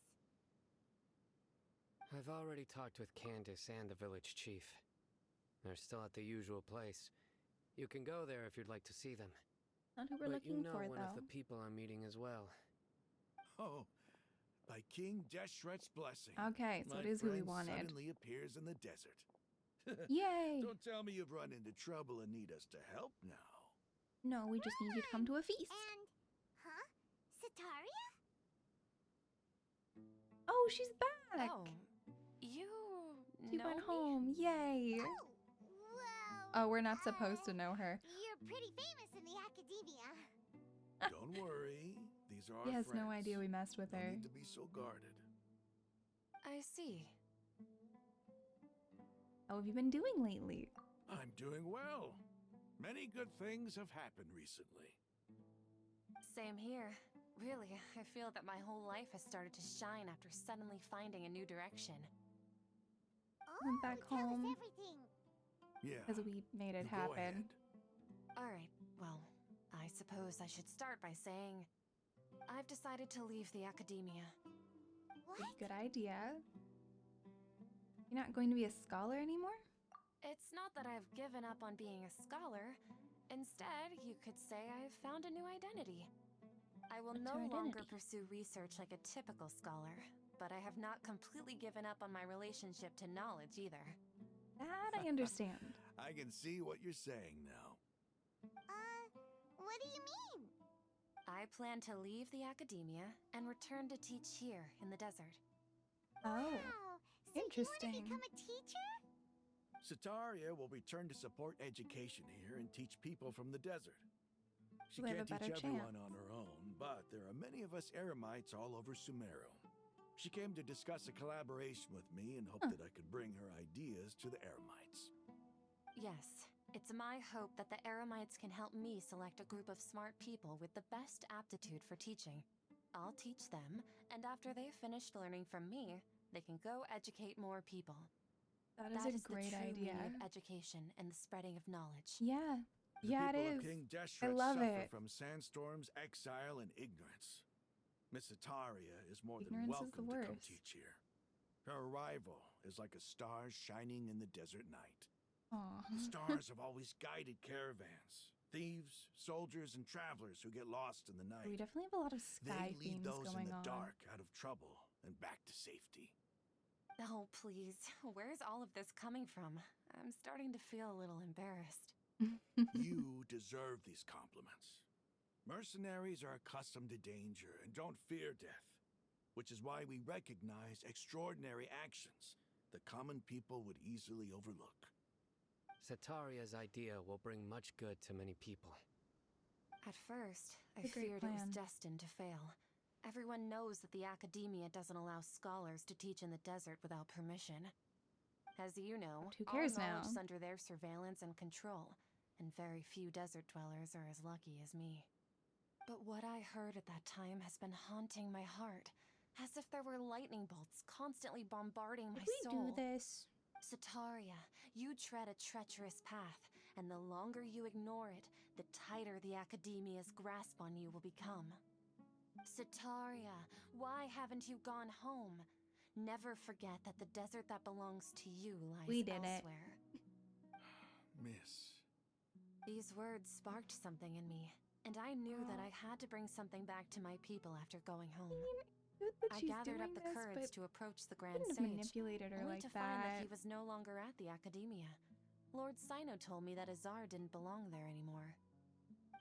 I've already talked with Candace and the village chief. They're still at the usual place. You can go there if you'd like to see them. Not who we're But looking you know for, one though. of the people I'm meeting as well. Oh, by King Deshret's blessing. Okay, so my it is who we friend wanted. Suddenly appears in the desert. Yay! Don't tell me you've run into trouble and need us to help now. No, we just need you to come to a feast. And, huh? Sataria? Oh, she's back! Oh, you She know went me? home. Yay! Well, Oh, we're not supposed to know her. you're pretty famous in the academia. Don't worry. These are our He has friends. no idea we messed with No her. need to be so guarded. I see. How have you been doing lately? I'm doing well. Many good things have happened recently. Same here. Really, I feel that my whole life has started to shine after suddenly finding a new direction. Went back tell us home everything. Yeah. because we made it You go ahead. happen. Alright, well, I suppose I should start by saying I've decided to leave the academia. What? Good idea. You're not going to be a scholar anymore? It's not that I've given up on being a scholar. Instead, you could say I've found a new identity. I will What's no your longer identity? pursue research like a typical scholar, but I have not completely given up on my relationship to knowledge either. That I understand. I can see what you're saying now. What do you mean? I plan to leave the academia and return to teach here in the desert. Oh, Wow. So interesting. you want to become a teacher? Sataria will return to support education here and teach people from the desert. She We have can't a better teach everyone chance. on her own, but there are many of us Eremites all over Sumeru. She came to discuss a collaboration with me and hoped that I could bring her ideas to the Eremites. Yes, it's my hope that the Eremites can help me select a group of smart people with the best aptitude for teaching. I'll teach them, and after they've finished learning from me, they can go educate more people. That is a great the true idea. meaning of education and the spreading of knowledge. Yeah. The Yeah, it people is. of King I Deshret love suffer it. from sandstorms, exile, and ignorance. Miss Ataria is more Ignorance than is welcome the to come worst. teach here. Her arrival is like a star shining in the desert night. Aw. The stars have always guided caravans, thieves, soldiers, and travelers who get lost in the night. We definitely have a lot of They sky lead themes those in going the on. dark out of trouble and back to safety. Oh, please. Where's all of this coming from? I'm starting to feel a little embarrassed. You deserve these compliments. Mercenaries are accustomed to danger and don't fear death, which is why we recognize extraordinary actions the common people would easily overlook. Sataria's idea will bring much good to many people. At first, I It's a great feared it was plan. destined to fail. Everyone knows that the academia doesn't allow scholars to teach in the desert without permission. As you know, Who cares all now? knowledge is under their surveillance and control, and very few desert dwellers are as lucky as me. But what I heard at that time has been haunting my heart, as if there were lightning bolts constantly bombarding my If we soul. do this, Sataria, you tread a treacherous path, and the longer you ignore it, the tighter the academia's grasp on you will become. Sataria, why haven't you gone home? Never forget that the desert that belongs to you lies We did it. elsewhere. Miss, These words sparked something in me, and I knew that I had to bring something back to my people after going home. good that I she's gathered up doing the this, courage but to approach the I Grand wouldn't have Sage, manipulated her only like to find that that. he was no longer at the Academia. Lord Sino told me that Azar didn't belong there anymore.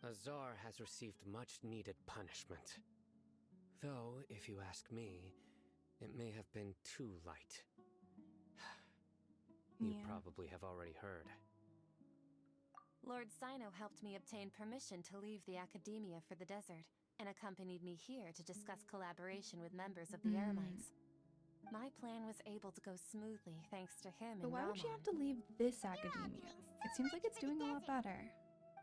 Azar has received much needed punishment. Though, if you ask me, it may have been too light. You Yeah. probably have already heard. Lord Sino helped me obtain permission to leave the Academia for the desert, and accompanied me here to discuss collaboration with members of the Eremites. My plan was able to go smoothly thanks to him But and why would she Ramon. have to leave this academia? It seems like it's doing a lot better.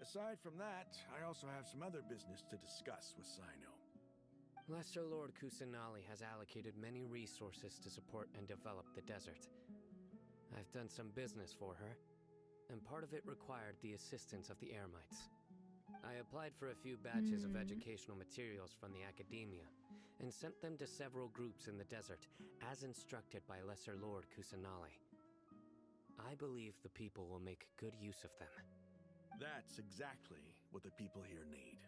aside from that, I also have some other business to discuss with Sino. Lesser Lord Kusanali has allocated many resources to support and develop the desert. I've done some business for her, and part of it required the assistance of the Eremites. I applied for a few batches of educational materials from the Academia, and sent them to several groups in the desert, as instructed by Lesser Lord Kusanali. I believe the people will make good use of them. That's exactly what the people here need.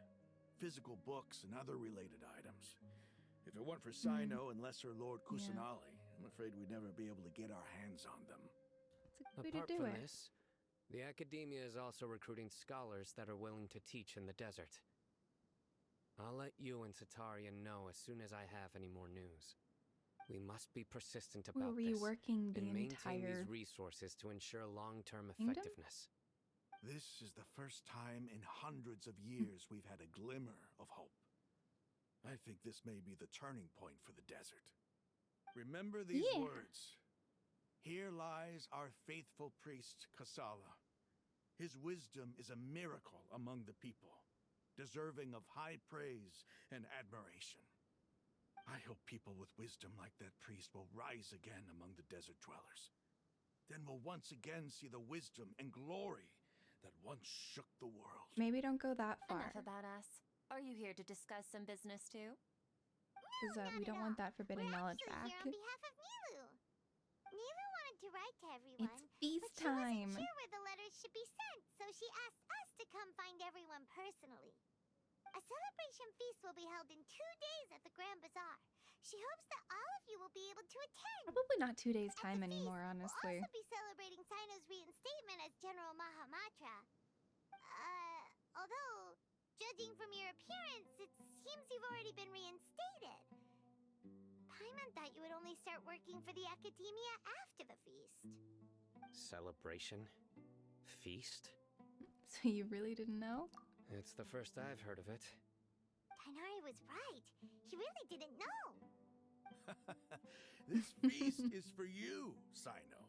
Physical books and other related items. If it weren't for Sino and Lesser Lord Kusanali, I'm afraid we'd never be able to get our hands on them. It's a good way Apart to do from it. this, the Academia is also recruiting scholars that are willing to teach in the desert. I'll let you and Satarian know as soon as I have any more news. We must be persistent We're about this, reworking the and maintain entire these resources to ensure long-term kingdom? effectiveness. This is the first time in hundreds of years we've had a glimmer of hope. I think this may be the turning point for the desert. Remember these words. Here lies our faithful priest, Kasala. His wisdom is a miracle among the people, deserving of high praise and admiration. I hope people with wisdom like that priest will rise again among the desert dwellers. Then we'll once again see the wisdom and glory that once shook the world. Maybe don't go that far, Enough about us. Are you here to discuss some business too? because we don't want that forbidden knowledge back. Here on behalf of Nilu. Nilu wanted to write to everyone, It's feast but she time. wasn't sure where the letters should be sent, so she asked us to come find everyone personally. A celebration feast will be held in 2 days at the Grand Bazaar. She hopes that all of you will be able to attend. Probably not 2 days' time anymore, We'll honestly. also be celebrating Sino's reinstatement as General Mahamatra. Although, judging from your appearance, it seems you've already been reinstated. Paimon thought you would only start working for the Academia after the feast. Celebration? Feast? So you really didn't know? It's the first I've heard of it. Tainari was right. He really didn't know. This feast is for you, Sino.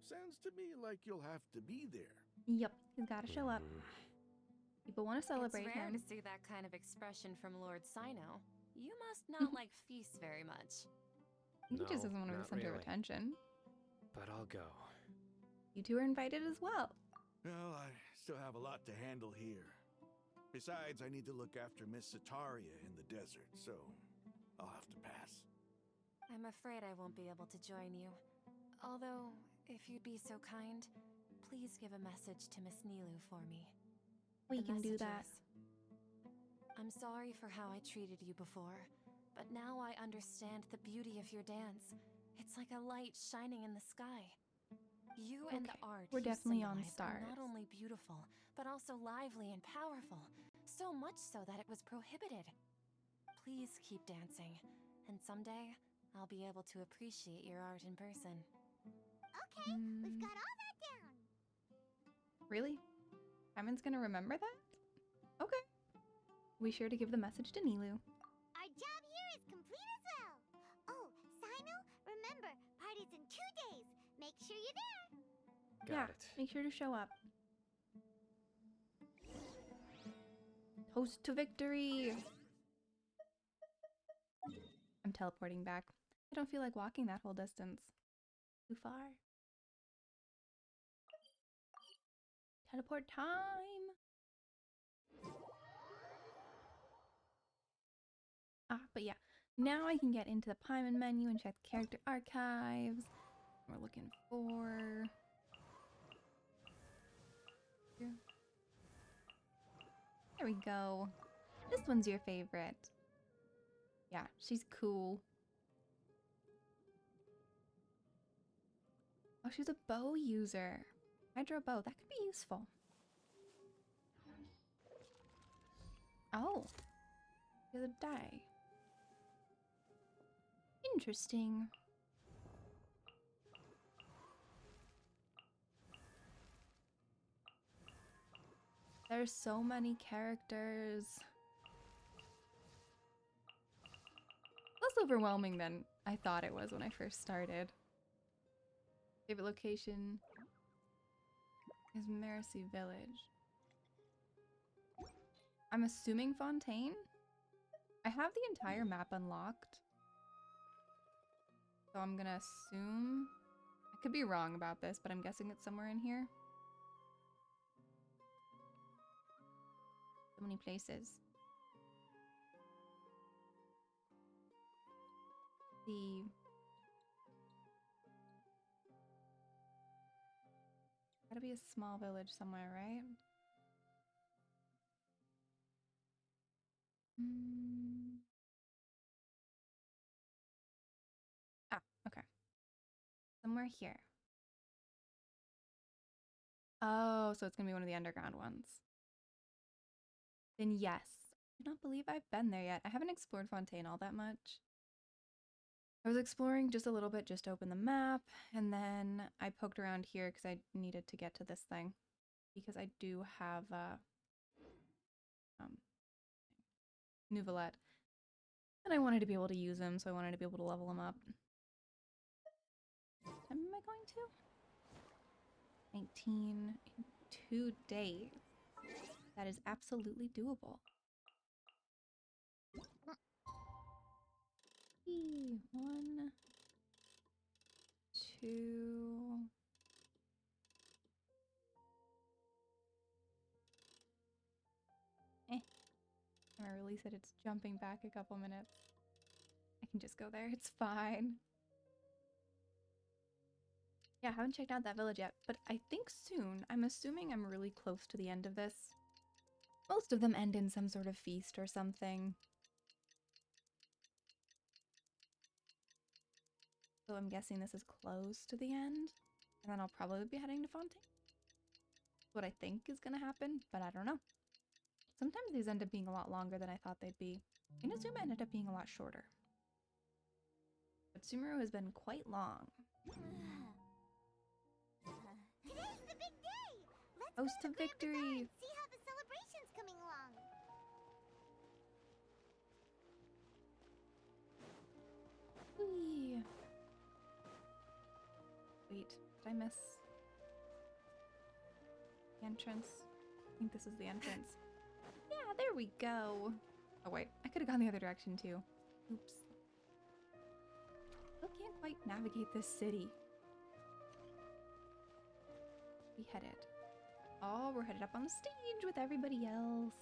Sounds to me like you'll have to be there. Yep, he's got to show up. People want to celebrate It's rare him. to see that kind of expression from Lord Sino. You must not like feasts very much. He just doesn't want to be not the center of really. attention. But I'll go. You two are invited as well. Well, I still have a lot to handle here. Besides, I need to look after Miss Sataria in the desert, so I'll have to pass. I'm afraid I won't be able to join you. Although, if you'd be so kind, please give a message to Miss Nilu for me. We The can do message that. is, I'm sorry for how I treated you before, but now I understand the beauty of your dance. It's like a light shining in the sky. You and the art We're you definitely on symbolize are stars. not only beautiful, but also lively and powerful. So much so that it was prohibited. Please keep dancing, and someday I'll be able to appreciate your art in person. Okay, we've got all that down. Really? Simon's gonna remember that? Okay. Be sure to give the message to Nilu. Our job here is complete as well. Oh, Sino, remember, party's in 2 days. Make sure you're there. Got it. Make sure to show up. Toast to victory! I'm teleporting back. I don't feel like walking that whole distance. Too far. Teleport time! But yeah. Now I can get into the Paimon menu and check the character archives. We're looking for... Here. There we go. This one's your favorite. Yeah, she's cool. Oh, she's a bow user. Hydro bow, that could be useful. Oh. The other die. Interesting. There's so many characters. Less overwhelming than I thought it was when I first started. Favorite location is Mercy Village. I'm assuming Fontaine? I have the entire map unlocked. So I'm gonna assume... I could be wrong about this, but I'm guessing it's somewhere in here. So many places. The... Gotta be a small village somewhere, right? Okay. Somewhere here. Oh, so it's gonna be one of the underground ones. Then yes. I do not believe I've been there yet. I haven't explored Fontaine all that much. I was exploring just a little bit, just to open the map, and then I poked around here because I needed to get to this thing. Because I do have Nouvelette. And I wanted to be able to use him, so I wanted to be able to level him up. What time am I going to? 19 in 2 days. That is absolutely doable. 1, 2. When I release it, it's jumping back a couple minutes. I can just go there, it's fine. Yeah, I haven't checked out that village yet, but I think soon. I'm assuming I'm really close to the end of this. Most of them end in some sort of feast or something. So I'm guessing this is close to the end. And then I'll probably be heading to Fontaine. That's what I think is going to happen, but I don't know. Sometimes these end up being a lot longer than I thought they'd be. Inazuma ended up being a lot shorter. But Sumeru has been quite long. Today's the big day! Let's Toast go to to Grand Bazaar victory! and see how the celebration's coming along. Whee. Wait, did I miss the entrance? I think this is the entrance. Yeah, there we go. Oh wait, I could have gone the other direction too. Oops. Still can't quite navigate this city. we headed? Oh, we're headed up on the stage with everybody else.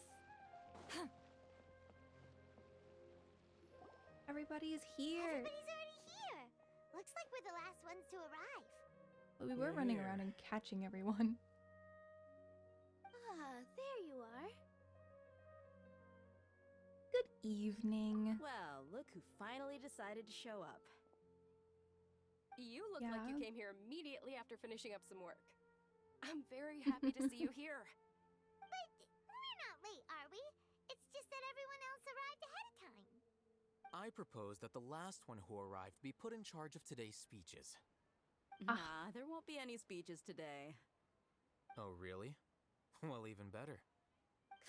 Everybody is here. Everybody's already here. Looks like we're the last ones to arrive. But we were running around and catching everyone. Ah, there you are. Good evening. Well, look who finally decided to show up. You look like you came here immediately after finishing up some work. I'm very happy to see you here. But we're not late, are we? It's just that everyone else arrived ahead of time. I propose that the last one who arrived be put in charge of today's speeches. Nah, there won't be any speeches today. Oh, really? Well, even better.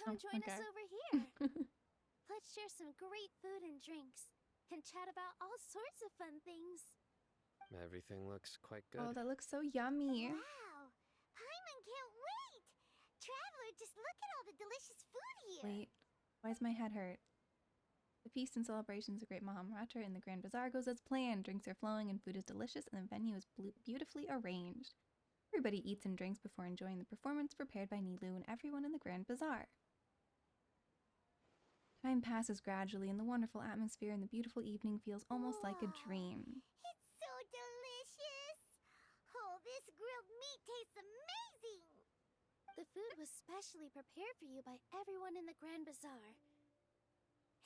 Come join us over here. Let's share some great food and drinks, and chat about all sorts of fun things. Everything looks quite good. Oh, that looks so yummy. Wow! Paimon can't wait! Traveler, just look at all the delicious food here! Wait, why does my head hurt? The feast and celebrations of Great Mahamrata in the Grand Bazaar goes as planned. Drinks are flowing and food is delicious, and the venue is beautifully arranged. Everybody eats and drinks before enjoying the performance prepared by Nilou and everyone in the Grand Bazaar. Time passes gradually, and the wonderful atmosphere and the beautiful evening feels almost like a dream. It's so delicious! Oh, this grilled meat tastes amazing! The food was specially prepared for you by everyone in the Grand Bazaar.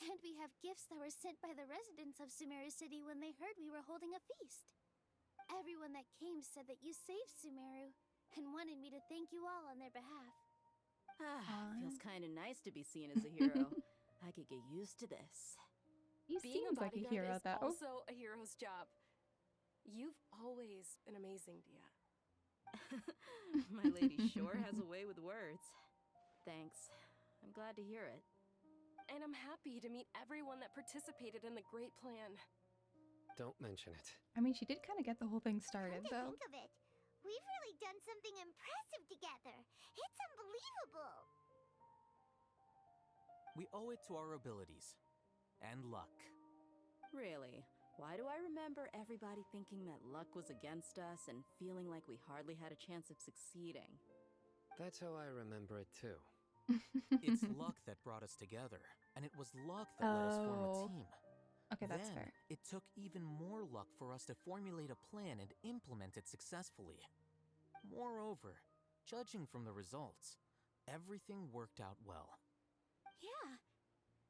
And we have gifts that were sent by the residents of Sumeru City when they heard we were holding a feast. Everyone that came said that you saved Sumeru and wanted me to thank you all on their behalf. Feels kind of nice to be seen as a hero. I could get used to this. He Being seems a like a bodyguard hero, is though. also a hero's job. You've always been amazing, Dia. My lady sure has a way with words. Thanks. I'm glad to hear it. And I'm happy to meet everyone that participated in the great plan. Don't mention it. I mean, she did kind of get the whole thing started, Come to though. think of it, we've really done something impressive together. It's unbelievable! We owe it to our abilities. And luck. Really? Why do I remember everybody thinking that luck was against us and feeling like we hardly had a chance of succeeding? That's how I remember it too. It's luck that brought us together, and it was luck that let us form a team. Okay, that's Then, fair. it took even more luck for us to formulate a plan and implement it successfully. Moreover, judging from the results, everything worked out well. Yeah.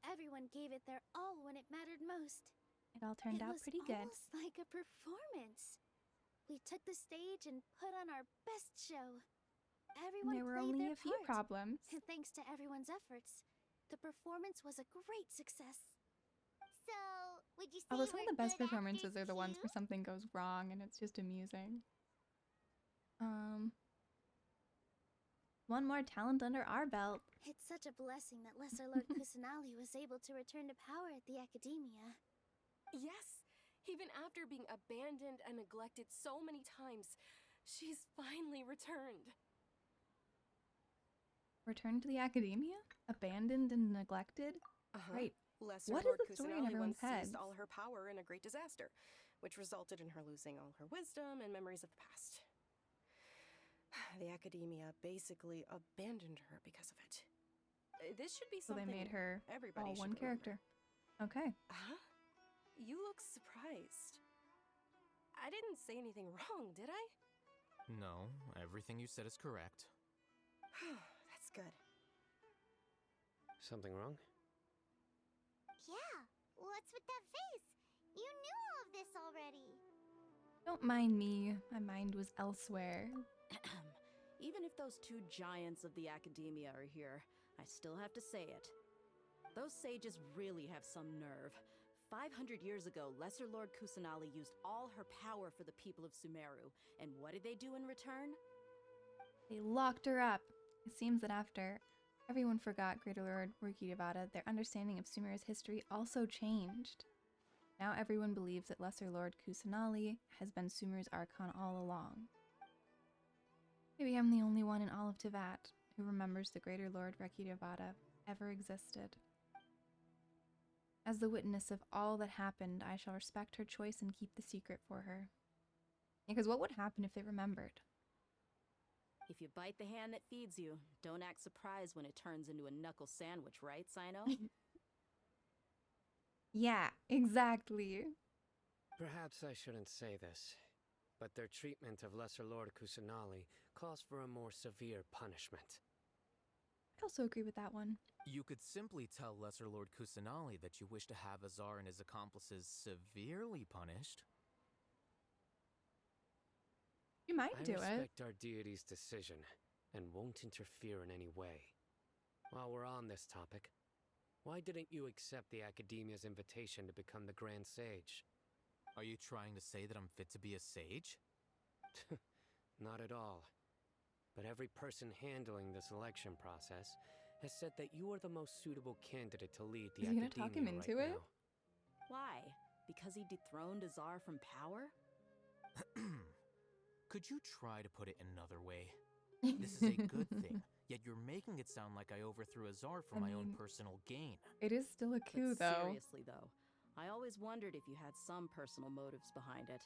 Everyone gave it their all when it mattered most. It all turned out pretty good. It was almost like a performance. We took the stage and put on our best show. Everyone There were played only their a few part. problems. And thanks to everyone's efforts, the performance was a great success. So, would you say Although some of the best good performances actors are the ones too? where something goes wrong and it's just amusing. One more talent under our belt. It's such a blessing that Lesser Lord Kusanali was able to return to power at the Academia. Yes, even after being abandoned and neglected so many times, she's finally returned. Returned to the Academia? Abandoned and neglected? Right. Lesser What Lord is the story in Kusanali everyone's once heads? seized all her power in a great disaster, which resulted in her losing all her wisdom and memories of the past. The Academia basically abandoned her because of it. This should be So they something made her everybody all should one remember. character. Okay. Huh? You look surprised. I didn't say anything wrong, did I? No, everything you said is correct. That's good. Something wrong? Yeah, what's with that face? You knew all of this already. Don't mind me. My mind was elsewhere. Even if those two giants of the Academia are here, I still have to say it. Those sages really have some nerve. 500 years ago, Lesser Lord Kusanali used all her power for the people of Sumeru, and what did they do in return? They locked her up. It seems that after everyone forgot Greater Lord Rukkhadevata, their understanding of Sumeru's history also changed. Now everyone believes that Lesser Lord Kusanali has been Sumeru's Archon all along. Maybe I'm the only one in all of Teyvat who remembers the Greater Lord Rukkhadevata ever existed. As the witness of all that happened, I shall respect her choice and keep the secret for her. Because what would happen if they remembered? If you bite the hand that feeds you, don't act surprised when it turns into a knuckle sandwich, right, Sino? Yeah, exactly. Perhaps I shouldn't say this, but their treatment of Lesser Lord Kusanali calls for a more severe punishment. I also agree with that one. You could simply tell Lesser Lord Kusanali that you wish to have Azar and his accomplices severely punished. You might do it. I respect our deity's decision and won't interfere in any way. While we're on this topic, why didn't you accept the Academia's invitation to become the Grand Sage? Are you trying to say that I'm fit to be a sage? Not at all. But every person handling the selection process has said that you are the most suitable candidate to lead the Is he Academia gonna talk him into right it? now. Why? Because he dethroned Azar from power? Could you try to put it another way? This is a good thing, yet you're making it sound like I overthrew Azar for my own personal gain. It is still a coup, But though. seriously, though, I always wondered if you had some personal motives behind it.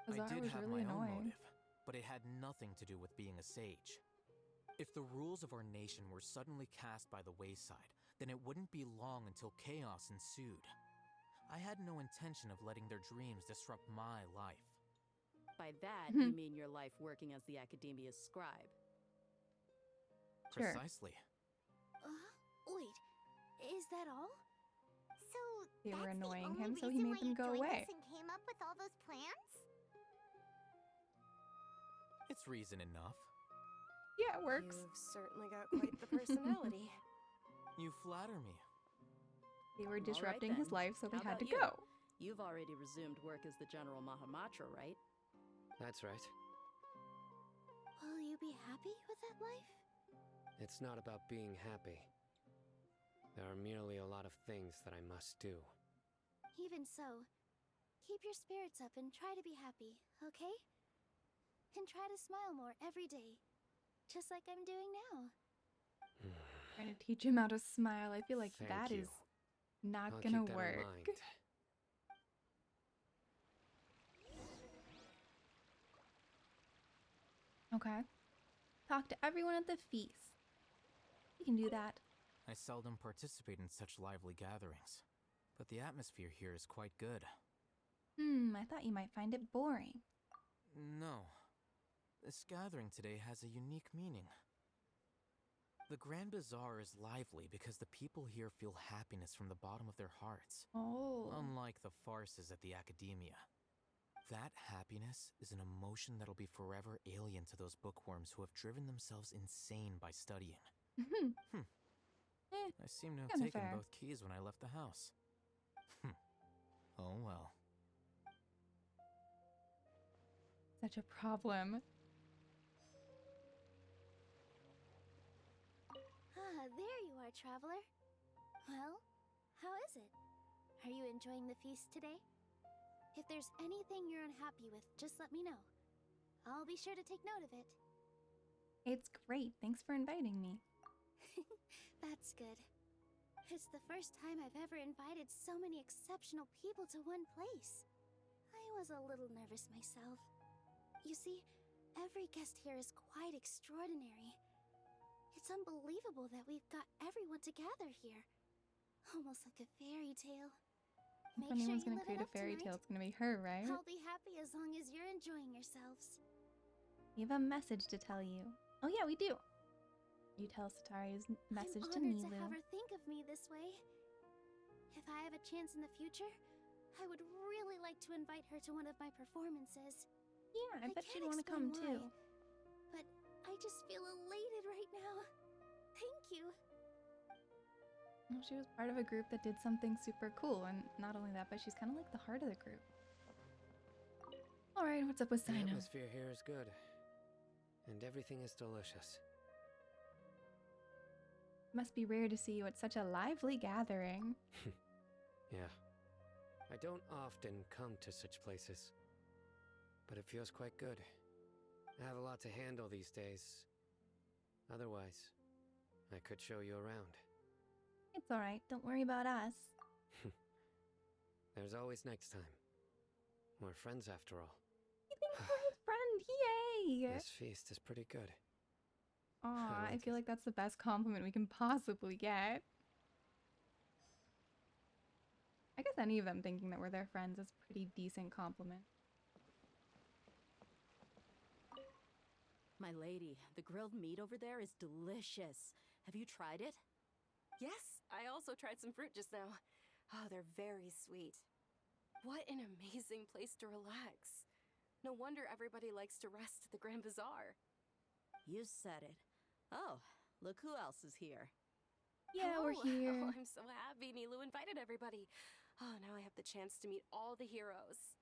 Azar I did was have really my own annoying. motive, but it had nothing to do with being a sage. If the rules of our nation were suddenly cast by the wayside, then it wouldn't be long until chaos ensued. I had no intention of letting their dreams disrupt my life. By that, you mean your life working as the Academia's scribe. Sure. Precisely. Wait, is that all? So They were that's the annoying only him, so he reason made why them you go joined away. us and came up with all those plans? It's reason enough. Yeah, it works. You've certainly got quite the personality. You flatter me. They were All right, disrupting his then. life, so they How had to about you? go. You've already resumed work as the General Mahamatra, right? That's right. Will you be happy with that life? It's not about being happy. There are merely a lot of things that I must do. Even so, keep your spirits up and try to be happy, okay? And try to smile more every day, just like I'm doing now. Trying to teach him how to smile. I feel like Thank that you. is not I'll gonna keep that in work. mind. Okay. Talk to everyone at the feast. You can do that. I seldom participate in such lively gatherings, but the atmosphere here is quite good. I thought you might find it boring. No. This gathering today has a unique meaning. The Grand Bazaar is lively because the people here feel happiness from the bottom of their hearts. Oh. Unlike the farces at the Academia. That happiness is an emotion that'll be forever alien to those bookworms who have driven themselves insane by studying. I seem to have kinda taken fair. both keys when I left the house. Oh well. Such a problem. Ah, there you are, traveler. Well, how is it? Are you enjoying the feast today? If there's anything you're unhappy with, just let me know. I'll be sure to take note of it. It's great. Thanks for inviting me. That's good. It's the first time I've ever invited so many exceptional people to one place. I was a little nervous myself. You see, every guest here is quite extraordinary. It's unbelievable that we've got everyone together here. Almost like a fairy tale. If Make sure anyone's you gonna live create it a up fairy tonight. tale, it's gonna be her, right? I'll be happy as long as you're enjoying yourselves. We have a message to tell you. Oh yeah, we do. You tell Satari's message to I'm honored Nilu. to have her think of me this way. If I have a chance in the future, I would really like to invite her to one of my performances. Yeah, I bet she'd can't want to come explain too. why, But I just feel elated right now. Thank you. Well, she was part of a group that did something super cool, and not only that, but she's kind of like the heart of the group. All right, what's up with The Sino? atmosphere here is good. And everything is delicious. Must be rare to see you at such a lively gathering. Yeah. I don't often come to such places. But it feels quite good. I have a lot to handle these days. Otherwise, I could show you around. It's all right. Don't worry about us. There's always next time. We're friends after all. You think we're his friend? Yay! Yay! This feast is pretty good. Aw, I like feel like that's the best compliment we can possibly get. I guess any of them thinking that we're their friends is a pretty decent compliment. My lady, the grilled meat over there is delicious. Have you tried it? Yes, I also tried some fruit just now. Oh, they're very sweet. What an amazing place to relax. No wonder everybody likes to rest at the Grand Bazaar. You said it. Oh, look who else is here. Yeah, Hello. we're here. Oh, I'm so happy Nilu invited everybody. Oh, now I have the chance to meet all the heroes.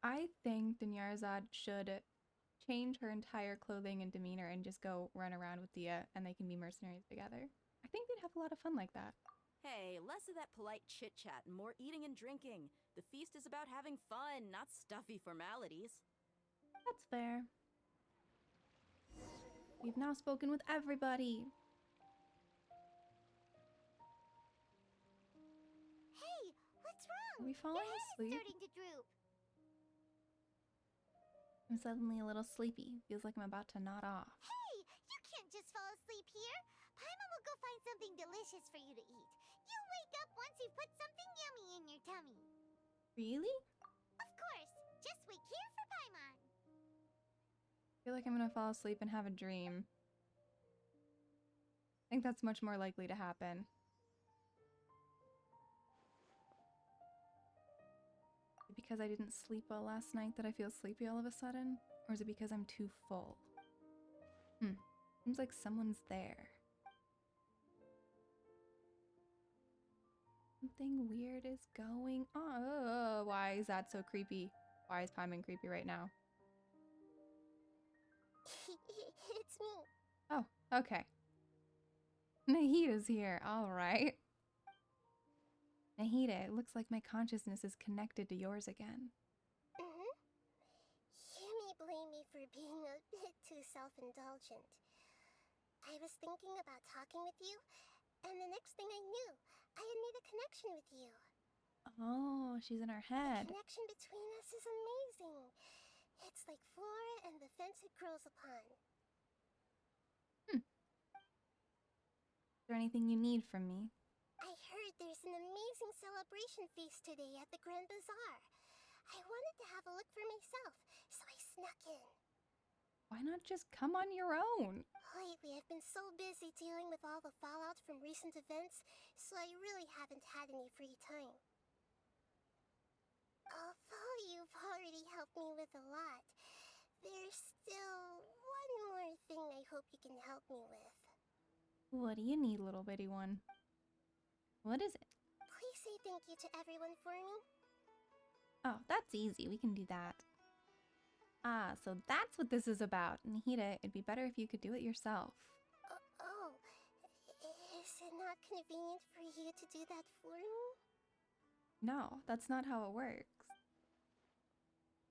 I think Dunyarzad should change her entire clothing and demeanor and just go run around with Dia and they can be mercenaries together. I think they'd have a lot of fun like that. Hey, less of that polite chit-chat and more eating and drinking. The feast is about having fun, not stuffy formalities. That's fair. We've now spoken with everybody. Hey, what's wrong? Are we falling Your asleep? hair's starting to droop. I'm suddenly a little sleepy. Feels like I'm about to nod off. Hey, you can't just fall asleep here. Paimon will go find something delicious for you to eat. You'll wake up once you've put something yummy in your tummy. Really? Of course. Just wait here for Paimon. I feel like I'm gonna fall asleep and have a dream. I think that's much more likely to happen. Is it because I didn't sleep well last night that I feel sleepy all of a sudden? Or is it because I'm too full? Seems like someone's there. Something weird is going on. Why is that so creepy? Why is Paimon creepy right now? It's me. Oh, okay. Nahida's here. All right. Nahida, it looks like my consciousness is connected to yours again. You may blame me for being a bit too self-indulgent. I was thinking about talking with you, and the next thing I knew, I had made a connection with you. Oh, she's in our head. The connection between us is amazing. It's like flora and the fence it grows upon. Is there anything you need from me? I heard there's an amazing celebration feast today at the Grand Bazaar. I wanted to have a look for myself, so I snuck in. Why not just come on your own? Lately, I've been so busy dealing with all the fallout from recent events, so I really haven't had any free time. Although you've already helped me with a lot, there's still one more thing I hope you can help me with. What do you need, little bitty one? What is it? Please say thank you to everyone for me. Oh, that's easy. We can do that. Ah, so that's what this is about. Nahida, it'd be better if you could do it yourself. Is it not convenient for you to do that for me? No, that's not how it works.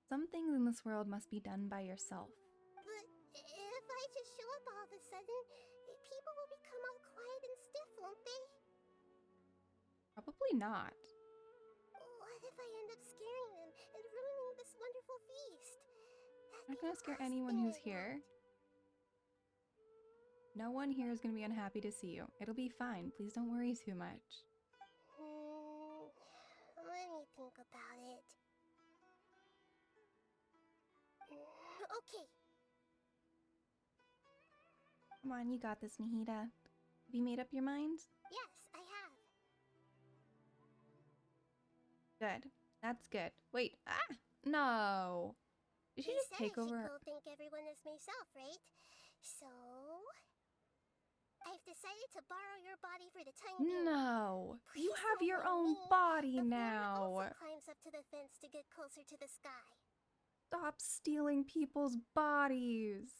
Some things in this world must be done by yourself. But if I just show up all of a sudden, people will become all quiet and stiff, won't they? Probably not. What if I end up scaring them and ruining this wonderful feast? I'm not gonna scare anyone who's here. No one here is gonna be unhappy to see you. It'll be fine. Please don't worry too much. Let me think about it. Okay. Come on, you got this, Nahida. Have you made up your mind? Yes, I have. Good. That's good. Wait. Ah! No! Did she You just said take I over? should go thank everyone as myself, right? So... I've decided to borrow your body for the time being. No! You Please have don't your blame own me. body The flora now! also climbs up to the fence to get closer to the sky. Stop stealing people's bodies!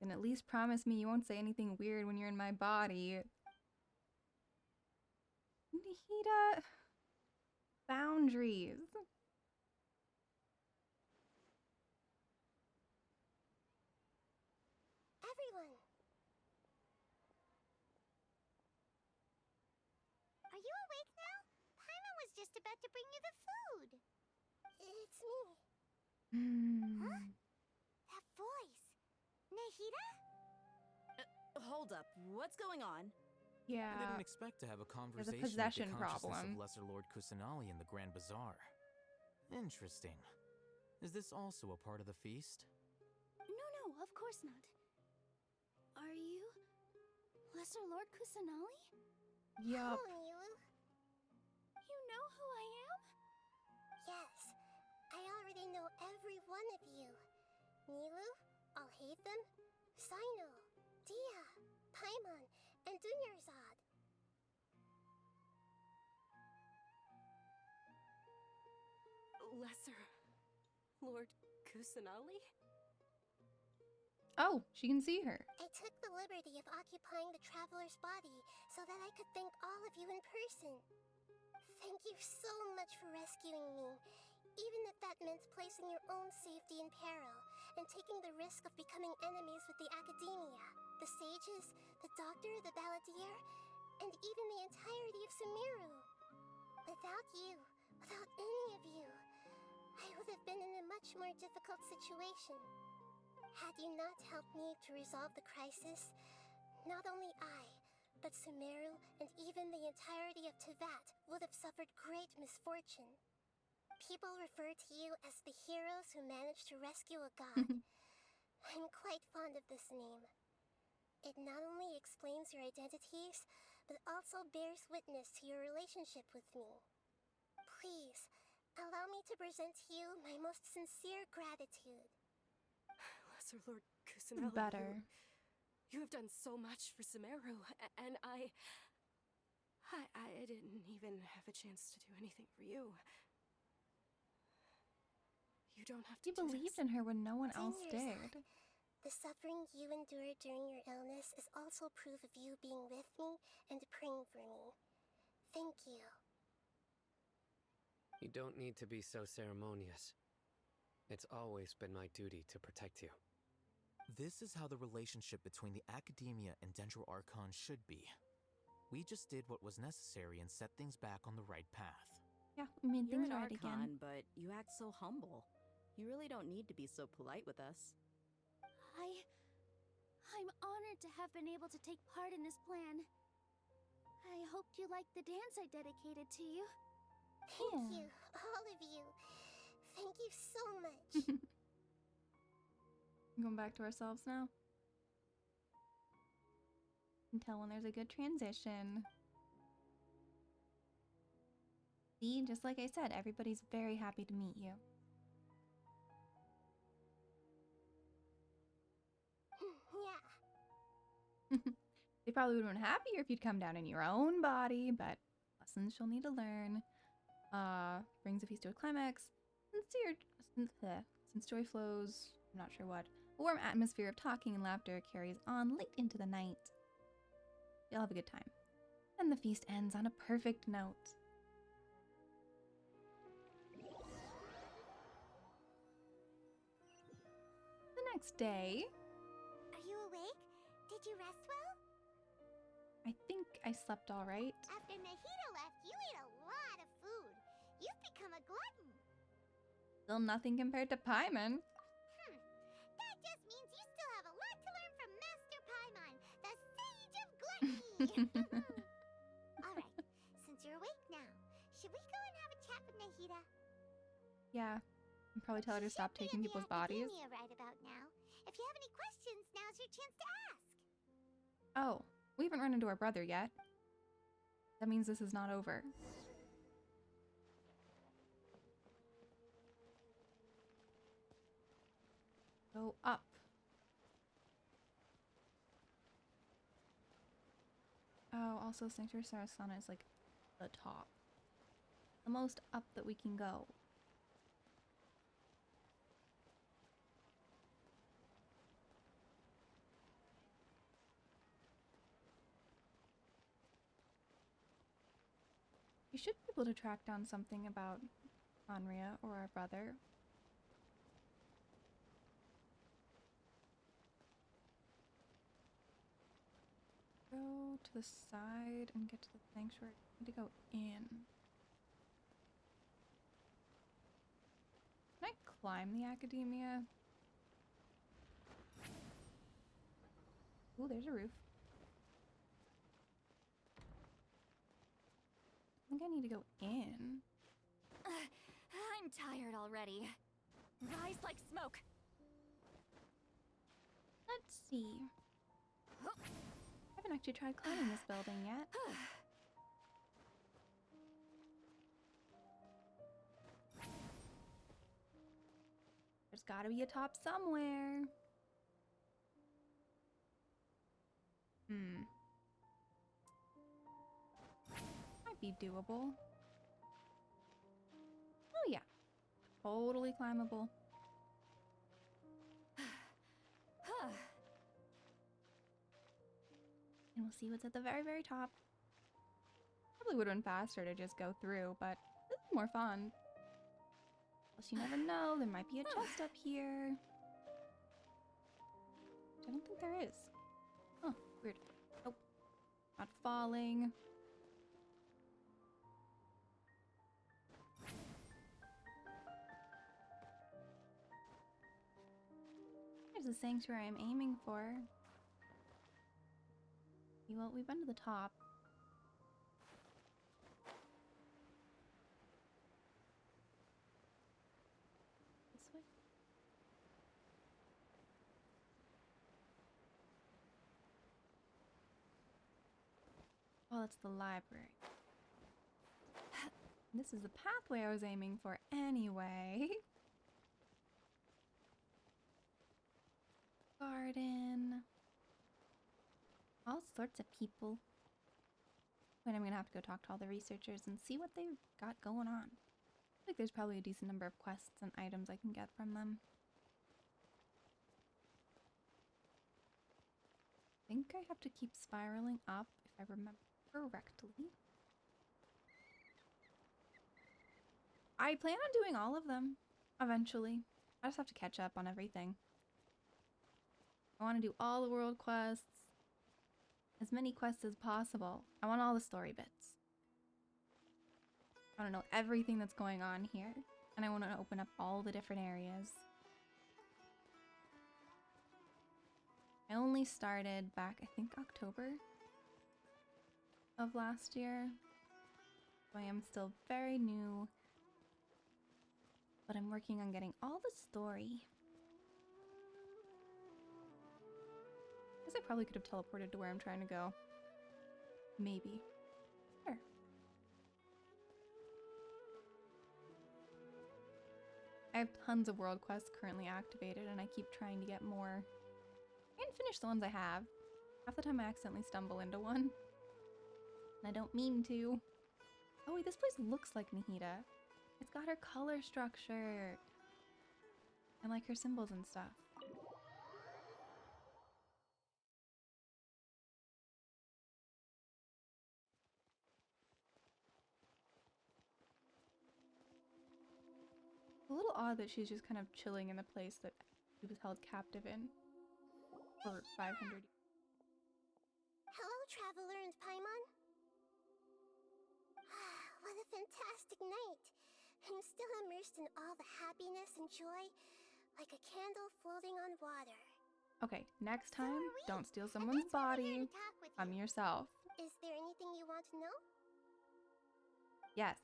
And at least promise me you won't say anything weird when you're in my body. Nahida... Boundaries. Everyone! Are you awake now? Paimon was just about to bring you the food. It's me. Huh? That voice. Nahida? Hold up. What's going on? Yeah. I didn't expect to have a conversation with possession the consciousness problem. of Lesser Lord Kusanali in the Grand Bazaar. Interesting. Is this also a part of the feast? No, of course not. Are you Lesser Lord Kusanali? Yup. Oh, Nilu. You know who I am? Yes, I already know every one of you. Nilu, Alhaitham, Sino, Dia, Paimon, and Dunyarzad. Lesser Lord Kusanali? Oh, she can see her. I took the liberty of occupying the traveler's body so that I could thank all of you in person. Thank you so much for rescuing me, even if that meant placing your own safety in peril and taking the risk of becoming enemies with the Academia, the sages, the doctor, the Balladeer, and even the entirety of Sumeru. Without you, without any of you, I would have been in a much more difficult situation. Had you not helped me to resolve the crisis, not only I, but Sumeru and even the entirety of Tevat would have suffered great misfortune. People refer to you as the heroes who managed to rescue a god. I'm quite fond of this name. It not only explains your identities, but also bears witness to your relationship with me. Please, allow me to present to you my most sincere gratitude. Lesser Lord Kusanali. Better. You have done so much for Sumeru, and I didn't even have a chance to do anything for you. You don't have to. You believed in her when no one else did. The suffering you endured during your illness is also proof of you being with me and praying for me. Thank you. You don't need to be so ceremonious. It's always been my duty to protect you. This is how the relationship between the Academia and Dendro Archon should be. We just did what was necessary and set things back on the right path. Yeah, I mean, You're things an are right again. Archon, but you act so humble. You really don't need to be so polite with us. I'm honored to have been able to take part in this plan. I hoped you liked the dance I dedicated to you. Thank you, all of you. Thank you so much. Going back to ourselves now. You can tell when there's a good transition. See, just like I said, everybody's very happy to meet you. Yeah. They probably would have been happier if you'd come down in your own body, but lessons she'll need to learn. Brings a feast to a climax. Since joy flows, I'm not sure what. A warm atmosphere of talking and laughter carries on late into the night. You'll have a good time. And the feast ends on a perfect note. The next day, Are you awake? Did you rest well? I think I slept all right. After Nahida left, you ate a lot of food. You've become a glutton. Still nothing compared to Paimon. That just means you still have a lot to learn from Master Paimon, the Sage of Gluttony. Alright, since you're awake now, should we go and have a chat with Nahida? Yeah, I'll probably tell her to stop taking people's bodies. Academia right about now. If you have any questions, now's your chance to ask. Oh, we haven't run into our brother yet. That means this is not over. Go up. Oh, also Sanctuary Sarasana is like the top. The most up that we can go. We should be able to track down something about Anria or our brother. Go to the side and get to the sanctuary. I need to go in. climb the academia. Ooh, there's a roof. I think I need to go in. I'm tired already. Rise like smoke. Let's see. I haven't actually tried climbing this building yet. There's gotta be a top somewhere. Might be doable. Oh yeah. Totally climbable. And we'll see what's at the very, very top. Probably would have been faster to just go through, but this is more fun. Plus, you never know, there might be a chest up here. I don't think there is. Oh, weird. Oh, not falling. There's the sanctuary I'm aiming for. Well, we've been to the top. This way? Oh, that's the library. This is the pathway I was aiming for anyway. Garden. All sorts of people. Wait, I'm gonna have to go talk to all the researchers and see what they've got going on. I think there's probably a decent number of quests and items I can get from them. I think I have to keep spiraling up if I remember correctly. I plan on doing all of them eventually. I just have to catch up on everything. I want to do all the world quests. As many quests as possible. I want all the story bits. I want to know everything that's going on here. And I want to open up all the different areas. I only started back, I think, October of last year. So I am still very new. But I'm working on getting all the story. I guess I probably could have teleported to where I'm trying to go. Maybe. Sure. I have tons of world quests currently activated and I keep trying to get more. I can finish the ones I have. Half the time I accidentally stumble into one. And I don't mean to. Oh wait, this place looks like Nahida. It's got her color structure. And like her symbols and stuff. It's a little odd that she's just kind of chilling in the place that she was held captive in for 500 years. Hello, Traveler and Paimon. What a fantastic night. I'm still immersed in all the happiness and joy, like a candle floating on water. Okay, next time, don't steal someone's body. Come yourself. Is there anything you want to know? Yes.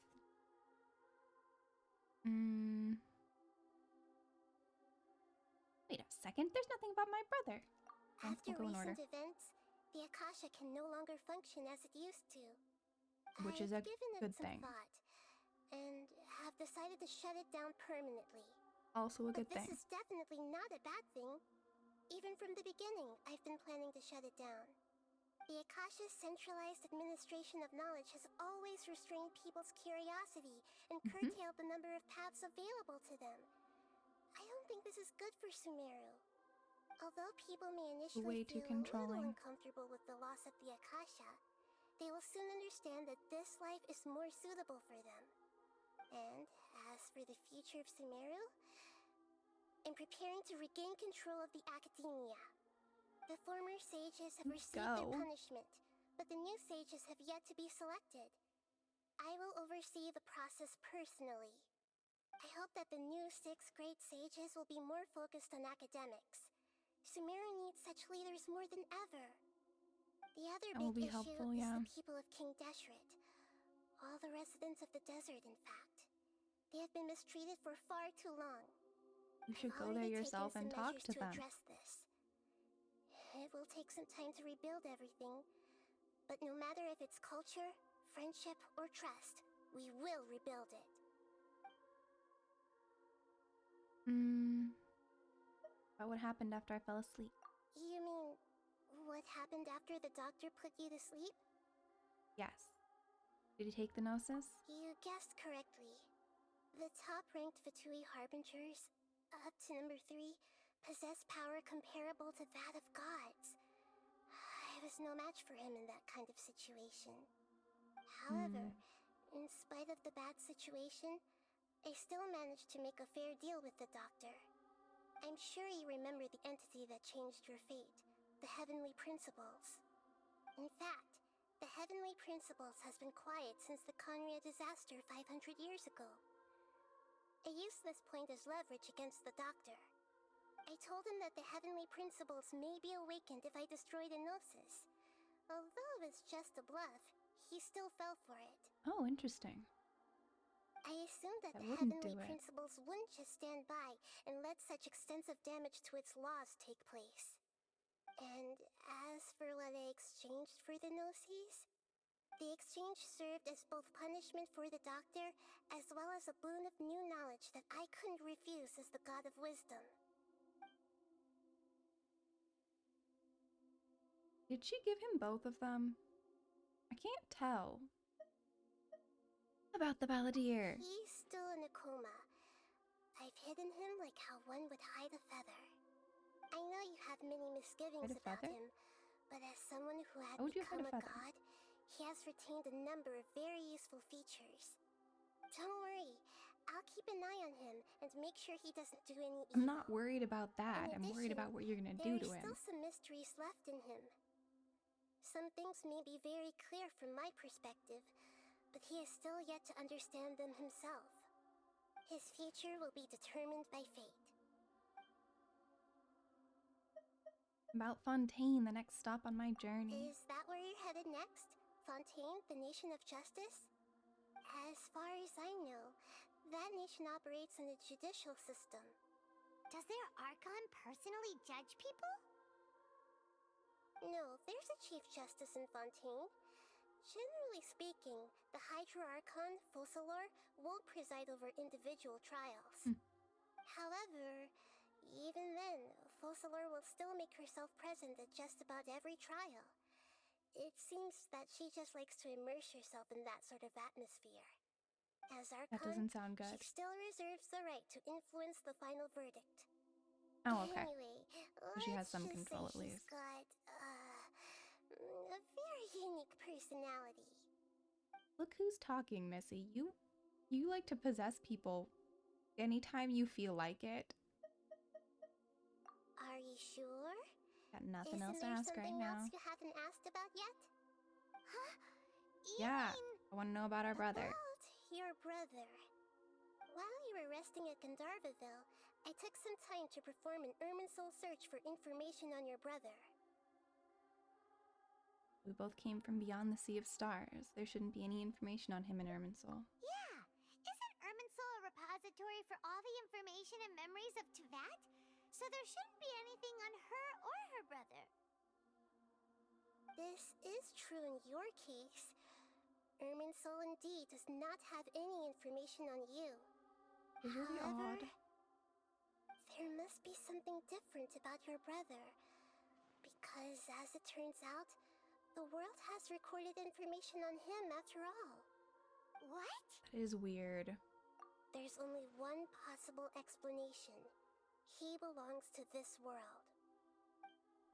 Wait a second, there's nothing about my brother. After We'll go in order. recent events, the Akasha can no longer function as it used to. Which is a I've given good it some thing. thought, and have decided to shut it down permanently. Also a good But thing. this is definitely not a bad thing. Even from the beginning, I've been planning to shut it down. The Akasha's centralized administration of knowledge has always restrained people's curiosity and curtailed the number of paths available to them. I don't think this is good for Sumeru. Although people may initially Way too feel a little controlling. uncomfortable with the loss of the Akasha, they will soon understand that this life is more suitable for them. And as for the future of Sumeru, I'm preparing to regain control of the Academia. The former sages have received their punishment, but the new sages have yet to be selected. I will oversee the process personally. I hope that the new 6th grade sages will be more focused on academics. Sumeru needs such leaders more than ever. The other That will big be issue helpful, is yeah. the people of King Deshret. All the residents of the desert, in fact. They have been mistreated for far too long. You should I've go there already yourself taken and some talk measures to them. address this. It will take some time to rebuild everything, but no matter if it's culture, friendship, or trust, we will rebuild it. But what happened after I fell asleep? You mean, what happened after the doctor put you to sleep? Yes. Did he take the gnosis? You guessed correctly. The top-ranked Fatui Harbingers, up to number 3, possess power comparable to that of gods. I was no match for him in that kind of situation. However, in spite of the bad situation, I still managed to make a fair deal with the doctor. I'm sure you remember the entity that changed your fate, the Heavenly Principles. In fact, the Heavenly Principles has been quiet since the Conria disaster 500 years ago. I used this point as leverage against the doctor. I told him that the Heavenly Principles may be awakened if I destroy the Gnosis. Although it's just a bluff, he still fell for it. Oh, interesting. I assumed that the wouldn't Heavenly do it. Principles wouldn't just stand by and let such extensive damage to its laws take place. And as for what I exchanged for the Gnosis, the exchange served as both punishment for the doctor as well as a boon of new knowledge that I couldn't refuse as the God of wisdom. Did she give him both of them? I can't tell. About the Balladeer. He's still in a coma. I've hidden him like how one would hide a feather. I know you have many misgivings Hide a about feather? him, but as someone who had How would you hide become a a feather? god, he has retained a number of very useful features. Don't worry, I'll keep an eye on him and make sure he doesn't do any evil. I'm not worried about that. In I'm worried addition, about what you're gonna there do are to him. still some mysteries left in him. Some things may be very clear from my perspective, but he is still yet to understand them himself. His future will be determined by fate. About Fontaine, the next stop on my journey. Is that where you're headed next? Fontaine, the nation of justice? As far as I know, that nation operates in a judicial system. Does their Archon personally judge people? No, there's a Chief Justice in Fontaine. Generally speaking, the Hydra Archon, Focalor, won't preside over individual trials. However, even then, Focalor will still make herself present at just about every trial. It seems that she just likes to immerse herself in that sort of atmosphere. As Archon, That doesn't sound good. she still reserves the right to influence the final verdict. Oh, okay. Anyway, So she has let's some just control say at she's least. got, a very unique personality. Look who's talking, Missy. You like to possess people anytime you feel like it. Are you sure? Got nothing Isn't else to there ask right something now. else you haven't asked about yet? Huh? Yeah, I want to know about our brother. About your brother. While you were resting at Gandharvaville, I took some time to perform an Irminsul search for information on your brother. We both came from beyond the Sea of Stars. There shouldn't be any information on him in Irminsul. Yeah! Isn't Irminsul a repository for all the information and memories of Tevat? So there shouldn't be anything on her or her brother. This is true in your case. Irminsul indeed does not have any information on you. It's really However, odd. there must be something different about your brother. Because as it turns out, the world has recorded information on him after all. What? That is weird. There's only one possible explanation. He belongs to this world.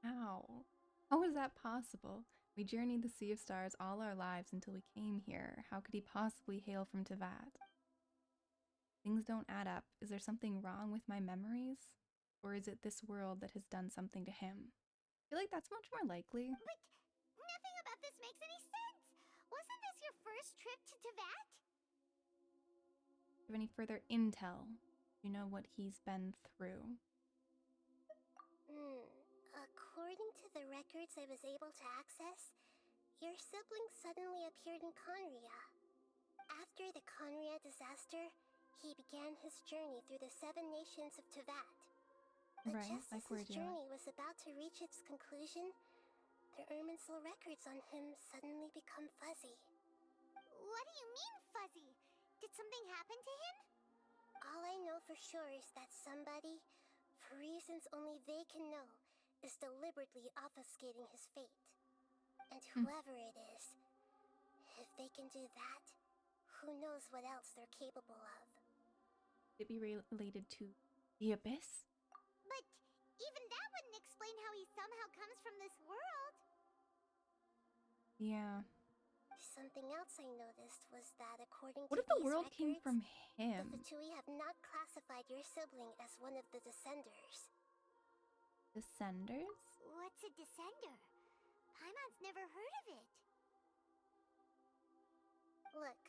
How? How is that possible? We journeyed the Sea of Stars all our lives until we came here. How could he possibly hail from Tevat? Things don't add up. Is there something wrong with my memories? Or is it this world that has done something to him? I feel like that's much more likely. But nothing about this makes any sense! Wasn't this your first trip to Tevat? you have any further intel? Do you know what he's been through? According to the records I was able to access, your sibling suddenly appeared in Conria. After the Conria disaster, he began his journey through the 7 nations of Tevat. But Right, just like as where his journey was about to reach its conclusion, the Irminsul records on him suddenly become fuzzy. What do you mean, fuzzy? Did something happen to him? All I know for sure is that somebody, for reasons only they can know, is deliberately obfuscating his fate. And whoever it is, if they can do that, who knows what else they're capable of. Could it be related to the Abyss? But even that wouldn't explain how he somehow comes from this world. Yeah. Something else I noticed was that according What to if the these world records, came from him? the Fatui have not classified your sibling as one of the Descenders. Descenders? What's a descender? Paimon's never heard of it. Look,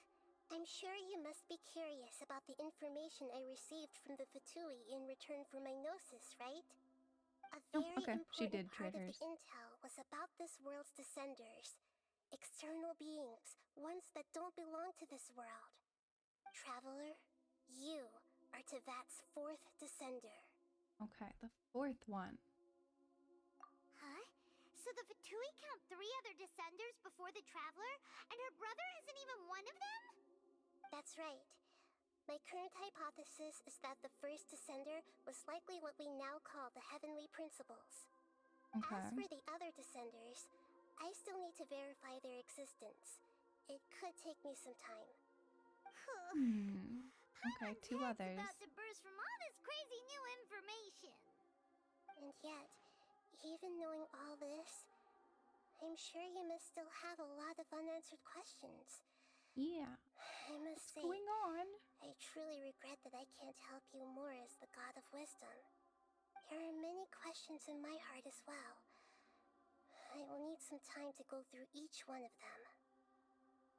I'm sure you must be curious about the information I received from the Fatui in return for my gnosis, right? A very okay. She important did part trade of hers. the intel was about this world's descenders. External beings, ones that don't belong to this world. Traveler, you are Tevat's 4th descender. Okay, the 4th one. Huh? So the Fatui count 3 other descenders before the Traveler, and her brother isn't even one of them? That's right. My current hypothesis is that the first descender was likely what we now call the Heavenly Principles. Okay. As for the other descenders, I still need to verify their existence. It could take me some time. Okay, 2 others. About to burst from all this crazy new information. And yet, even knowing all this, I'm sure you must still have a lot of unanswered questions. Yeah. I must What's say, going on? I truly regret that I can't help you more as the God of Wisdom. There are many questions in my heart as well. I will need some time to go through each one of them.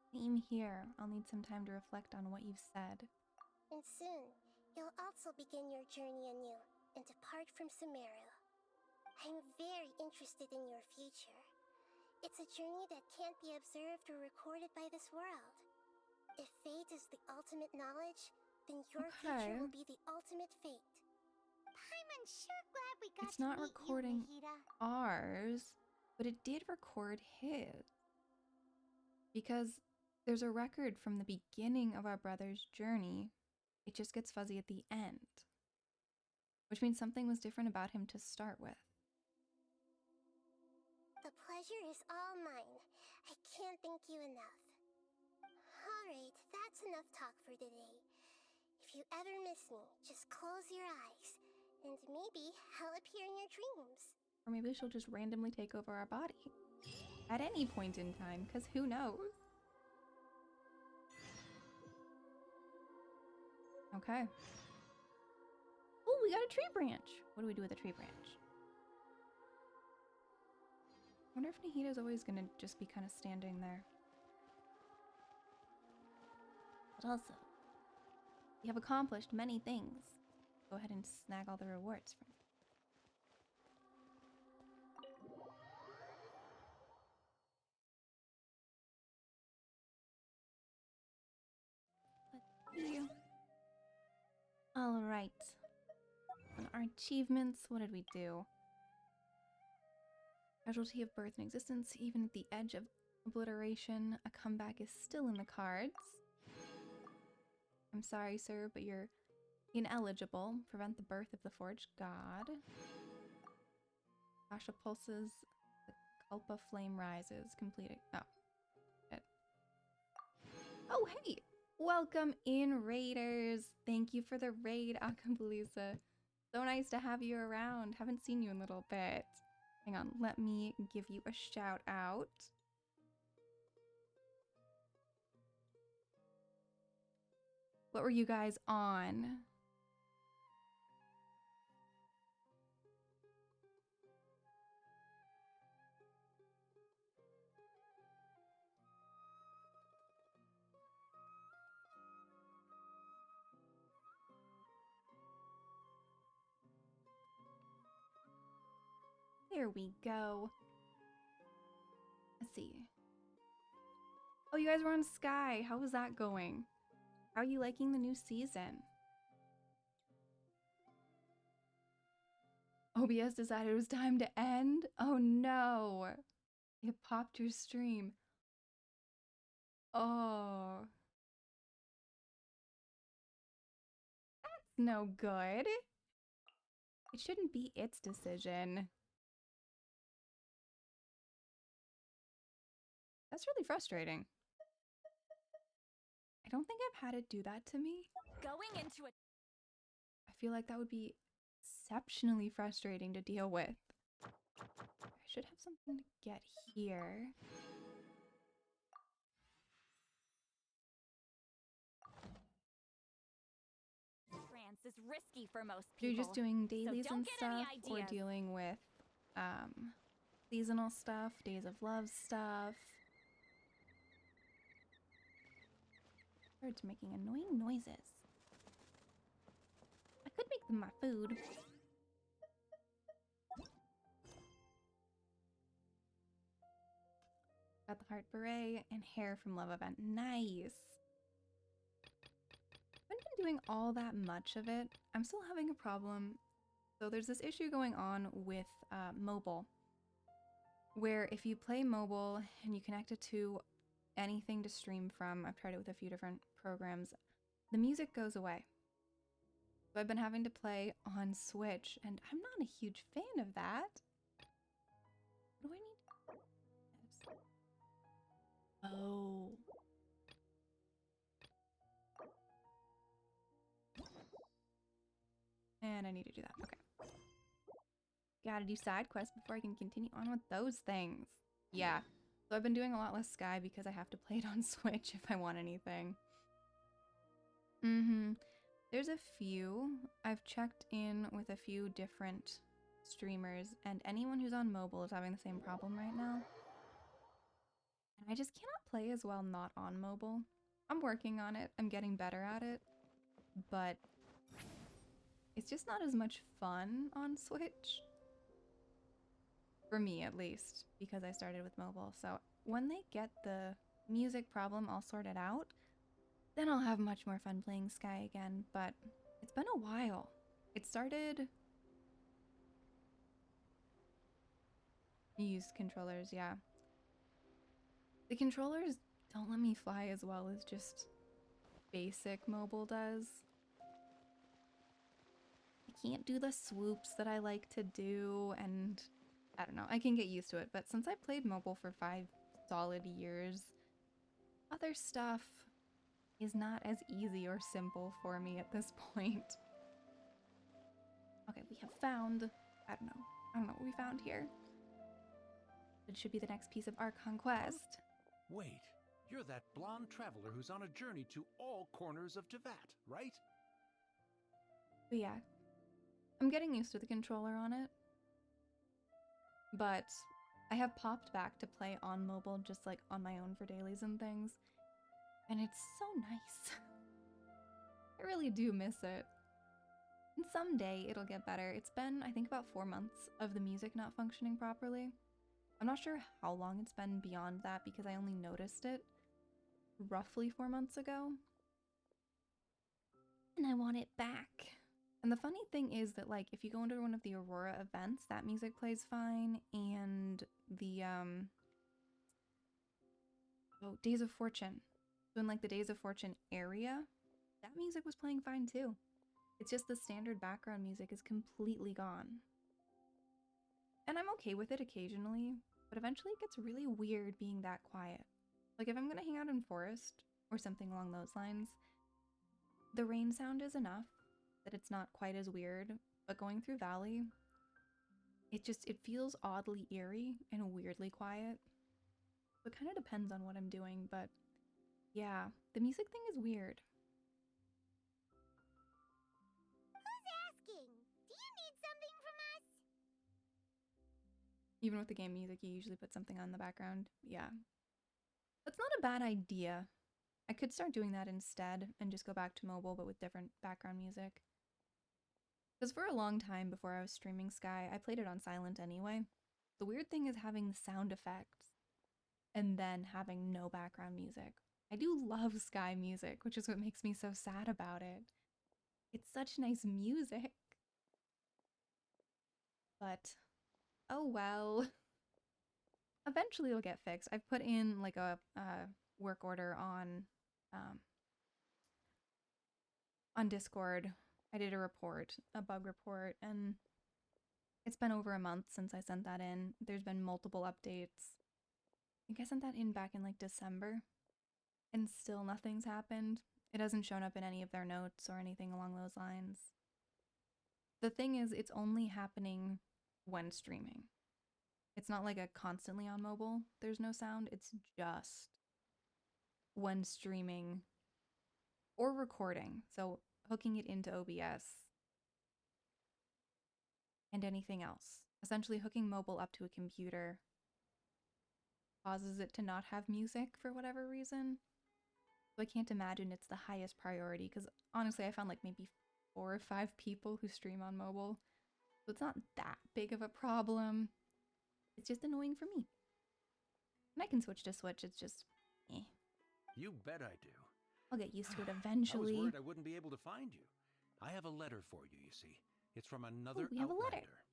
Same here. I'll need some time to reflect on what you've said. And soon, you'll also begin your journey anew and depart from Sumeru. I'm very interested in your future. It's a journey that can't be observed or recorded by this world. If fate is the ultimate knowledge, then your future will be the ultimate fate. I'm sure glad we got It's not to meet recording you, Nahida. ours, but it did record his. Because there's a record from the beginning of our brother's journey. It just gets fuzzy at the end. Which means something was different about him to start with. The pleasure is all mine. I can't thank you enough. Alright, that's enough talk for today. If you ever miss me, just close your eyes, and maybe I'll appear in your dreams. Or maybe she'll just randomly take over our body. At any point in time, because who knows? Okay. Oh, we got a tree branch. What do we do with a tree branch? I wonder if Nahida's always going to just be kind of standing there. But also, you have accomplished many things. Go ahead and snag all the rewards from Let's see. All right. On our achievements, what did we do? Casualty of birth and existence, even at the edge of obliteration, a comeback is still in the cards. I'm sorry, sir, but you're ineligible. Prevent the birth of the forged god. Asha pulses, the Kalpa flame rises, completing. Oh. Shit. Oh, hey! Welcome in, raiders! Thank you for the raid, Akampaloosa. So nice to have you around. Haven't seen you in a little bit. Hang on, let me give you a shout out. What were you guys on? There we go. Let's see. Oh, you guys were on Sky. How was that going? How are you liking the new season? OBS decided it was time to end? Oh no. It popped your stream. Oh. That's no good. It shouldn't be its decision. That's really frustrating. I don't think I've had it do that to me. Going into it. I feel like that would be exceptionally frustrating to deal with. I should have something to get here. Trance is risky for most people. You're just doing dailies so and don't get any stuff, or ideas. dealing with seasonal stuff, days of love stuff. Birds making annoying noises. I could make them my food. Got the heart beret and hair from Love Event. Nice. I haven't been doing all that much of it. I'm still having a problem. So there's this issue going on with mobile, where if you play mobile and you connect it to anything to stream from, I've tried it with a few different programs, the music goes away. So I've been having to play on Switch, and I'm not a huge fan of that. What do I need? Yes. Oh. And I need to do that. Okay. Gotta do side quests before I can continue on with those things. Yeah. So I've been doing a lot less Sky because I have to play it on Switch if I want anything. There's a few. I've checked in with a few different streamers, and anyone who's on mobile is having the same problem right now. And I just cannot play as well not on mobile. I'm working on it. I'm getting better at it. But it's just not as much fun on Switch. For me, at least, because I started with mobile. So when they get the music problem all sorted out, then I'll have much more fun playing Sky again. But it's been a while. It started... Use controllers, yeah. The controllers don't let me fly as well as just basic mobile does. I can't do the swoops that I like to do, and I don't know, I can get used to it, but since I played mobile for 5 solid years, other stuff is not as easy or simple for me at this point. Okay, we have found, I don't know what we found here. It should be the next piece of Archon quest. Wait, you're that blonde traveler who's on a journey to all corners of Tevat, right? But yeah, I'm getting used to the controller on it. But I have popped back to play on mobile, just like on my own for dailies and things. And it's so nice. I really do miss it. And someday it'll get better. It's been, I think, about 4 months of the music not functioning properly. I'm not sure how long it's been beyond that because I only noticed it roughly 4 months ago. And I want it back. And the funny thing is that, like, if you go into one of the Aurora events, that music plays fine, and the, Days of Fortune. So in, like, the Days of Fortune area, that music was playing fine, too. It's just the standard background music is completely gone. And I'm okay with it occasionally, but eventually it gets really weird being that quiet. Like, if I'm gonna hang out in forest, or something along those lines, the rain sound is enough that it's not quite as weird, but going through Valley, it feels oddly eerie and weirdly quiet. So it kind of depends on what I'm doing, but yeah, the music thing is weird. Who's asking? Do you need something from us? Even with the game music, you usually put something on the background. Yeah. That's not a bad idea. I could start doing that instead and just go back to mobile, but with different background music. Because for a long time before I was streaming Sky, I played it on silent anyway, The weird thing is having the sound effects and then having no background music. I do love sky music, which is what makes me so sad about it. It's such nice music. But, oh well. Eventually it'll get fixed. I've put in like a work order on Discord. I did a report, a bug report, and it's been over a month since I sent that in. There's been multiple updates. I think I sent that in back in like December, and still nothing's happened. It hasn't shown up in any of their notes or anything along those lines. The thing is, it's only happening when streaming. It's not like a constantly on mobile, there's no sound. It's just when streaming or recording. So hooking it into OBS and anything else. Essentially hooking mobile up to a computer causes it to not have music for whatever reason. So I can't imagine it's the highest priority because honestly I found like maybe 4 or 5 people who stream on mobile. So it's not that big of a problem. It's just annoying for me. And I can switch to Switch, it's just eh. You bet I do. I'll get used to it eventually. I was worried I wouldn't be able to find you. I have a letter for you, you see. It's from another we have a letter. Outlander.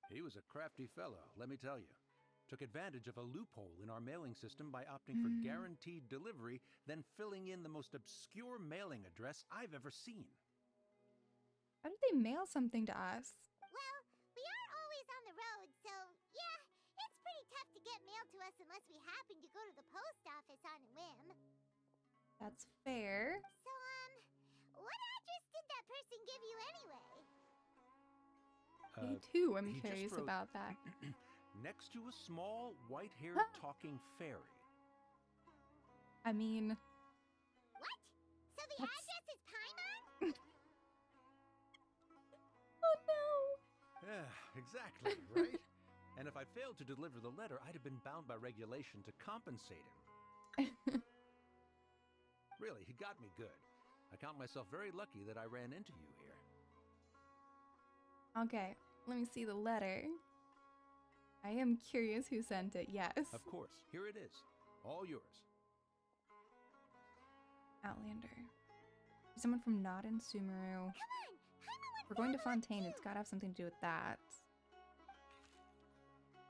He was a crafty fellow, let me tell you. Took advantage of a loophole in our mailing system by opting for guaranteed delivery, then filling in the most obscure mailing address I've ever seen. How did they mail something to us? Well, we are always on the road, so yeah, it's pretty tough to get mail to us unless we happen to go to the post office on a whim. That's fair. So, what address did that person give you anyway? Me too, I'm he just curious wrote, about that. Next to a small, white-haired talking fairy. I mean... What? So the address is Paimon? Oh no! Yeah, exactly, right? And if I'd failed to deliver the letter, I'd have been bound by regulation to compensate him. Really, he got me good. I count myself very lucky that I ran into you here. Okay, let me see the letter. I am curious who sent it, yes. Of course, here it is. All yours. Outlander. Someone from Nahida and Sumeru. We're going to Fontaine, it's gotta have something to do with that.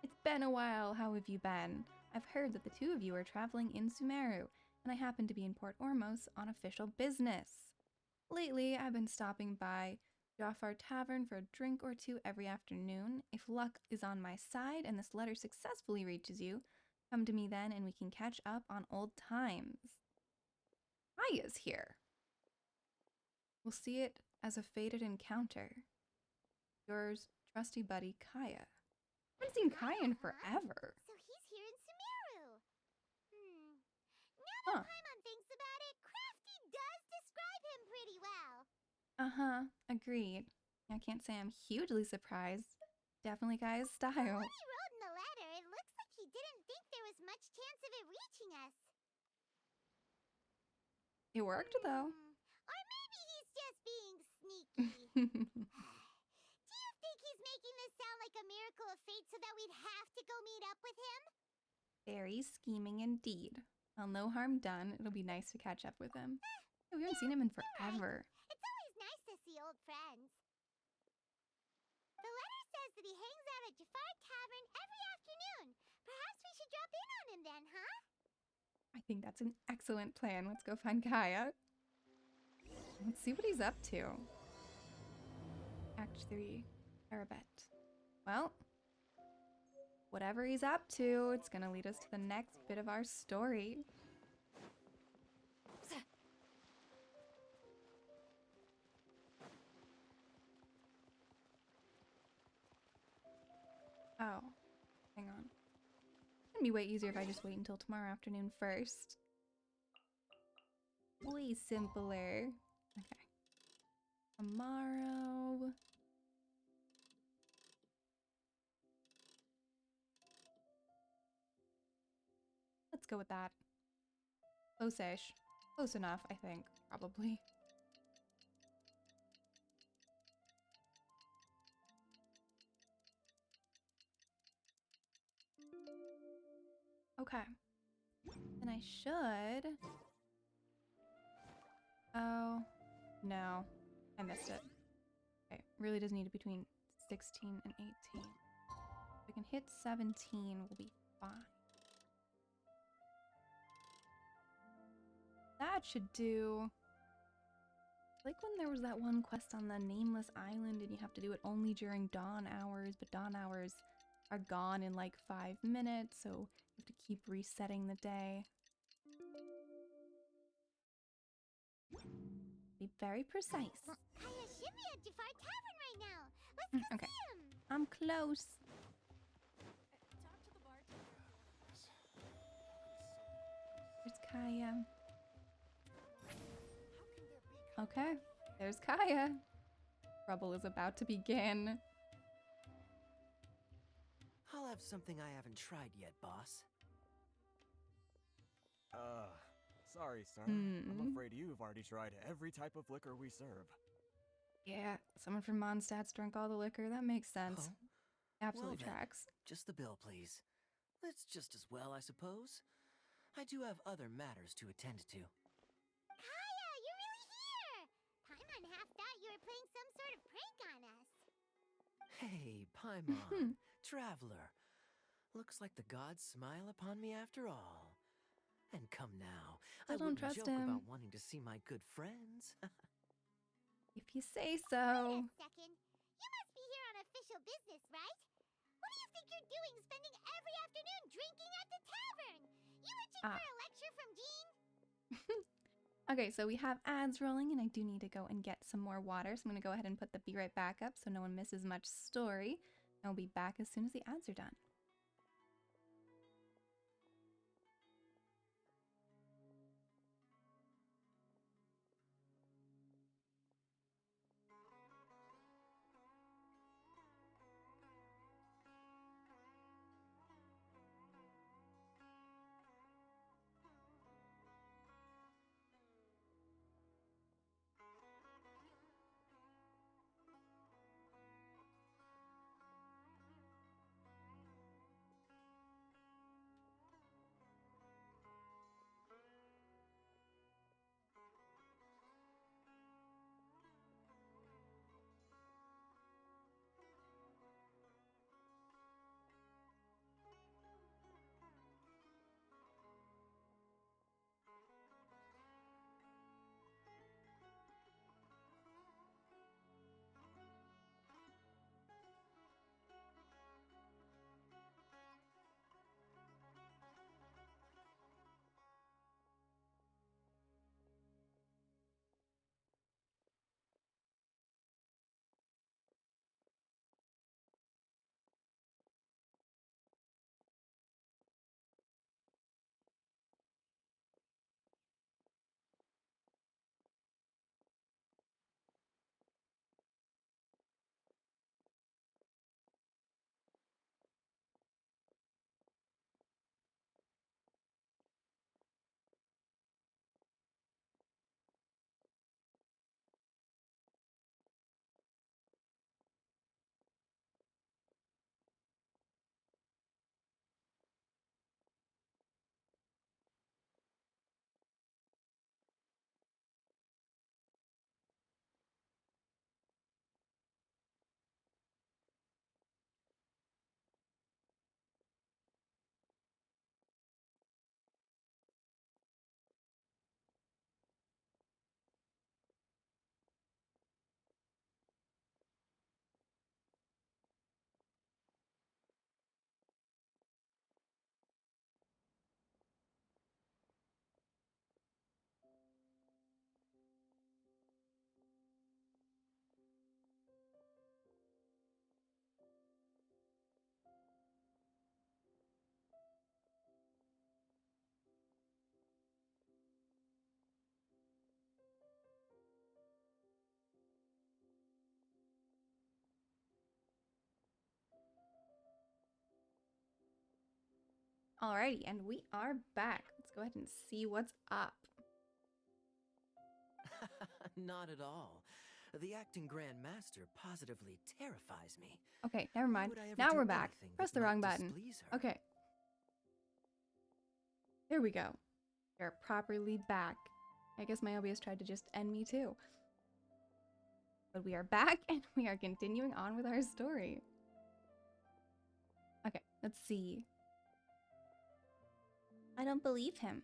It's been a while, how have you been? I've heard that the two of you are traveling in Sumeru, and I happen to be in Port Ormos on official business. Lately, I've been stopping by Jafar Tavern for a drink or two every afternoon. If luck is on my side and this letter successfully reaches you, come to me then and we can catch up on old times. Kaya's here. We'll see it as a fated encounter. Yours, trusty buddy, Kaya. I haven't seen Kaya in forever. So he's here in Sumeru. Now that Paimon thinks about it, Crafty does describe him pretty well. Uh-huh, agreed. I can't say I'm hugely surprised. Definitely Kaya's style. From what he wrote in the letter, it looks like he didn't think there was much chance of it reaching us. It worked, though. Or maybe he's just being sneaky. Do you think he's making this sound like a miracle of fate so that we'd have to go meet up with him? Very scheming indeed. Well, no harm done. It'll be nice to catch up with him. We haven't seen him in forever. It's always nice to see old friends. The letter says that he hangs out at Jafar Tavern every afternoon. Perhaps we should drop in on him then, huh? I think that's an excellent plan. Let's go find Kaya. Let's see what he's up to. Act 3, Arabet. Well, whatever he's up to, it's gonna lead us to the next bit of our story. Oh, hang on. It's gonna be way easier if I just wait until tomorrow afternoon first. Way simpler. Okay. Tomorrow. Let's go with that. Close-ish. Close enough, I think, probably. Okay. Then I should... Oh, no. I missed it. Okay, really does need to be between 16 and 18. If we can hit 17, we'll be fine. That should do... Like when there was that one quest on the Nameless Island and you have to do it only during dawn hours, but dawn hours are gone in like 5 minutes, so you have to keep resetting the day. Be very precise. Kaya Shimmy at Jafar Tavern right now. Let's go Okay. see him. I'm close. There's Kaya. Okay, there's Kaya. Trouble is about to begin. I'll have something I haven't tried yet, boss. Sorry, sir. Hmm. I'm afraid you've already tried every type of liquor we serve. Yeah, someone from Mondstadt's drank all the liquor. That makes sense. Oh? Absolutely Well then, tracks. just the bill, please. That's just as well, I suppose. I do have other matters to attend to. Kaya, you're really here. Paimon half thought you were playing some sort of prank on us. Hey, Paimon, traveler. Looks like the gods smile upon me after all. And come now, I don't wouldn't trust joke him. about wanting to see my good friends. If you say Wait so. a second. You must be here on official business, right? What do you think you're doing spending every afternoon drinking at the tavern? You itching for a lecture from Jean? Okay, so we have ads rolling, and I do need to go and get some more water. So I'm going to go ahead and put the be right back up so no one misses much story. And we'll be back as soon as the ads are done. Alrighty, and we are back. Let's go ahead and see what's up. Not at all. The acting Grand Master positively terrifies me. Okay, never Why mind. would I ever Now do we're back. anything Press that the might wrong button. displease her? Okay. There we go. We're properly back. I guess my OBS tried to just end me too. But we are back and we are continuing on with our story. Okay, let's see. I don't believe him.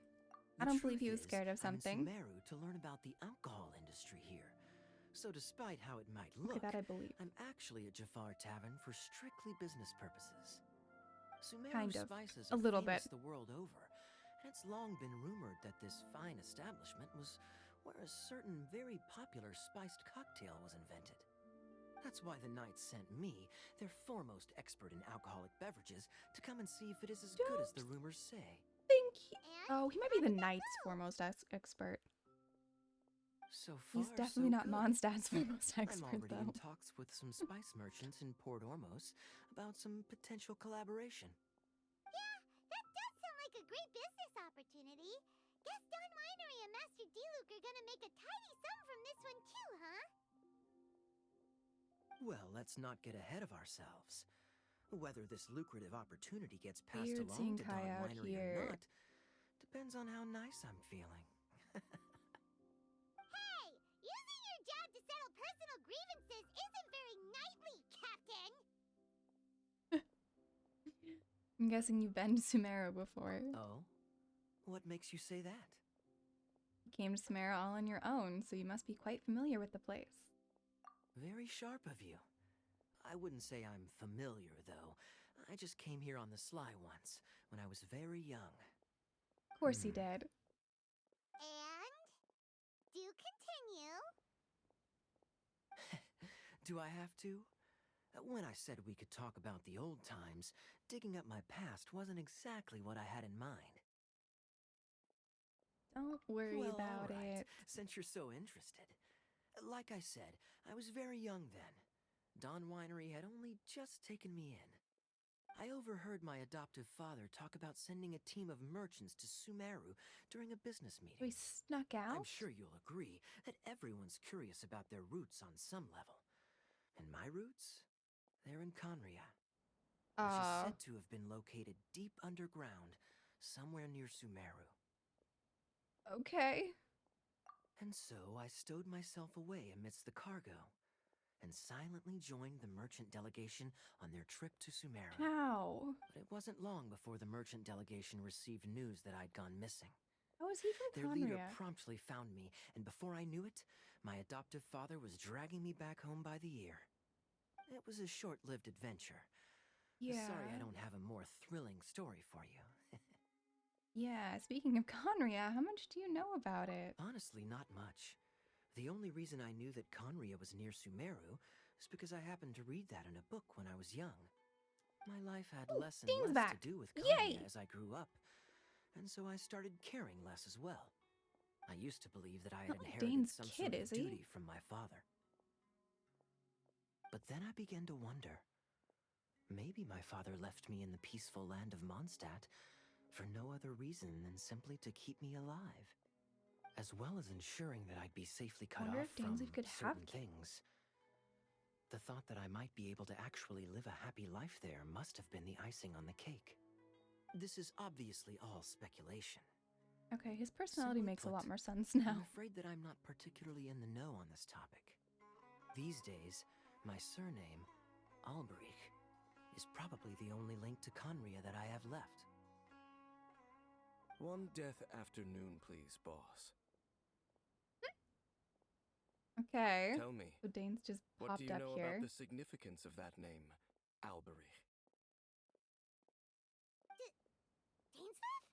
I don't believe he was scared of something. I'm in Sumeru to learn about the alcohol industry here. So despite how it might look, that I believe. I'm actually at Jafar Tavern for strictly business purposes. Sumeru Kind of. spices A are little famous bit. the world over, and it's long been rumored that this fine establishment was where a certain very popular spiced cocktail was invented. That's why the Knights sent me, their foremost expert in alcoholic beverages, to come and see if it is as good as the rumors say. Oh, he might be the Knight's foremost expert. So far, He's definitely so not good. Mondstadt's foremost expert, I'm already though. in talks with some spice merchants in Port Ormos about some potential collaboration. Yeah, that does sound like a great business opportunity. Guess Don Winery and Master D-Luke are gonna make a tidy sum from this one too, huh? Well, let's not get ahead of ourselves. Whether this lucrative opportunity gets passed Weird along seeing to Kai Don out Winery here. or not depends on how nice I'm feeling. Hey, using your job to settle personal grievances isn't very knightly, Captain! I'm guessing you've been to Sumeru before. Oh? What makes you say that? You came to Sumeru all on your own, so you must be quite familiar with the place. Very sharp of you. I wouldn't say I'm familiar, though. I just came here on the sly once, when I was very young. Of course he did. And? Do continue. Do I have to? When I said we could talk about the old times, digging up my past wasn't exactly what I had in mind. Don't worry Well, about all right, it. since you're so interested. Like I said, I was very young then. Don Winery had only just taken me in. I overheard my adoptive father talk about sending a team of merchants to Sumeru during a business meeting. We snuck out? I'm sure you'll agree that everyone's curious about their roots on some level. And my roots? They're in Conria, which is said to have been located deep underground, somewhere near Sumeru. Okay. And so I stowed myself away amidst the cargo, and silently joined the merchant delegation on their trip to Sumeru. How? But it wasn't long before the merchant delegation received news that I'd gone missing. How is he from Their leader Conria? promptly found me, and before I knew it, my adoptive father was dragging me back home by the ear. It was a short-lived adventure. Yeah. Sorry I don't have a more thrilling story for you. Yeah, speaking of Conria, how much do you know about it? Honestly, not much. The only reason I knew that Conria was near Sumeru is because I happened to read that in a book when I was young. My life had less and Dane's less back. to do with Yay! Conria as I grew up, and so I started caring less as well. I used to believe that I had Not like inherited Dane's some kid, sort of is he? duty from my father. But then I began to wonder. Maybe my father left me in the peaceful land of Mondstadt for no other reason than simply to keep me alive, as well as ensuring that I'd be safely cut Wonder off if from Danzig could have certain things. The thought that I might be able to actually live a happy life there must have been the icing on the cake. This is obviously all speculation. Okay, his personality Simply makes a put, lot more sense I'm now. afraid that I'm not particularly in the know on this topic. These days, my surname, Alberich, is probably the only link to Conria that I have left. One death afternoon, please, boss. Okay. Tell me, So Dane's just what popped do you up know here. about the significance of that name, Alberich? Dainsleif?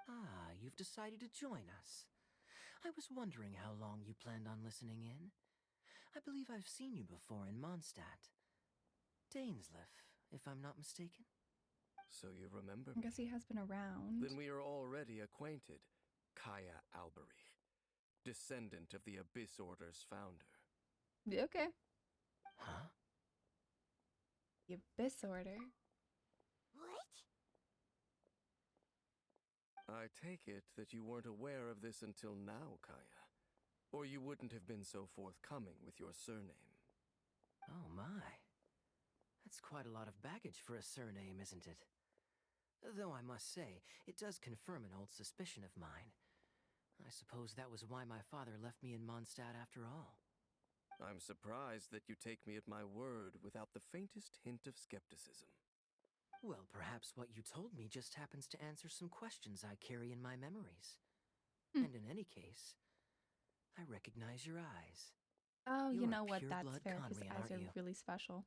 Ah, you've decided to join us. I was wondering how long you planned on listening in. I believe I've seen you before in Mondstadt. Dainsleif, if I'm not mistaken. So you remember I me? guess he has been around. Then we are already acquainted. Kaya Alberich, descendant of the Abyss Order's founder. Okay. Huh? The Abyss Order. What? I take it that you weren't aware of this until now, Kaya. Or you wouldn't have been so forthcoming with your surname. Oh my. That's quite a lot of baggage for a surname, isn't it? Though I must say, it does confirm an old suspicion of mine. I suppose that was why my father left me in Mondstadt after all. I'm surprised that you take me at my word without the faintest hint of skepticism. Well, perhaps what you told me just happens to answer some questions I carry in my memories. And in any case, I recognize your eyes. Oh, you You're know a what? That's pure-blood fair. His Conrian, eyes are aren't you? really special.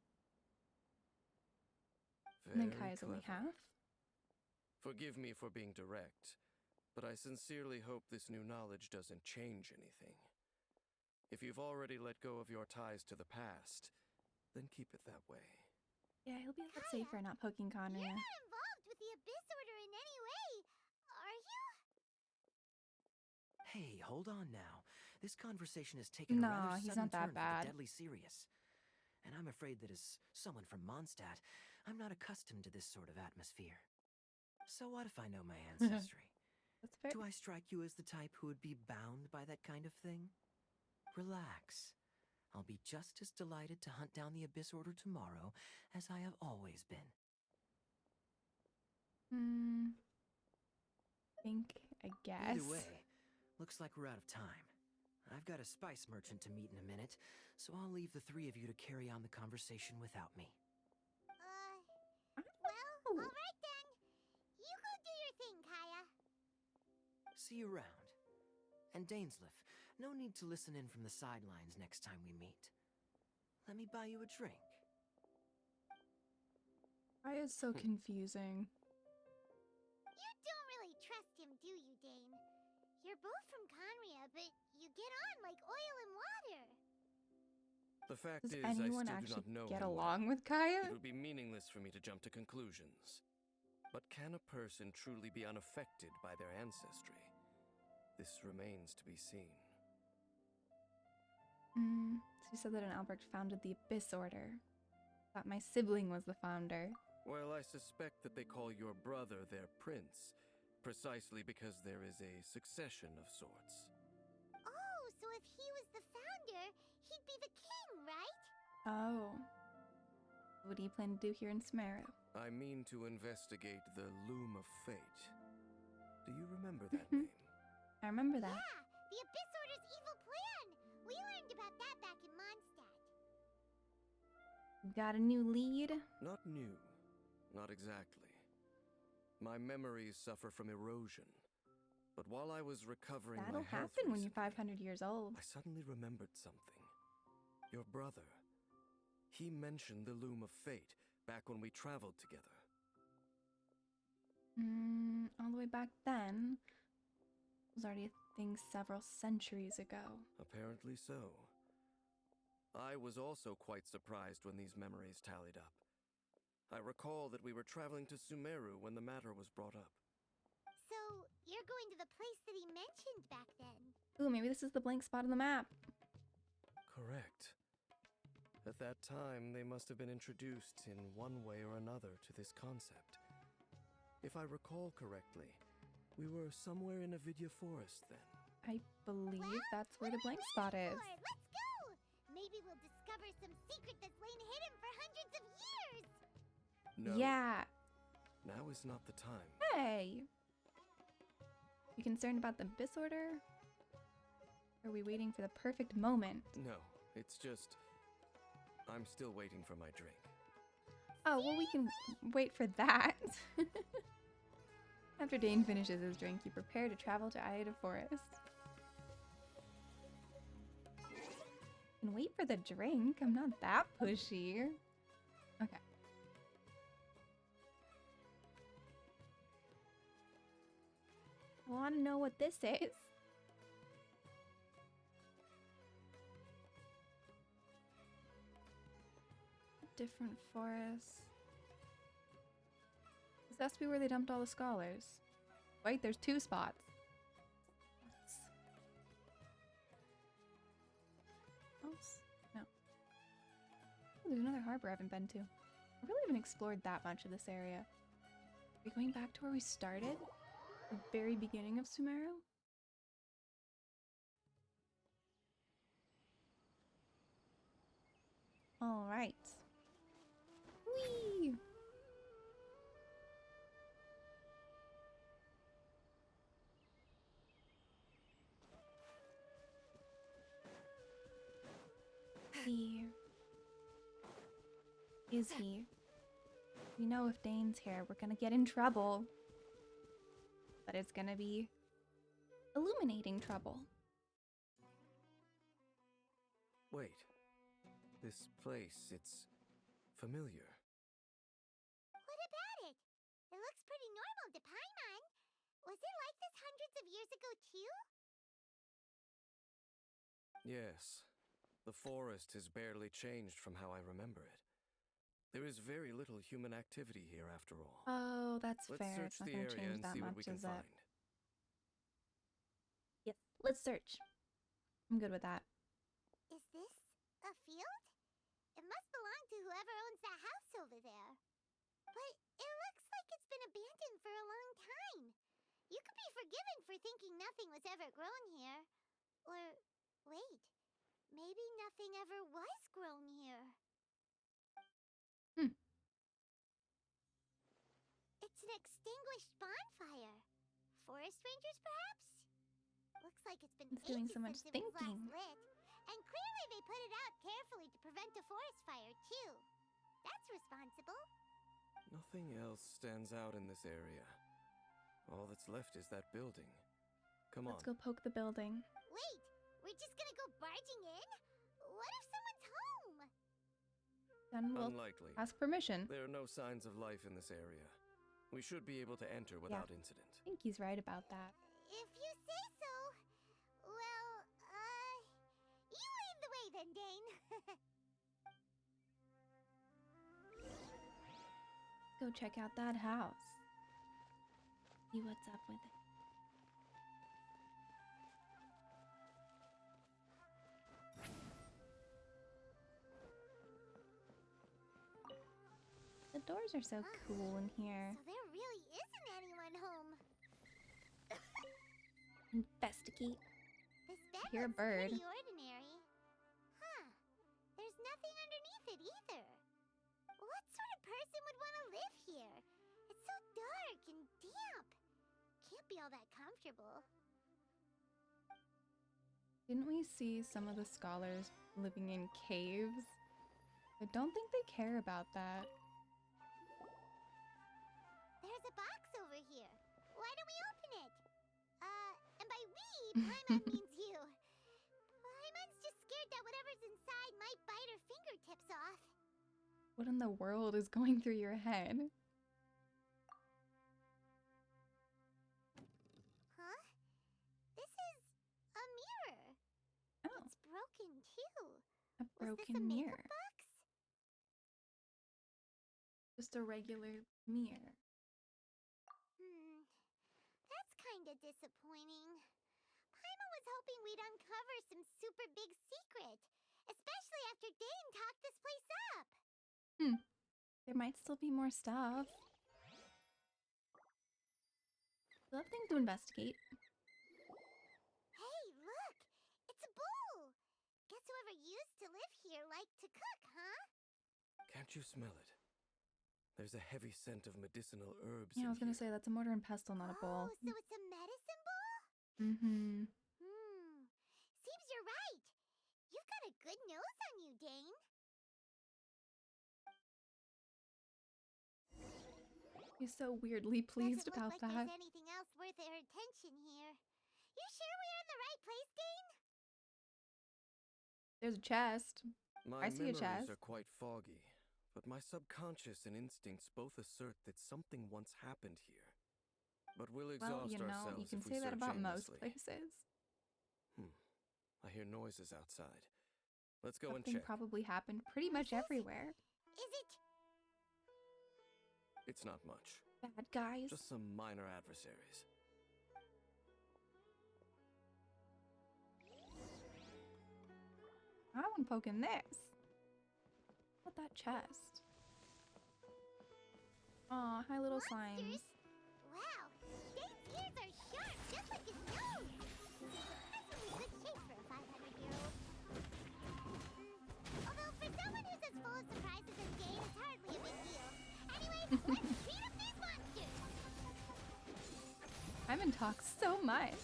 Very And then Kaya's only clever. half. Forgive me for being direct, but I sincerely hope this new knowledge doesn't change anything. If you've already let go of your ties to the past, then keep it that way. Yeah, he'll be a lot safer not poking Conria. You're not involved with the Abyss Order in any way, are you? Hey, hold on now. This conversation has taken a rather he's sudden not that turn for bad. the deadly serious. And I'm afraid that as someone from Mondstadt, I'm not accustomed to this sort of atmosphere. So what if I know my ancestry? That's fair. Do I strike you as the type who would be bound by that kind of thing? Relax. I'll be just as delighted to hunt down the Abyss Order tomorrow as I have always been. I guess. Either way, looks like we're out of time. I've got a spice merchant to meet in a minute, so I'll leave the three of you to carry on the conversation without me. Well, alright then. You go do your thing, Kaya. See you around. And Dainsleif, no need to listen in from the sidelines next time we meet. Let me buy you a drink. Why is so confusing? You don't really trust him, do you, Dane? You're both from Conria, but you get on like oil and water. The fact Does is, I anyone still do actually not know get him along well. with Kaya? It would be meaningless for me to jump to conclusions. But can a person truly be unaffected by their ancestry? This remains to be seen. So you said that an Albrecht founded the Abyss Order. Thought my sibling was the founder. Well, I suspect that they call your brother their prince, precisely because there is a succession of sorts. Oh, so if he was the founder, he'd be the king, right? Oh. What do you plan to do here in Sumeru? I mean to investigate the Loom of Fate. Do you remember that name? I remember that. Yeah, the Abyss Order's evil plan. We learned about that back in Mondstadt. Got a new lead? Not new. Not exactly. My memories suffer from erosion. But while I was recovering That'll my health happen when you're recently, 500 years old. I suddenly remembered something. Your brother. He mentioned the Loom of Fate back when we traveled together. All the way back then. It was already a thing several centuries ago. Apparently so. I was also quite surprised when these memories tallied up. I recall that we were traveling to Sumeru when the matter was brought up. So, you're going to the place that he mentioned back then? Ooh, maybe this is the blank spot on the map. Correct. At that time, they must have been introduced in one way or another to this concept. If I recall correctly, we were somewhere in Avidya Forest then. I believe that's where the blank spot is. Let's go! Maybe we'll discover some secret that's lain hidden for hundreds of years! No. Yeah. Now is not the time. Hey! You concerned about the Abyss Order? Or are we waiting for the perfect moment? No, it's just... I'm still waiting for my drink. Oh, well, we can wait for that. After Dane finishes his drink, you prepare to travel to Aida Forest. And wait for the drink? I'm not that pushy. Okay. I want to know what this is. Different forests. This has to be where they dumped all the scholars. Wait, there's two spots. Else? No. Oh, there's another harbor I haven't been to. I really haven't explored that much of this area. Are we going back to where we started? The very beginning of Sumeru? Alright. Whee! see. Is he? We know if Dane's here, we're gonna get in trouble. But it's gonna be illuminating trouble. Wait. This place, it's familiar. What about it? It looks pretty normal to Paimon. Was it like this hundreds of years ago too? Yes. The forest has barely changed from how I remember it. There is very little human activity here after all. Oh, that's Let's fair. search It's not the gonna area change and that see what much, we can is it? find. Yes, let's search. I'm good with that. Is this a field? It must belong to whoever owns that house over there. But it looks like it's been abandoned for a long time. You could be forgiven for thinking nothing was ever grown here. Or, wait, maybe nothing ever was grown here. It's an extinguished bonfire. Forest rangers, perhaps? Looks like it's been It's doing ages so much since it was last thinking. lit. And clearly they put it out carefully to prevent a forest fire, too. That's responsible. Nothing else stands out in this area. All that's left is that building. Come Let's on. go poke the building. Wait, we're just gonna go barging in? What if someone's home? Then we'll Unlikely. ask permission. There are no signs of life in this area. We should be able to enter without incident. I think he's right about that. If you say so. Well, you lead the way then, Dane. Go check out that house. See what's up with it. The doors are so cool in here. So there really isn't anyone home. Investigate. This bed Hear a looks bird. pretty ordinary. Huh. There's nothing underneath it either. What sort of person would want to live here? It's so dark and damp. Can't be all that comfortable. Didn't we see some of the scholars living in caves? I don't think they care about that. There's a box over here. Why don't we open it? And by we, Paimon means you. Paimon's just scared that whatever's inside might bite her fingertips off. What in the world is going through your head? Huh? This is a mirror. Oh. It's broken too. A Was this a broken makeup mirror. box? Just a regular mirror. That's kinda disappointing. Paimon was hoping we'd uncover some super big secret, especially after Dane talked this place up. There might still be more stuff. We'll have things to investigate. Hey, look! It's a bull! Guess whoever used to live here liked to cook, huh? Can't you smell it? There's a heavy scent of medicinal herbs. Yeah, I in was gonna here. say that's a mortar and pestle, not a bowl. Oh, so it's a medicine bowl? Mm-hmm. Seems you're right. You've got a good nose on you, Dane. He's so weirdly pleased Doesn't about look like that. there's anything else worth our attention here. You sure we're in the right place, Dane? There's a chest. My I see a memories chest. are quite foggy, but my subconscious and instincts both assert that something once happened here. But we'll exhaust Well, you know, ourselves you can if we say that search about most aimlessly. places. I hear noises outside. Let's go and Something check. probably happened pretty much everywhere. Is it? It's not much. Bad guys. Just some minor adversaries. I want to poke in this. What that chest? Aw, hi little slimes. Wow, Dane's ears are sharp, just like his nose. Surprisingly good shape for a 500-year-old. Although for someone who's as full of surprises as Dane, it's hardly a big deal. Anyways, let's beat up these monsters. I'm in talk so much.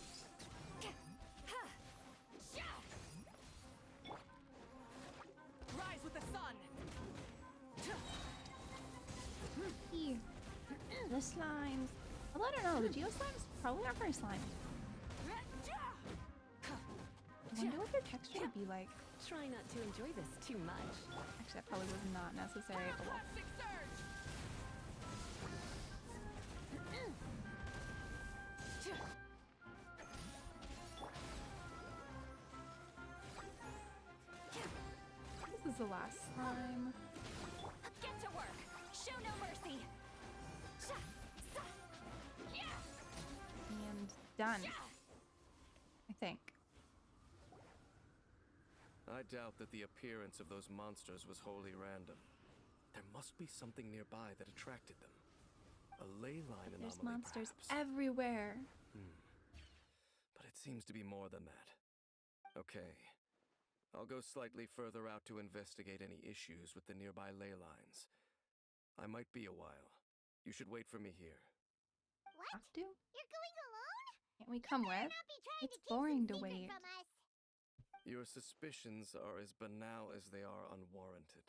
The slimes. Although I don't know, the geo slimes probably aren't very slimy. I wonder what their texture would be like. Try not to enjoy this too much. Actually, that probably was not necessary, but well. This is the last slime. Get to work. Show no mercy. And done. I think. I doubt that the appearance of those monsters was wholly random. There must be something nearby that attracted them. A ley line anomaly, There's monsters perhaps. everywhere. But it seems to be more than that. Okay. I'll go slightly further out to investigate any issues with the nearby ley lines. I might be a while. You should wait for me here. What? Have to? You're going alone? Can't we come with? It's boring to wait. Your suspicions are as banal as they are unwarranted.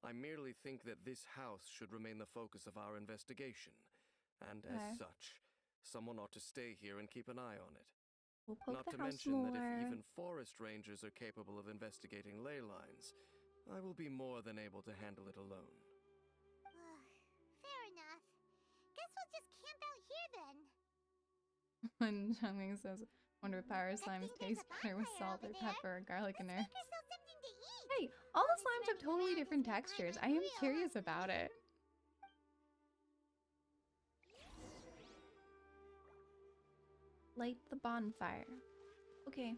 I merely think that this house should remain the focus of our investigation, and as such, someone ought to stay here and keep an eye on it. We'll poke Not the to house mention more. that if even forest rangers are capable of investigating ley lines, I will be more than able to handle it alone. Fair enough. Guess we'll just camp out here then. When Chongming says, wonder if power slimes taste better with salt or pepper or garlic in there. Hey, all the slimes have totally different textures. I am curious about it. Light the bonfire. Okay.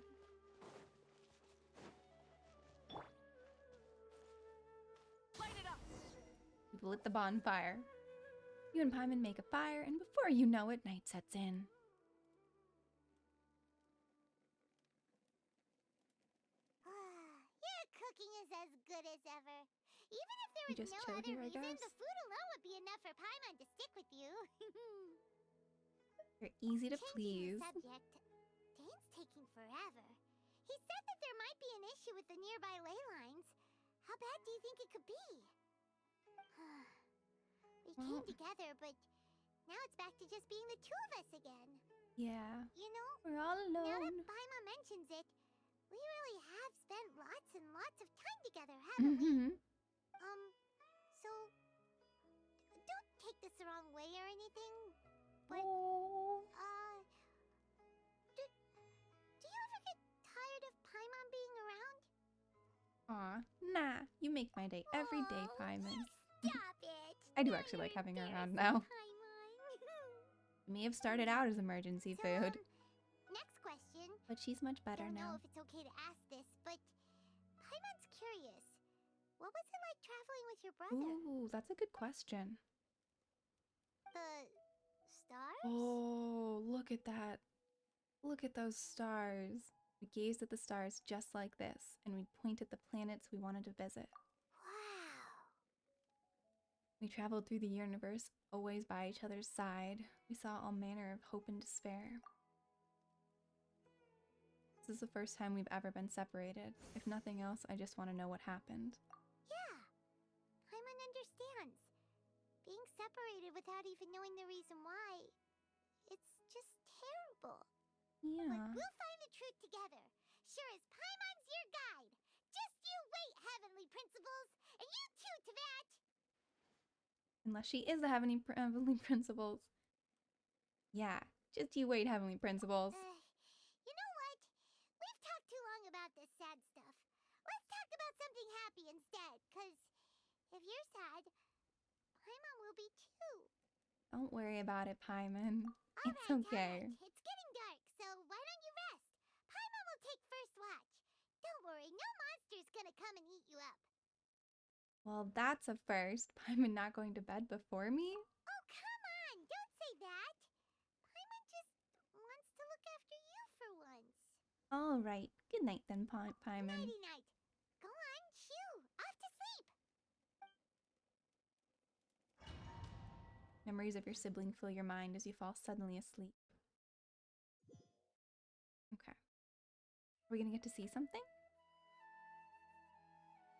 Light it up. We've lit the bonfire. You and Paimon make a fire, and before you know it, night sets in. Your cooking is as good as ever. Even if there You was just no chill other here, I reason, guess. the food alone would be enough for Paimon to stick with you. You're easy to Changing please. the subject, Dane's taking forever. He said that there might be an issue with the nearby ley lines. How bad do you think it could be? We came together, but now it's back to just being the two of us again. Yeah. You know, We're all now that alone. Paimon mentions it, we really have spent lots and lots of time together, haven't we? So don't take this the wrong way or anything, but do you ever get tired of Paimon being around? Aw, nah. You make my day every day, Paimon. Stop it. I do actually like having her around now. May have started out as emergency food, Next question. but she's much better Don't now. know if it's okay to ask this, but Paimon's curious. What was it like traveling with your brother? Ooh, that's a good question. The stars? Oh, look at that. Look at those stars. We gazed at the stars just like this, and we'd point at the planets we wanted to visit. Wow. We traveled through the universe, always by each other's side. We saw all manner of hope and despair. This is the first time we've ever been separated. If nothing else, I just want to know what happened. Yeah. Paimon understands. Being separated without even knowing the reason why. It's just terrible. Yeah. But we'll find the truth together. Sure as Paimon's your guide. Just you wait, Heavenly Principles. And you too, Teyvat. Unless she is the Heavenly Principles. Yeah, just you wait, Heavenly Principles. You know what? We've talked too long about this sad stuff. Let's talk about something happy instead, because if you're sad, Paimon will be too. Don't worry about it, Paimon. It's okay. It's getting dark, so why don't you rest? Paimon will take first watch. Don't worry, no monster's gonna come and eat you up. Well, that's a first. Paimon not going to bed before me? Oh, come on! Don't say that! Paimon just wants to look after you for once. All right. Good night then, Paimon. Nighty-night. Go on, shoo! Off to sleep! Memories of your sibling fill your mind as you fall suddenly asleep. Okay. Are we gonna get to see something?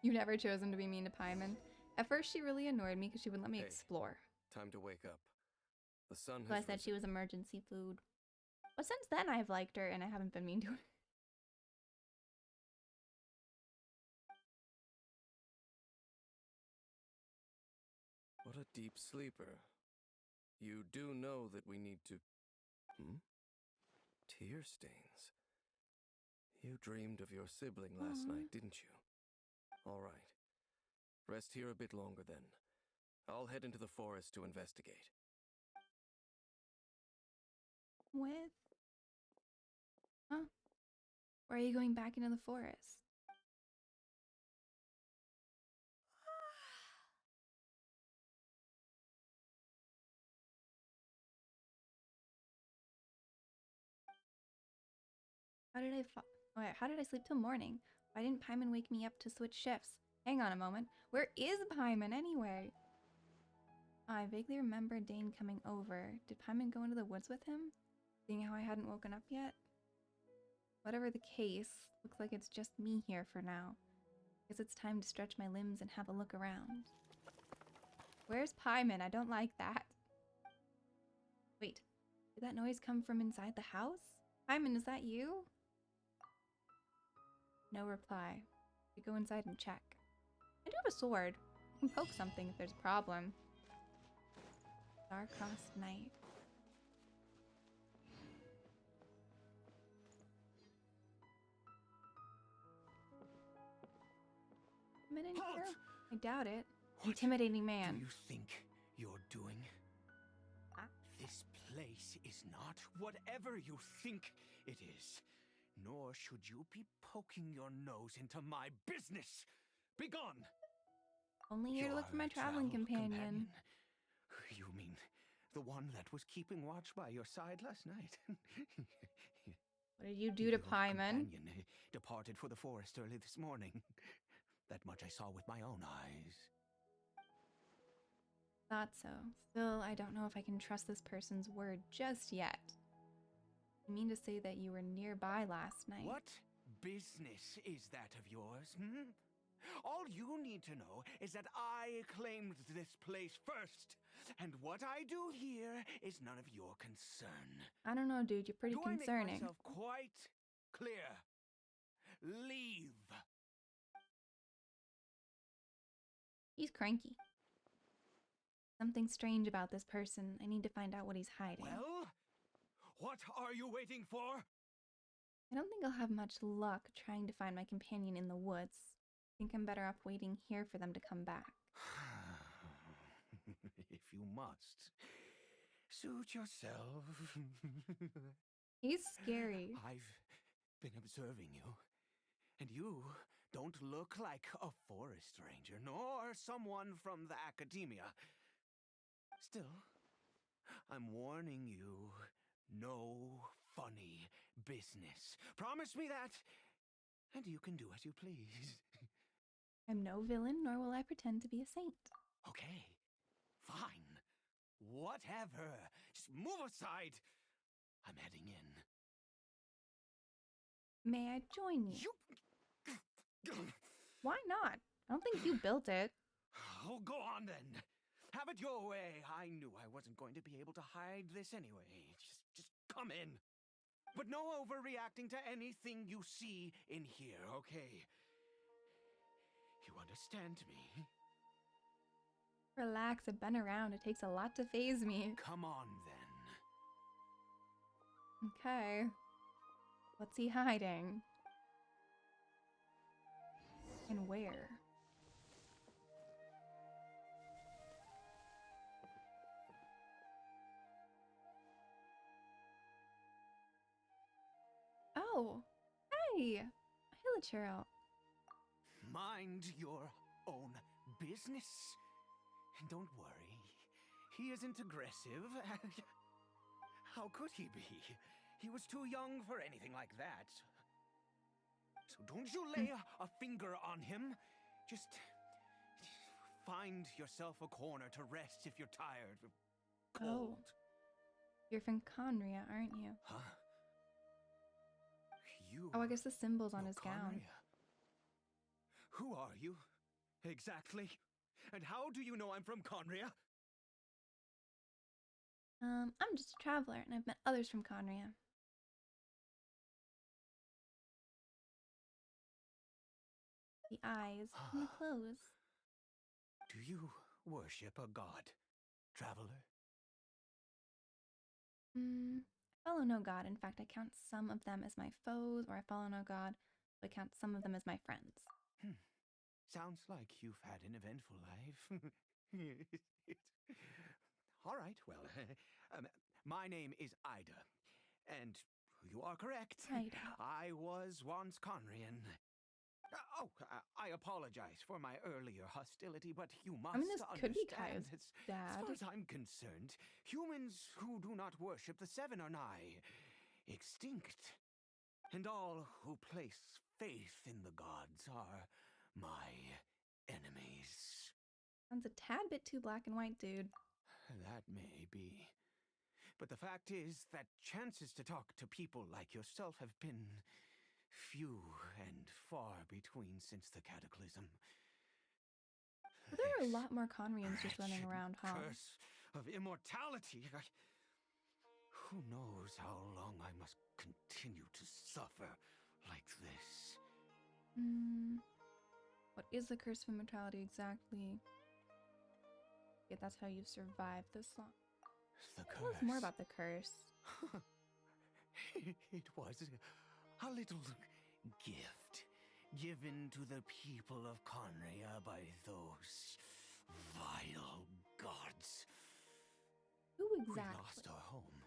You've never chosen to be mean to Paimon. At first, she really annoyed me because she wouldn't let me explore. Time to wake up. The sun So I has said she was emergency food. But since then, I've liked her, and I haven't been mean to her. What a deep sleeper. You do know that we need to... Tear stains. You dreamed of your sibling last night, didn't you? All right. Rest here a bit longer then. I'll head into the forest to investigate. With? Huh? Where are you going back into the forest? How did I sleep till morning? Why didn't Paimon wake me up to switch shifts? Hang on a moment. Where is Paimon anyway? I vaguely remember Dane coming over. Did Paimon go into the woods with him? Seeing how I hadn't woken up yet? Whatever the case, looks like it's just me here for now. Guess it's time to stretch my limbs and have a look around. Where's Paimon? I don't like that. Wait, did that noise come from inside the house? Paimon, is that you? No reply. We go inside and check. I do have a sword. I can poke something if there's a problem. Star-crossed night. Come in here? I doubt it. Intimidating man. What do you think you're doing? This place is not whatever you think it is. Nor should you be poking your nose into my business. Begone! Only here to look for my traveling companion. You mean the one that was keeping watch by your side last night? What did you do to Paimon? Companion departed for the forest early this morning. That much I saw with my own eyes. Thought so. Still, I don't know if I can trust this person's word just yet. You mean to say that you were nearby last night? What business is that of yours, All you need to know is that I claimed this place first, and what I do here is none of your concern. I don't know, dude. You're pretty Do concerning. I make myself quite clear? Leave. He's cranky. Something strange about this person. I need to find out what he's hiding. Well, what are you waiting for? I don't think I'll have much luck trying to find my companion in the woods. I think I'm better off waiting here for them to come back. If you must, suit yourself. He's scary. I've been observing you, and you don't look like a forest ranger, nor someone from the academia. Still, I'm warning you, no funny business. Promise me that, and you can do as you please. I'm no villain, nor will I pretend to be a saint. Okay, fine. Whatever. Just move aside. I'm heading in. May I join you? Why not? I don't think you built it. Oh, go on then. Have it your way. I knew I wasn't going to be able to hide this anyway. Just come in. But no overreacting to anything you see in here, okay? You understand me? Relax, I've been around. It takes a lot to faze me. Come on then. Okay. What's he hiding? And where? Oh, hey! Hilichurl. Mind your own business. And don't worry, he isn't aggressive. How could he be? He was too young for anything like that. So don't you lay a finger on him. Just find yourself a corner to rest if you're tired. Cold. Oh. You're from Conria, aren't you? Huh? You? Oh, I guess the symbol's on his gown. Who are you? Exactly. And how do you know I'm from Conria? I'm just a traveler, and I've met others from Conria. The eyes and the clothes. Do you worship a god, traveler? I follow no god. In fact, I count some of them as my foes, or I follow no god, so I count some of them as my friends. Sounds like you've had an eventful life. All right, well, my name is Ida, and you are correct. Ida. I was once Conrian. I apologize for my earlier hostility, but you must this could be understand, Kaya's as dad. far as I'm concerned, humans who do not worship the Seven are nigh extinct. And all who place faith in the gods are my enemies. Sounds a tad bit too black and white, dude. That may be. But the fact is that chances to talk to people like yourself have been few and far between since the cataclysm. Well, there are a lot more Conrians just running around, huh? Curse of immortality. Who knows how long I must continue to suffer like this? What is the curse of immortality exactly? Yeah, that's how you survive this long. The curse. Tell us more about the curse. It was a little gift given to the people of Conria by those vile gods. Who exactly? We lost our home.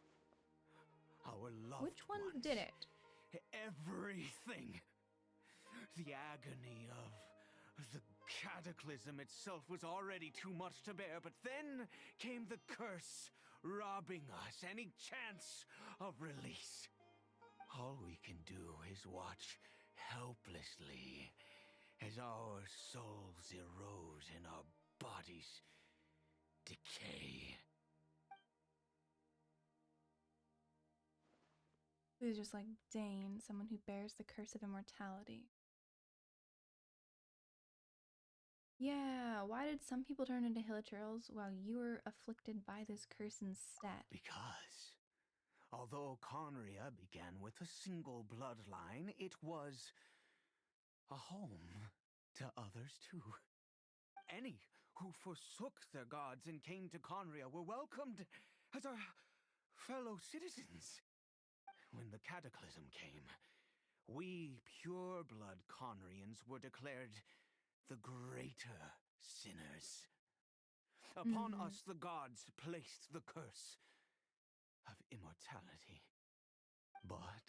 Our loved Which ones did it? Everything. The agony of the cataclysm itself was already too much to bear, but then came the curse, robbing us any chance of release. All we can do is watch helplessly as our souls erode and our bodies decay. He's just like Dane, someone who bears the curse of immortality. Yeah, why did some people turn into hilichurls while you were afflicted by this curse instead? Because, although Conria began with a single bloodline, it was a home to others too. Any who forsook their gods and came to Conria were welcomed as our fellow citizens. When the cataclysm came, we pure-blood Conrians were declared the greater sinners. Upon us, the gods placed the curse of immortality. But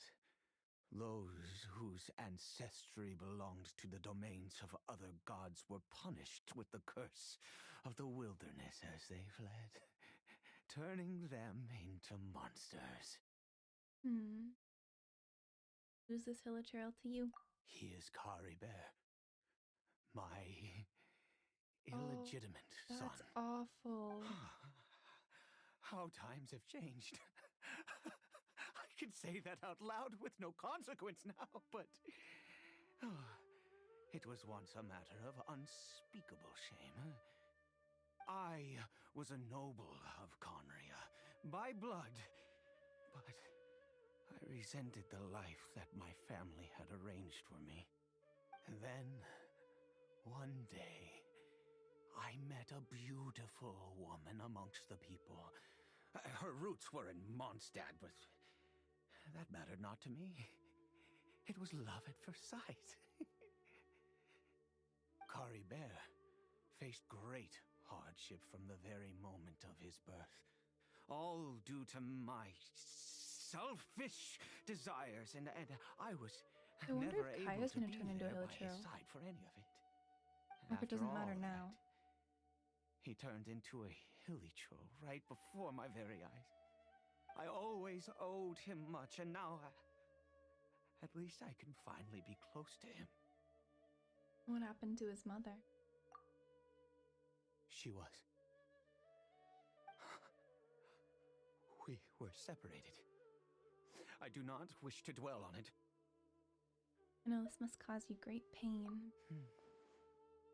those whose ancestry belonged to the domains of other gods were punished with the curse of the wilderness as they fled, turning them into monsters. Who's this hilichurl to you? He is Kari Bear, my illegitimate son. That's awful. How times have changed. I can say that out loud with no consequence now, but it was once a matter of unspeakable shame. I was a noble of Conria, by blood, but I resented the life that my family had arranged for me. And then, one day, I met a beautiful woman amongst the people. Her roots were in Mondstadt, but that mattered not to me. It was love at first sight. Kari Bear faced great hardship from the very moment of his birth, all due to my selfish desires, and I was never able to be there by his side for any of it. Like it doesn't matter now. He turned into a hilichurl right before my very eyes. I always owed him much, and now at least I can finally be close to him. What happened to his mother? She was. We were separated. I do not wish to dwell on it. I know this must cause you great pain.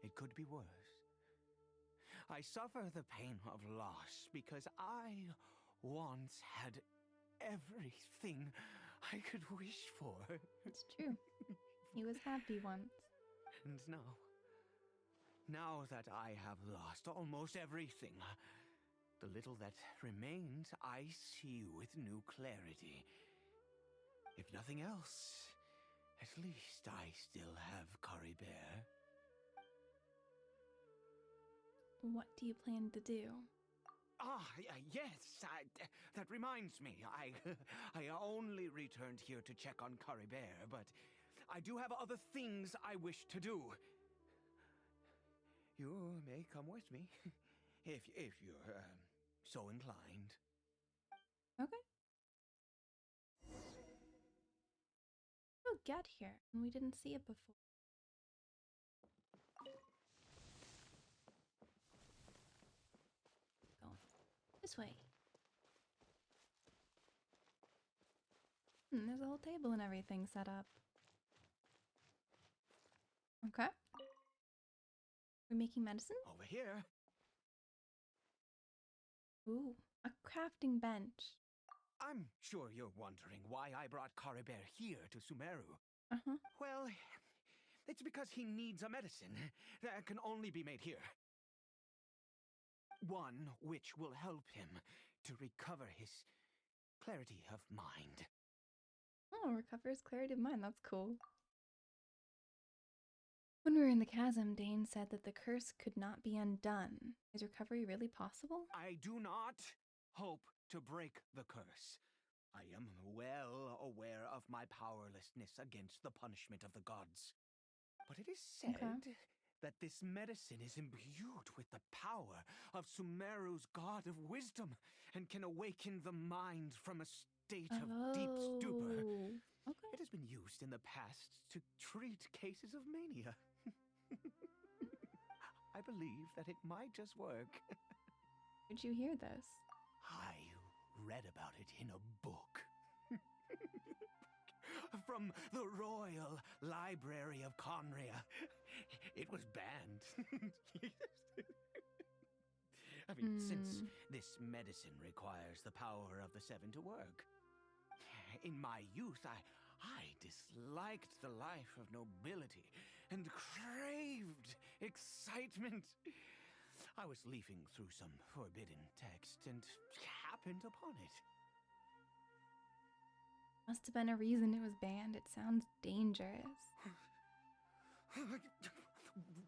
It could be worse. I suffer the pain of loss because I once had everything I could wish for. It's true. He was happy once. And now that I have lost almost everything, the little that remains I see with new clarity. If nothing else, at least I still have Caribert. What do you plan to do? Yes, that reminds me. I only returned here to check on Caribert, but I do have other things I wish to do. You may come with me, if you're so inclined. Okay. We'll get here, and we didn't see it before. Going this way. There's a whole table and everything set up. Okay. We're making medicine? Over here. Ooh, a crafting bench. I'm sure you're wondering why I brought Caribert here to Sumeru. Uh-huh. Well, it's because he needs a medicine that can only be made here. One which will help him to recover his clarity of mind. Oh, recovers clarity of mind. That's cool. When we were in the chasm, Dane said that the curse could not be undone. Is recovery really possible? I do not hope to break the curse. I am well aware of my powerlessness against the punishment of the gods. But it is said that this medicine is imbued with the power of Sumeru's god of wisdom and can awaken the mind from a state of deep stupor. Okay. It has been used in the past to treat cases of mania. I believe that it might just work. Did you hear this? I read about it in a book. From the Royal Library of Conria. It was banned. I mean, since this medicine requires the power of the seven to work. In my youth, I disliked the life of nobility and craved excitement. I was leafing through some forbidden text and happened upon it. Must have been a reason it was banned. It sounds dangerous.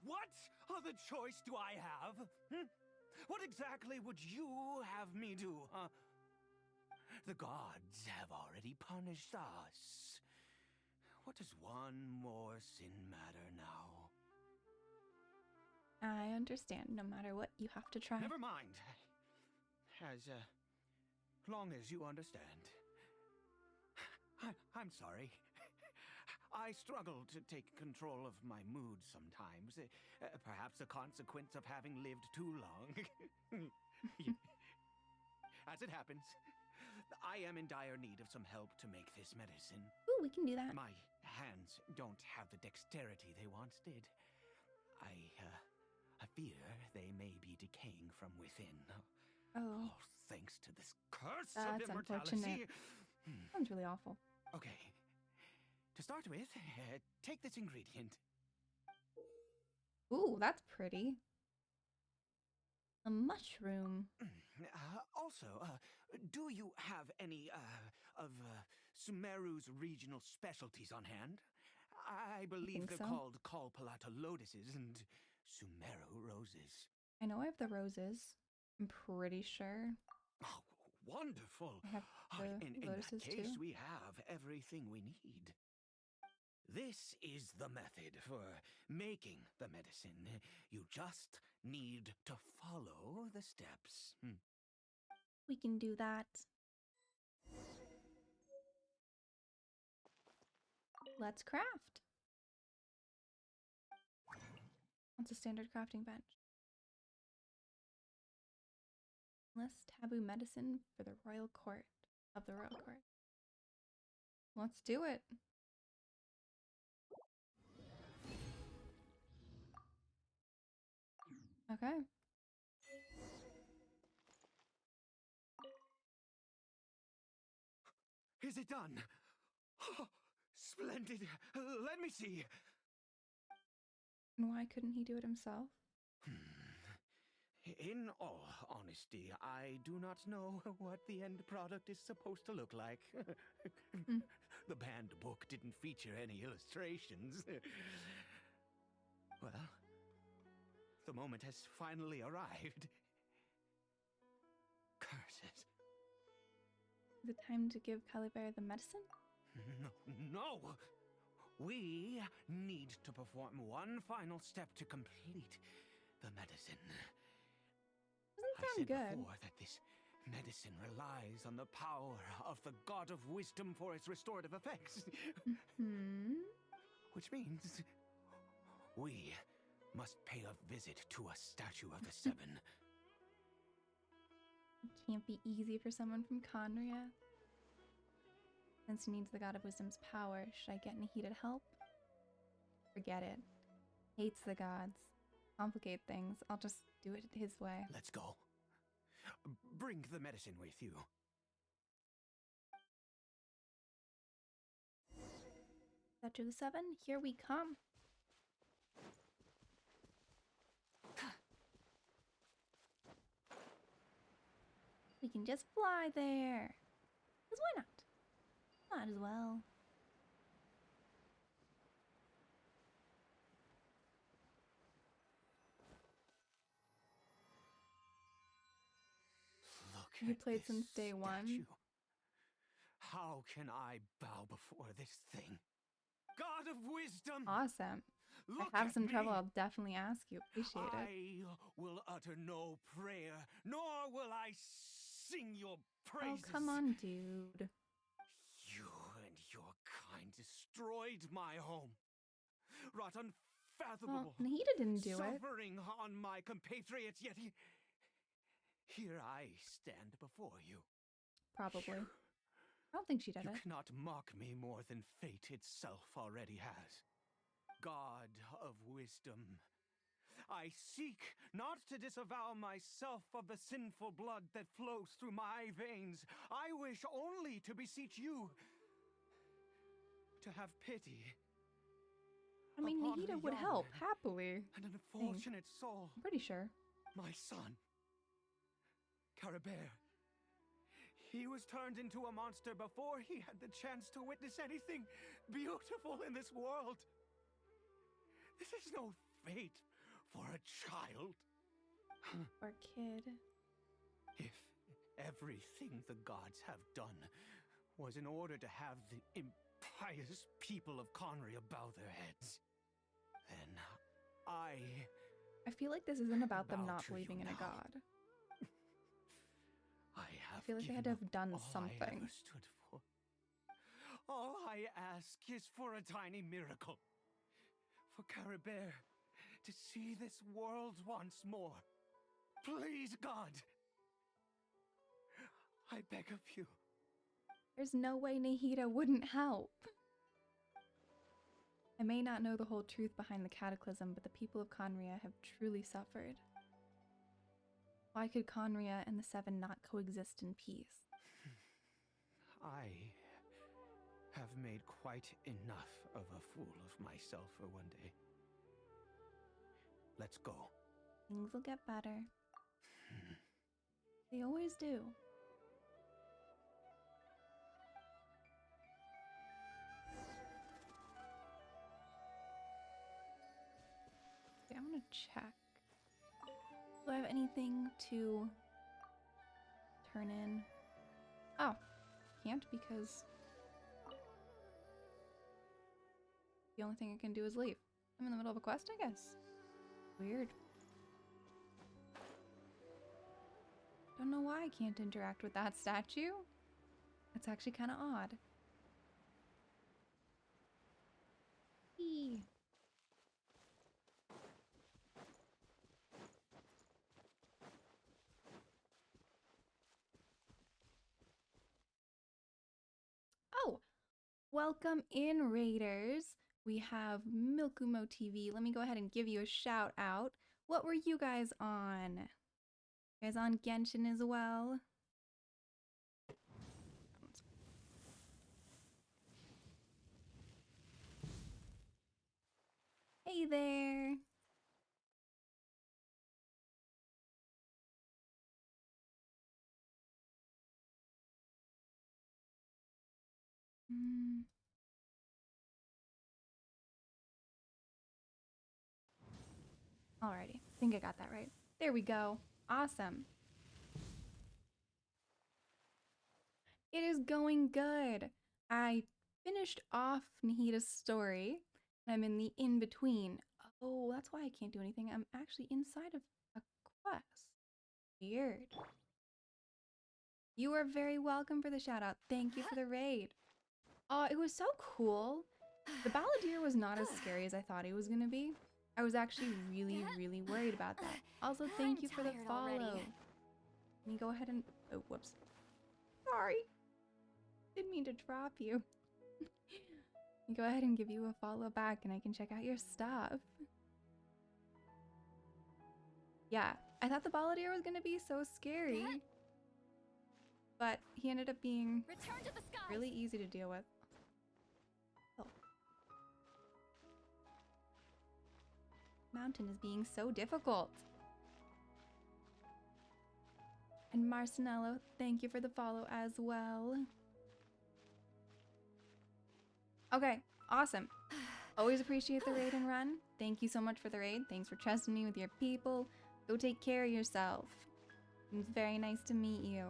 What other choice do I have? What exactly would you have me do, huh? The gods have already punished us. What does one more sin matter now? I understand. No matter what, you have to try. Never mind. As long as you understand. I'm sorry. I struggle to take control of my mood sometimes. Perhaps a consequence of having lived too long. As it happens, I am in dire need of some help to make this medicine. Ooh, we can do that. My hands don't have the dexterity they once did. I fear they may be decaying from within. Oh. Thanks to this curse That's of immortality. Unfortunate. Sounds really awful. Okay. To start with, take this ingredient. Ooh, that's pretty. A mushroom. Also, do you have any of Sumeru's regional specialties on hand? I believe they're called Kalpalata lotuses and Sumeru roses. I know I have the roses. I'm pretty sure. Oh, wonderful. I have the in lotuses that case, too. we have everything we need. This is the method for making the medicine. You just need to follow the steps. We can do that. Let's craft. What's a standard crafting bench? Less taboo medicine for the royal court. Of the royal court. Let's do it. Okay. Is it done? Oh, splendid. Let me see. And why couldn't he do it himself? In all honesty, I do not know what the end product is supposed to look like. The banned book didn't feature any illustrations. Well, the moment has finally arrived. Curses. Is it time to give Caliber the medicine? No! We need to perform one final step to complete the medicine. Doesn't I sound said good. before that this medicine relies on the power of the god of wisdom for its restorative effects. Which means we must pay a visit to a statue of the Seven. It can't be easy for someone from Conria. Since he needs the god of wisdom's power, should I get Nahida to help? Forget it. Hates the gods. Complicate things. I'll just do it his way. Let's go. Bring the medicine with you. Statue of the Seven, here we come. We can just fly there. Because why not? Might as well. You played since day one. How can I bow before this thing? God of wisdom! Awesome. Look I have at some me. trouble. I'll definitely ask you. Appreciate it. I will utter no prayer, nor will I sing your praises. Oh, come on, dude. You and your kind destroyed my home. Wrought unfathomable Well, Nahida didn't do it. suffering on my compatriots, yet here I stand before you. Probably. I don't think she did You it. cannot mock me more than fate itself already has. God of wisdom, I seek not to disavow myself of the sinful blood that flows through my veins. I wish only to beseech you to have pity. I mean, upon Nahida the would young help, happily. An unfortunate soul. I'm pretty sure. My son, Caribert. He was turned into a monster before he had the chance to witness anything beautiful in this world. This is no fate for a child. Or kid. If everything the gods have done was in order to have the impious people of Conria bow their heads, then I feel like this isn't about them not believing in a god. I feel like they had to have done something. I ever stood for. All I ask is for a tiny miracle. For Caribert to see this world once more. Please, God. I beg of you. There's no way Nahida wouldn't help. I may not know the whole truth behind the cataclysm, but the people of Conria have truly suffered. Why could Conria and the Seven not coexist in peace? I have made quite enough of a fool of myself for one day. Let's go. Things will get better. They always do. Okay, I'm gonna check. Do I have anything to turn in? Oh, can't because the only thing I can do is leave. I'm in the middle of a quest, I guess. Weird. Don't know why I can't interact with that statue. That's actually kind of odd. Eee. Oh, welcome in, Raiders. We have Milkumo TV. Let me go ahead and give you a shout out. What were you guys on? You guys on Genshin as well? Hey there. Alrighty, I think I got that right. There we go. Awesome. It is going good. I finished off Nahida's story. I'm in the in-between. Oh, that's why I can't do anything. I'm actually inside of a quest. Weird. You are very welcome for the shout out. Thank you for the raid. Oh, it was so cool. The Balladeer was not as scary as I thought he was gonna be. I was actually really, really worried about that. Also, thank you for the follow. Let me go ahead and... Oh, whoops. Sorry. Didn't mean to drop you. Go ahead and give you a follow back and I can check out your stuff. Yeah, I thought the Balladeer was gonna be so scary. But he ended up being really easy to deal with. Oh. Mountain is being so difficult. And Marcinello, thank you for the follow as well. Okay, awesome. Always appreciate the raid and run. Thank you so much for the raid. Thanks for trusting me with your people. Go take care of yourself. It's very nice to meet you.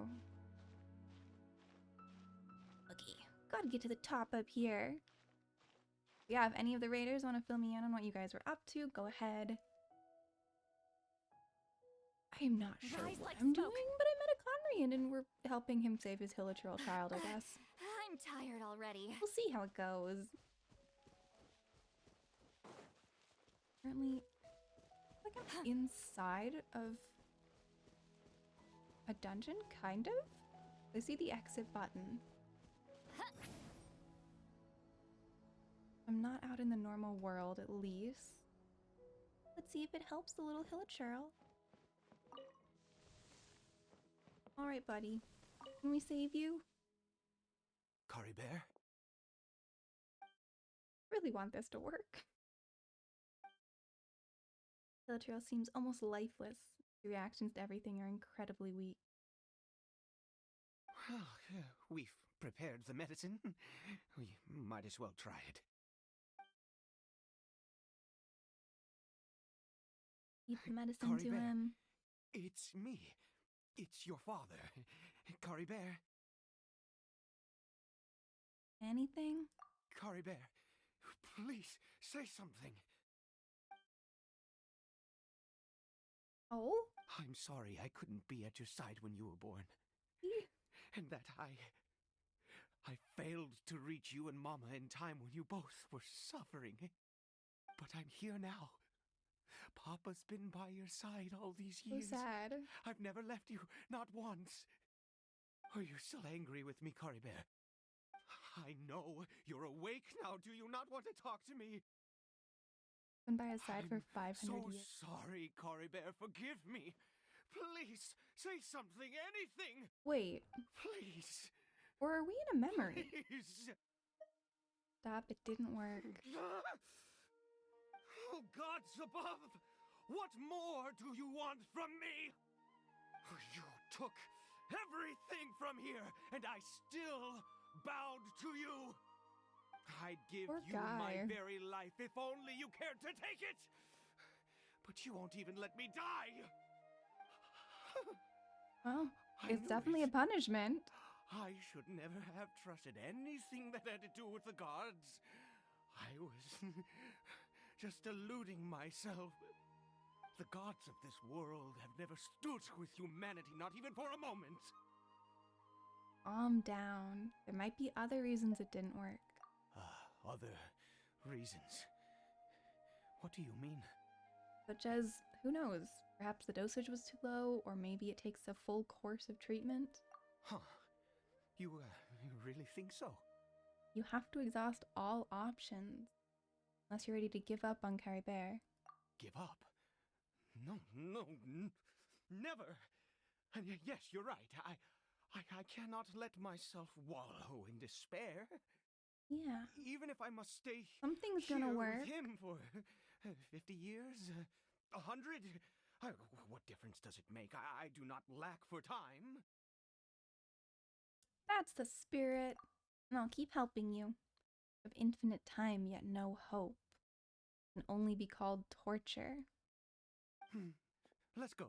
Okay, gotta get to the top up here. Yeah, if any of the raiders want to fill me in on what you guys were up to, go ahead. I'm not sure what I'm doing, but I met a Conrian and we're helping him save his Hilichurl child, I guess. I'm tired already. We'll see how it goes. Currently, like I'm inside of a dungeon, kind of? I see the exit button. I'm not out in the normal world, at least. Let's see if it helps the little Hilichurl. Alright, buddy. Can we save you? Caribert? Really want this to work. Hilichurl seems almost lifeless. Your reactions to everything are incredibly weak. Well, we've prepared the medicine. We might as well try it. Eat the medicine to him. It's me. It's your father, Caribert. Anything? Caribert, please say something. Oh? I'm sorry I couldn't be at your side when you were born. And that I failed to reach you and Mama in time when you both were suffering. But I'm here now. Papa's been by your side all these years. So sad. I've never left you, not once. Are you still angry with me, Caribert? I know you're awake now. Do you not want to talk to me? Been by his side for 500 so years. Sorry, Caribert. Forgive me. Please, say something, anything. Wait. Please. Or are we in a memory? Please. Stop, it didn't work. Oh, gods above! What more do you want from me? You took everything from here, and I still bowed to you. I'd give you my very life if only you cared to take it. But you won't even let me die. Well, it's definitely a punishment. I should never have trusted anything that had to do with the gods. I was just deluding myself. The gods of this world have never stood with humanity, not even for a moment. Calm down. There might be other reasons it didn't work. Other reasons? What do you mean? Such as, who knows? Perhaps the dosage was too low, or maybe it takes a full course of treatment. Huh. You really think so? You have to exhaust all options. Unless you're ready to give up on Caribert. Give up? No, never. And yes, you're right. I cannot let myself wallow in despair. Yeah. Even if I must stay Something's gonna work. with him for 50 years? 100? What difference does it make? I do not lack for time. That's the spirit. And I'll keep helping you. Of infinite time, yet no hope. Can only be called torture. Let's go.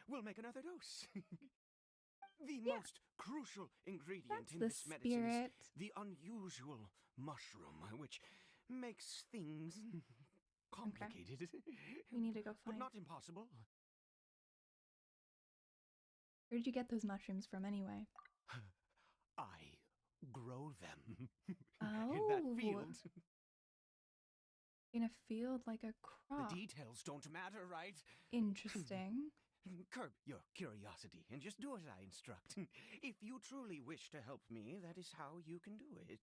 We'll make another dose. The most crucial ingredient in this medicine is the unusual mushroom, which makes things complicated. Okay. We need to go But find. not impossible. Where did you get those mushrooms from anyway? I grow them Oh. in that field. In a field like a crop. The details don't matter, right? Interesting. Curb your curiosity and just do as I instruct. If you truly wish to help me, that is how you can do it.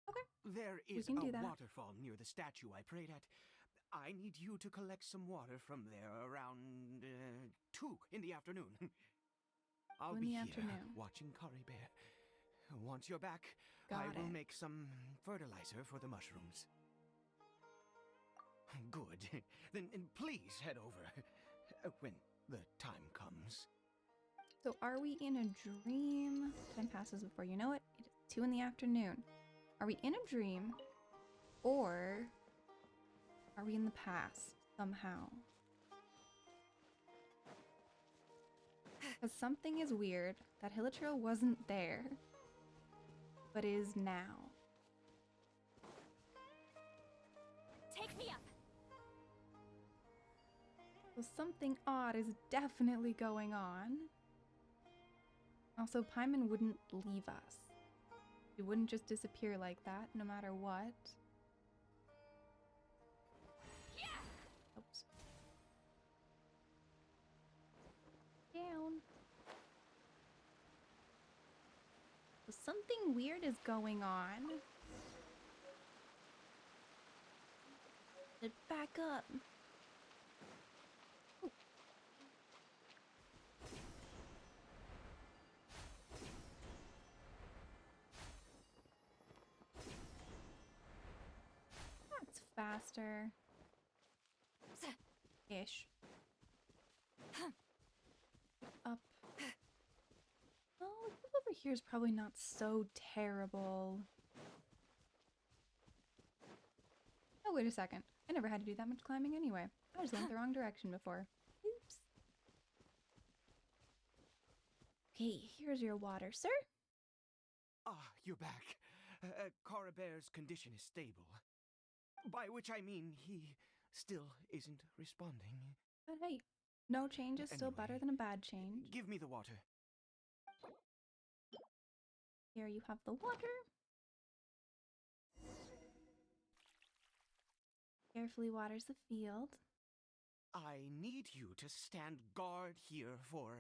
Okay. There is a waterfall near the statue I prayed at. I need you to collect some water from there around 2 in the afternoon. I'll be here watching Curry Bear. Once you're back, I will make some fertilizer for the mushrooms. Good. Then please head over when the time comes. So are we in a dream? Time passes before you know it. It is 2 in the afternoon. Are we in a dream? Or are we in the past somehow? Because something is weird. That Hilichurl wasn't there, but is now. Take me up. So something odd is definitely going on. Also, Paimon wouldn't leave us. He wouldn't just disappear like that, no matter what. Oops. Down. So something weird is going on. Get back up. Ooh. That's faster. Ish. Up. Oh, the people over here is probably not so terrible. Oh, wait a second. I never had to do that much climbing anyway. I just went the wrong direction before. Oops. Okay, here's your water, sir. Ah, you're back. Carabear's condition is stable. By which I mean he still isn't responding. But hey, no change is still better than a bad change. Give me the water. Here you have the water. Carefully waters the field. I need you to stand guard here for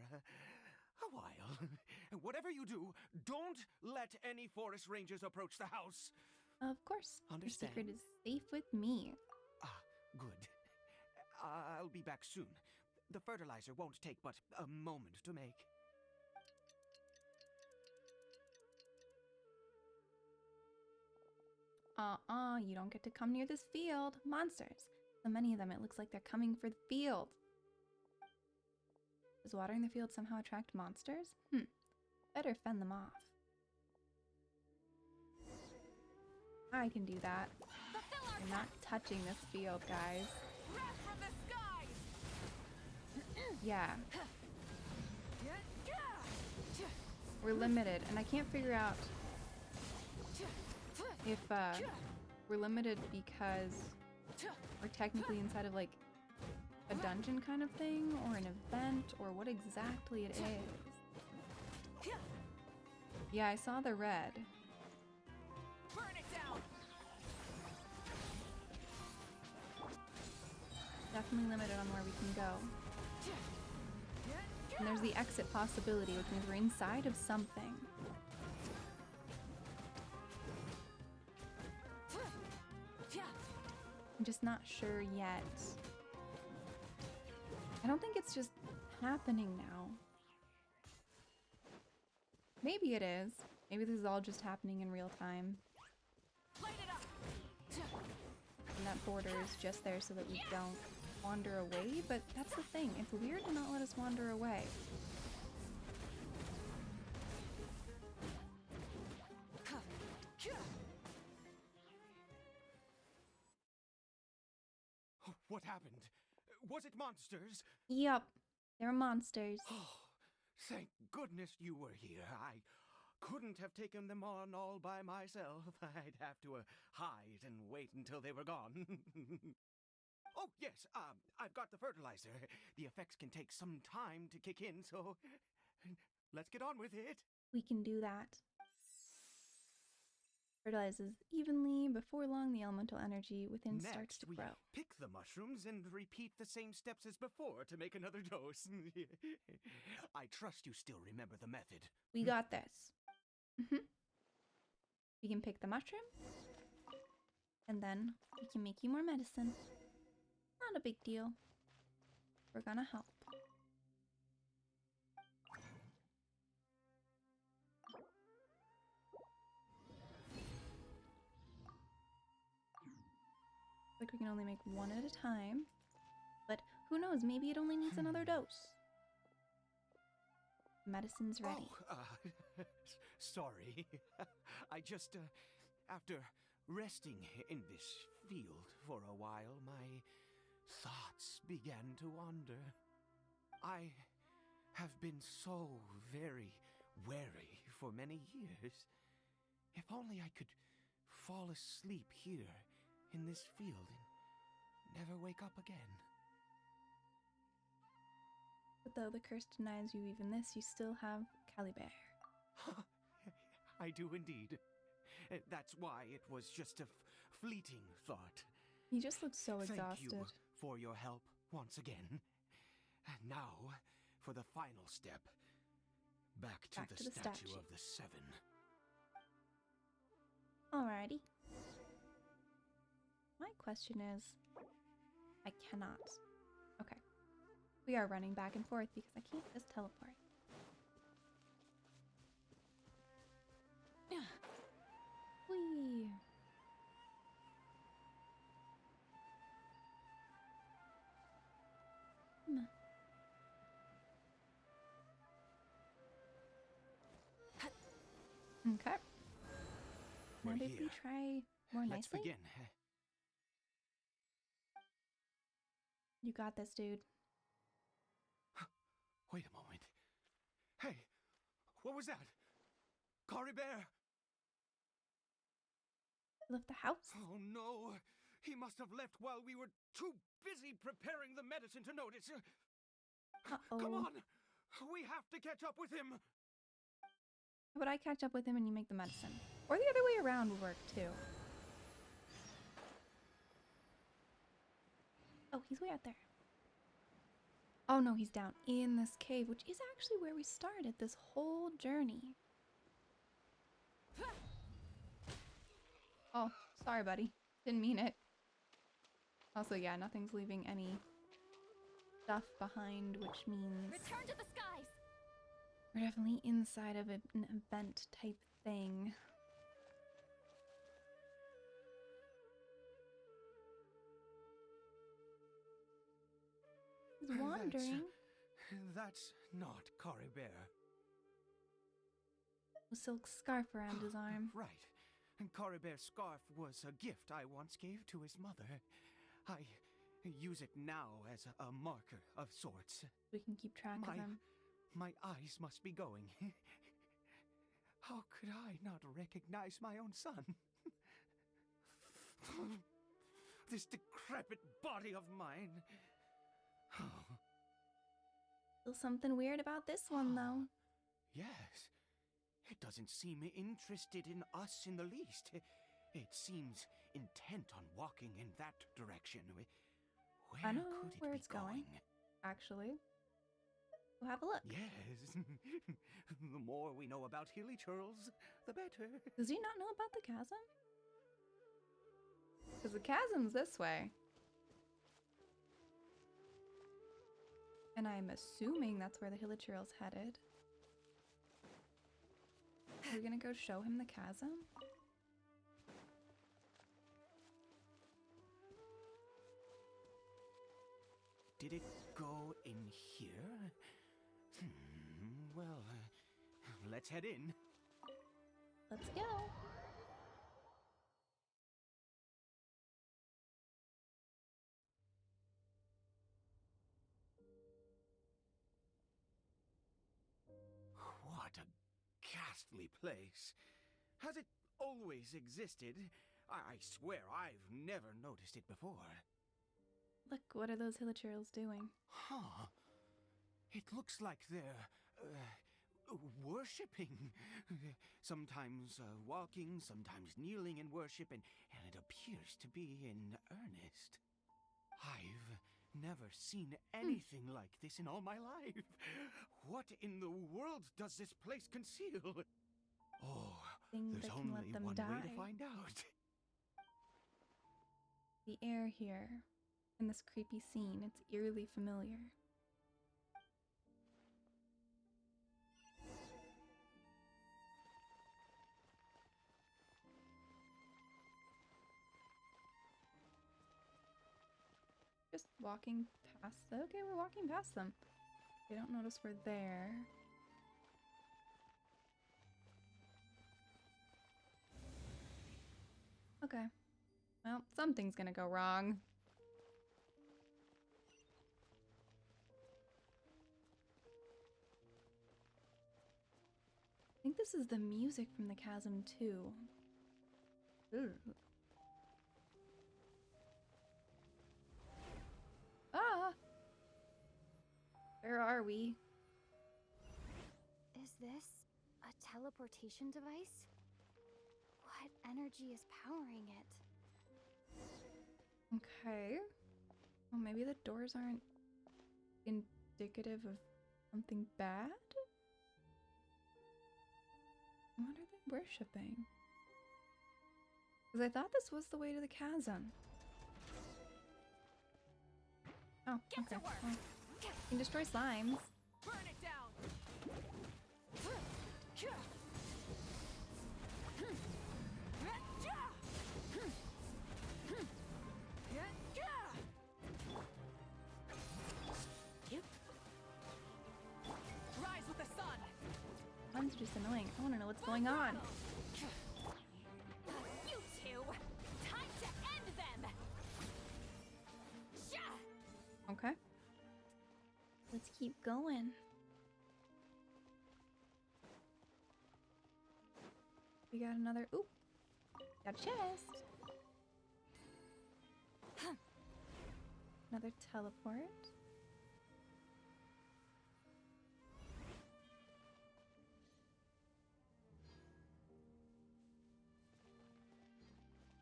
a while. Whatever you do, don't let any forest rangers approach the house. Of course. Understand? Your secret is safe with me. Ah, good. I'll be back soon. The fertilizer won't take but a moment to make. You don't get to come near this field. Monsters. So many of them, it looks like they're coming for the field. Does watering the field somehow attract monsters? Better fend them off. I can do that. I'm not touching this field, guys. Yeah. We're limited, and I can't figure out if we're limited because we're technically inside of like a dungeon kind of thing, or an event, or what exactly it is. Yeah, I saw the red. Burn it down. Definitely limited on where we can go. And there's the exit possibility, which means we're inside of something. I'm just not sure yet. I don't think it's just happening now. Maybe it is. Maybe this is all just happening in real time. that border is just there so that we don't wander away, but that's the thing. It's weird to not let us wander away. What happened? Was it monsters? Yup, they're monsters. Oh, thank goodness you were here. I couldn't have taken them on all by myself. I'd have to hide and wait until they were gone. Oh, yes, I've got the fertilizer. The effects can take some time to kick in, so let's get on with it. We can do that. Fertilizes evenly. Before long, the elemental energy within starts to grow. Pick the mushrooms and repeat the same steps as before to make another dose. I trust you still remember the method. We got this. We can pick the mushroom, and then we can make you more medicine. Not a big deal. We're gonna help. Like we can only make one at a time, but who knows, maybe it only needs another dose. Medicine's ready. Oh, sorry. I just, after resting in this field for a while, my thoughts began to wander. I have been so very wary for many years. If only I could fall asleep here in this field and never wake up again. But though the curse denies you even this, you still have Caliber. I do indeed. That's why it was just a fleeting thought. He just looks so exhausted. Thank you for your help once again. And now for the final step. Back to the statue of the Seven. Alrighty. My question is, I cannot. Okay. We are running back and forth because I can't just teleport. Whee! Okay. Now did we try more nicely? Let's begin. You got this, dude. Wait a moment. Hey, what was that? Cory Bear! Left the house? Oh no! He must have left while we were too busy preparing the medicine to notice. Come on! We have to catch up with him! How about I catch up with him and you make the medicine? Or the other way around would work too. Oh, he's way out there. Oh no, he's down in this cave, which is actually where we started this whole journey. Oh, sorry, buddy. Didn't mean it. Also, yeah, nothing's leaving any stuff behind, which means return to the skies. we're definitely inside of an event type thing. He's wandering. That's not Cory Bear. A silk scarf around his arm. Right. And Cory Bear's scarf was a gift I once gave to his mother. I use it now as a marker of sorts. We can keep track of him. My eyes must be going. How could I not recognize my own son? This decrepit body of mine. Still something weird about this one, though. Yes. It doesn't seem interested in us in the least. It seems intent on walking in that direction. Where I know could it where be it's going, actually. We'll have a look. Yes. The more we know about Hilly Churls, the better. Does he not know about the chasm? Because the chasm's this way. And I'm assuming that's where the Hilichurl's headed. Are we gonna go show him the chasm? Did it go in here? Well, let's head in. Let's go. What a ghastly place. Has it always existed? I swear I've never noticed it before. Look, what are those hilichurls doing? Huh. It looks like they're worshipping. Sometimes walking, sometimes kneeling in worship, and it appears to be in earnest. I've never seen anything like this in all my life. What in the world does this place conceal? Oh, Things there's that can only let them one die. way to find out. The air here, in this creepy scene, it's eerily familiar. Just walking past them. Okay, we're walking past them. They don't notice we're there. Okay. Well, something's gonna go wrong. I think this is the music from the chasm too. Ooh. Ah! Where are we? Is this a teleportation device? What energy is powering it? Okay. Well, maybe the doors aren't indicative of something bad? What are they worshipping? Because I thought this was the way to the chasm. Oh, okay. Well, you can destroy slimes. Burn it down. Rise with the sun. One's just annoying. I want to know what's going on. You two, time to end them. Okay. Let's keep going. We got another. Oop. Got a chest. Another teleport.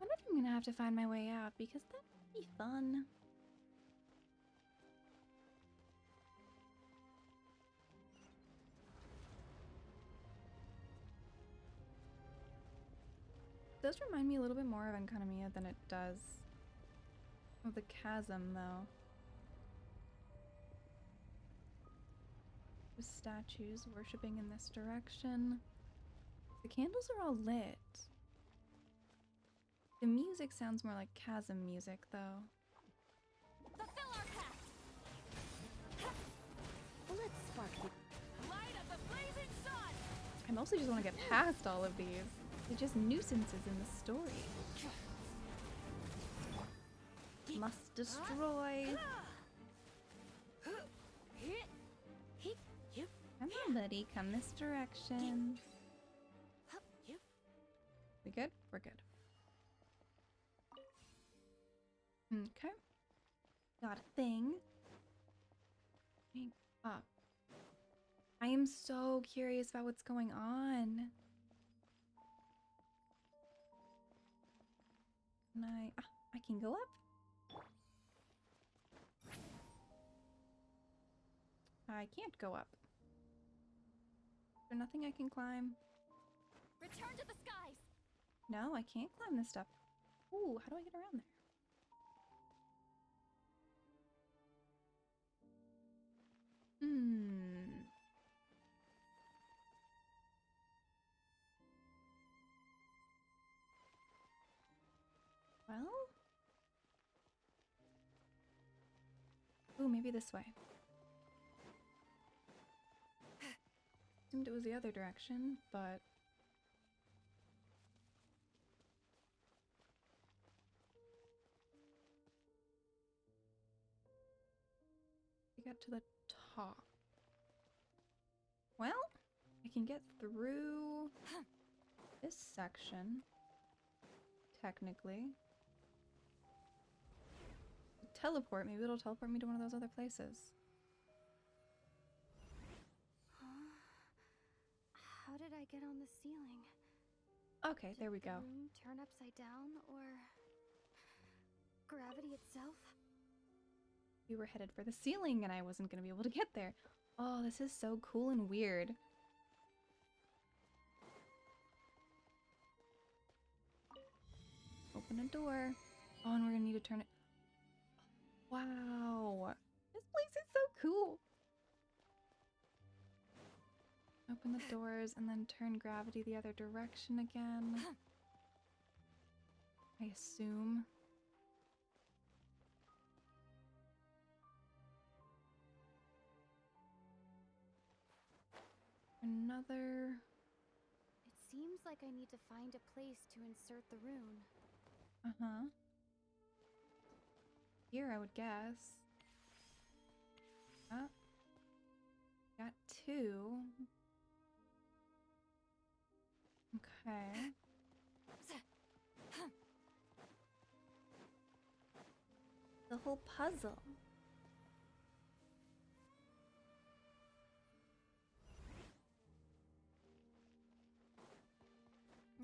I wonder if I'm gonna have to find my way out because that would be fun. It does remind me a little bit more of Enkanomiya than it does of the chasm, though. The statues worshipping in this direction. The candles are all lit. The music sounds more like chasm music, though. Fulfill our pact. Let's spark the Light of the blazing sun. I mostly just want to get past all of these. They're just nuisances in the story. Must destroy. Come on, buddy. Come this direction. We good? We're good. Okay. Got a thing. Hang up. I am so curious about what's going on. Can I can go up? I can't go up. Is there nothing I can climb? Return to the skies. No, I can't climb this stuff. Ooh, how do I get around there? Well, Ooh, maybe this way. Assumed it was the other direction, but... We got to the top. Well, I can get through this section, technically. Teleport, maybe it'll teleport me to one of those other places. How did I get on the ceiling? Okay, there we go. Did the room turn upside down, or gravity itself? We were headed for the ceiling and I wasn't going to be able to get there. Oh, this is so cool and weird. Open a door. Oh, and we're going to need to turn it. Wow. This place is so cool. Open the doors and then turn gravity the other direction again. I assume. Another. It seems like I need to find a place to insert the rune. Uh-huh. Here, I would guess. Got two. Okay. The whole puzzle.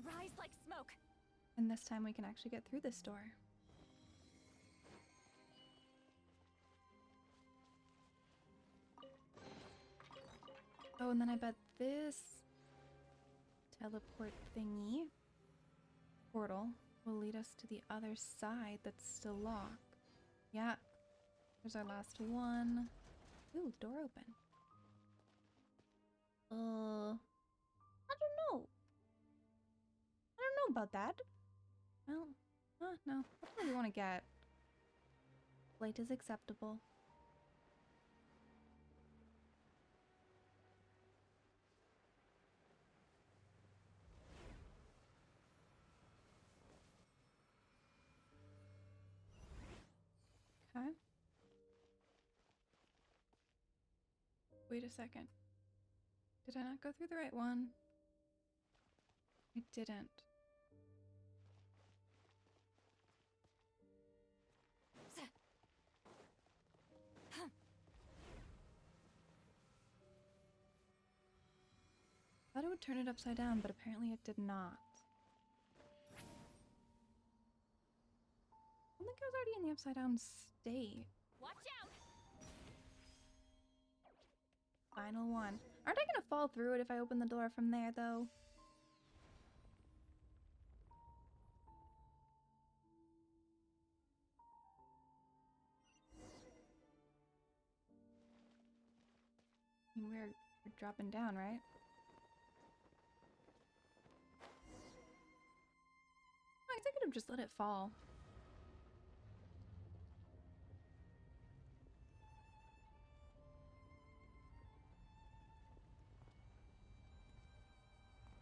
Rise like smoke. And this time we can actually get through this door. Oh, and then I bet this teleport thingy portal will lead us to the other side that's still locked. Yeah. There's our last one. Ooh, door open. I don't know. I don't know about that. Well, no. What do we want to get? Plate is acceptable. Okay. Wait a second. Did I not go through the right one? I didn't. I thought it would turn it upside down, but apparently it did not. I think I was already in the upside down state. Watch out! Final one. Aren't I gonna fall through it if I open the door from there, though? I mean, we're dropping down, right? I guess I could have just let it fall.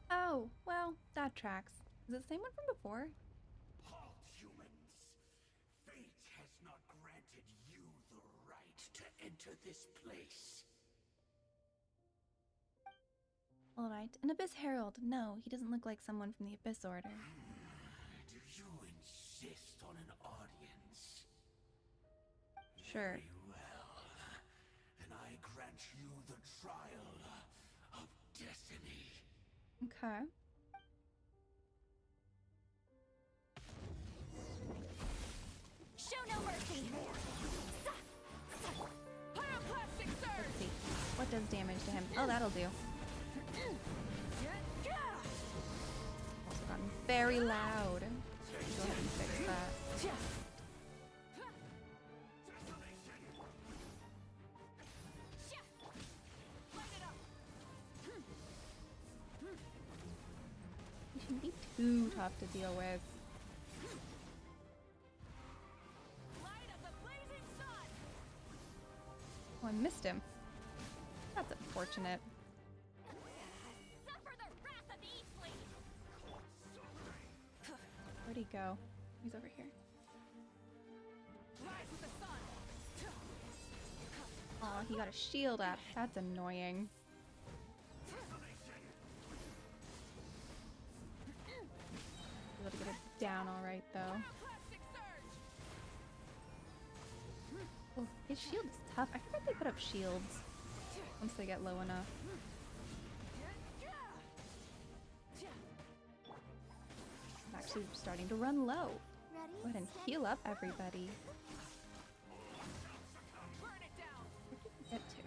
Oh, well, that tracks. Is it the same one from before? Halt, humans. Fate has not granted you the right to enter this place. Alright, an Abyss Herald. No, he doesn't look like someone from the Abyss Order. Do you insist on an audience? Sure. Very well. Then I grant you the trial of destiny. Okay. Show no mercy! Pyroclastic surge! Let's see. What does damage to him? Oh, that'll do. Also gotten very loud. Go ahead and fix that. He shouldn't be too tough to deal with. Light of the blazing sun! missed him. That's unfortunate. Where'd he go? He's over here. Aw, he got a shield up. That's annoying. Able to get it down all right, though. Oh, his shield is tough. I forgot they put up shields once they get low enough. I'm actually starting to run low. Go ahead and heal up everybody. Where did we get to?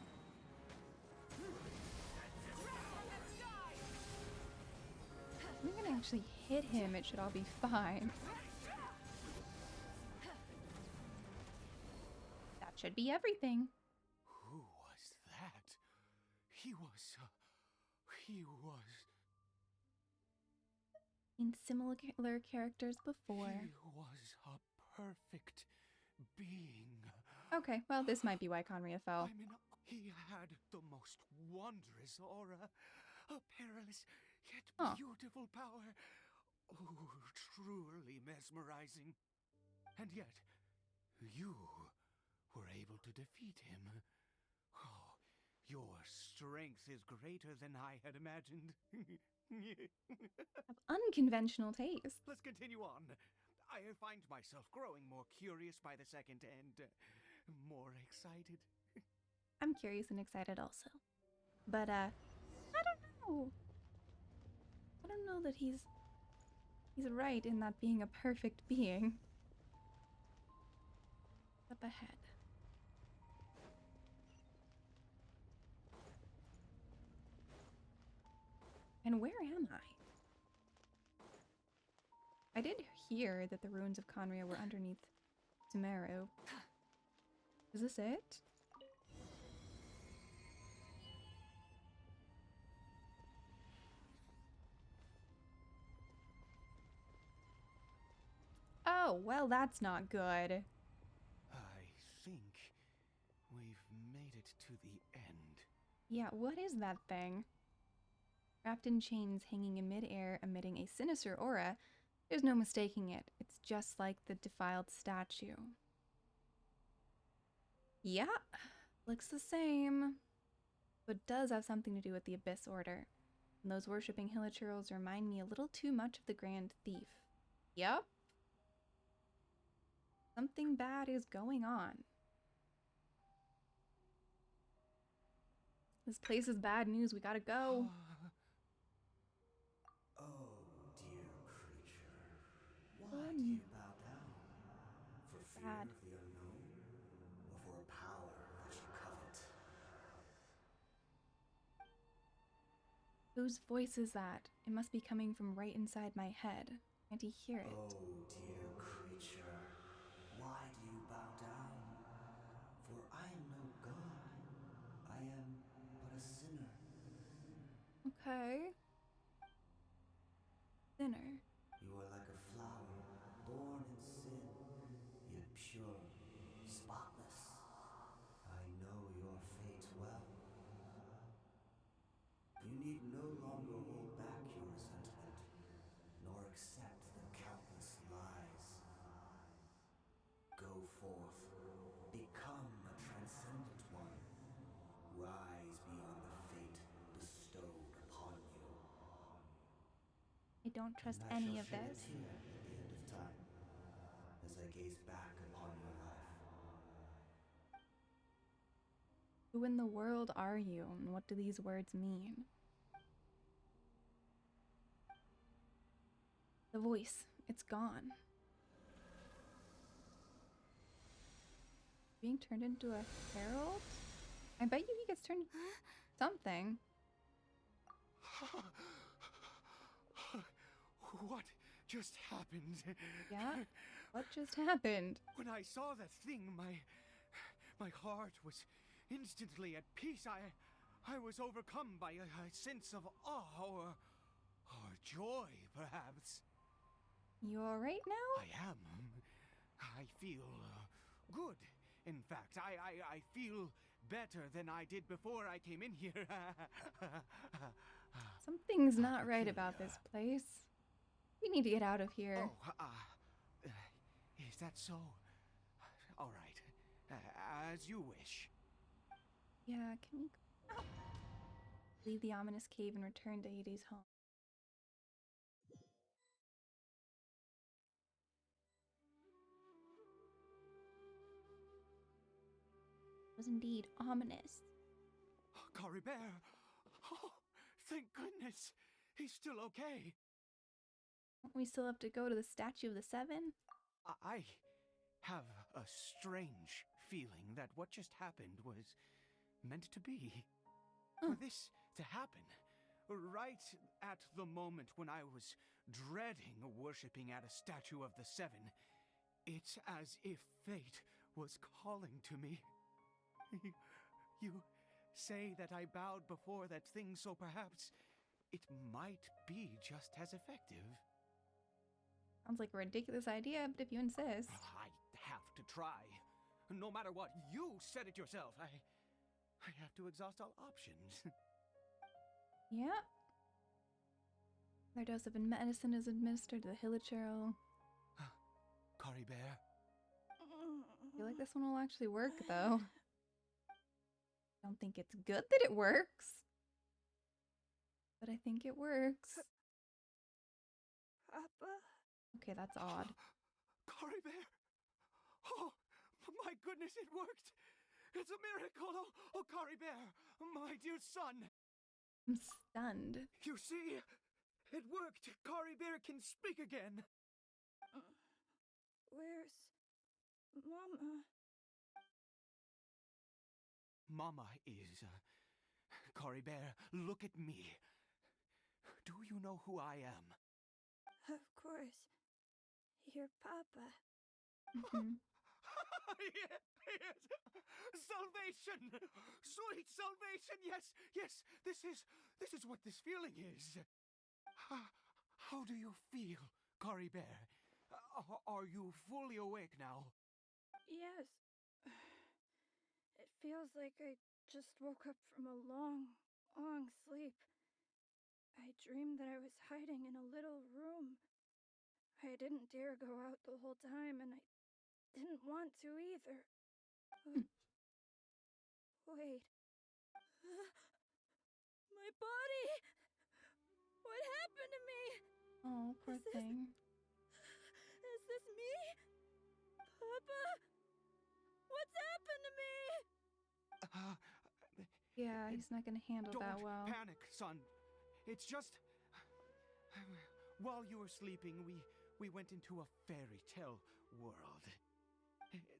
I'm gonna actually hit him. It should all be fine. That should be everything. Who was that? He was In similar characters before. He was a perfect being. Okay, well, this might be why Conria fell. I mean, he had the most wondrous aura, a perilous yet beautiful power. Oh, truly mesmerizing. And yet, you were able to defeat him. Oh, your strength is greater than I had imagined. Have unconventional taste. Let's continue on. I find myself growing more curious by the second and more excited. I'm curious and excited also. But, I don't know. I don't know that he's right in that being a perfect being. Up ahead. And where am I? I did hear that the ruins of Conria were underneath Sumeru. Is this it? Oh, well, that's not good. I think we've made it to the end. Yeah, what is that thing? Wrapped in chains, hanging in midair, emitting a sinister aura. There's no mistaking it. It's just like the defiled statue. Yeah, looks the same. But does have something to do with the Abyss Order. And those worshipping Hilichurls remind me a little too much of the Grand Thief. Yup. Something bad is going on. This place is bad news. We gotta go. Oh, dear creature. Why do you bow down? For fear of the unknown? Or for a power that you covet? Whose voice is that? It must be coming from right inside my head. Can't he hear it? Oh, dear creature. Why do you bow down? For I am no god. I am but a sinner. Okay. Sinner. You are like a flower, born in sin, yet pure, spotless. I know your fate well. You need no longer hold back your resentment, nor accept the countless lies. Go forth, become a transcendent one. Rise beyond the fate bestowed upon you. I don't trust any of this. Here at the end of time, as I gaze back upon your life. Who in the world are you, and what do these words mean? The voice, it's gone. Being turned into a herald? I bet you he gets turned something. What just happened? Yeah? What just happened? When I saw that thing, my heart was instantly at peace. I was overcome by a sense of awe or joy, perhaps. You alright now? I am. I feel good. In fact, I feel better than I did before I came in here. Something's not right about this place. We need to get out of here. Oh, is that so? All right, as you wish. Yeah, can we leave the ominous cave and return to Hades' home? It was indeed ominous. Cory Bear! Oh, thank goodness! He's still okay! Don't we still have to go to the Statue of the Seven? I have a strange feeling that what just happened was meant to be. For this to happen, right at the moment when I was dreading worshipping at a statue of the Seven, it's as if fate was calling to me. You say that I bowed before that thing, so perhaps it might be just as effective. Sounds like a ridiculous idea, but if you insist. I have to try. No matter what, you said it yourself. I have to exhaust all options. Yeah. Their dose of medicine is administered to the Hilichurl. Cory Bear. I feel like this one will actually work, though. I don't think it's good that it works, but I think it works. Papa? Okay, that's odd. Cory Bear! Oh, my goodness, it worked! It's a miracle! Oh, Cory Bear, my dear son! I'm stunned. You see? It worked! Cory Bear can speak again! Where's Mama? Mama is... Cory Bear, look at me. Do you know who I am? Of course. Your Papa. Yes! Salvation! Sweet salvation! Yes, yes! This is what this feeling is. How do you feel, Cory Bear? Are you fully awake now? Yes. It feels like I just woke up from a long, long sleep. I dreamed that I was hiding in a little room. I didn't dare go out the whole time, and I didn't want to either. Wait. My body! What happened to me? Oh, poor thing. Is this me? Papa? What's happened to me? Yeah, he's not gonna handle that well. Don't panic, son. It's just... While you were sleeping, we went into a fairy tale world.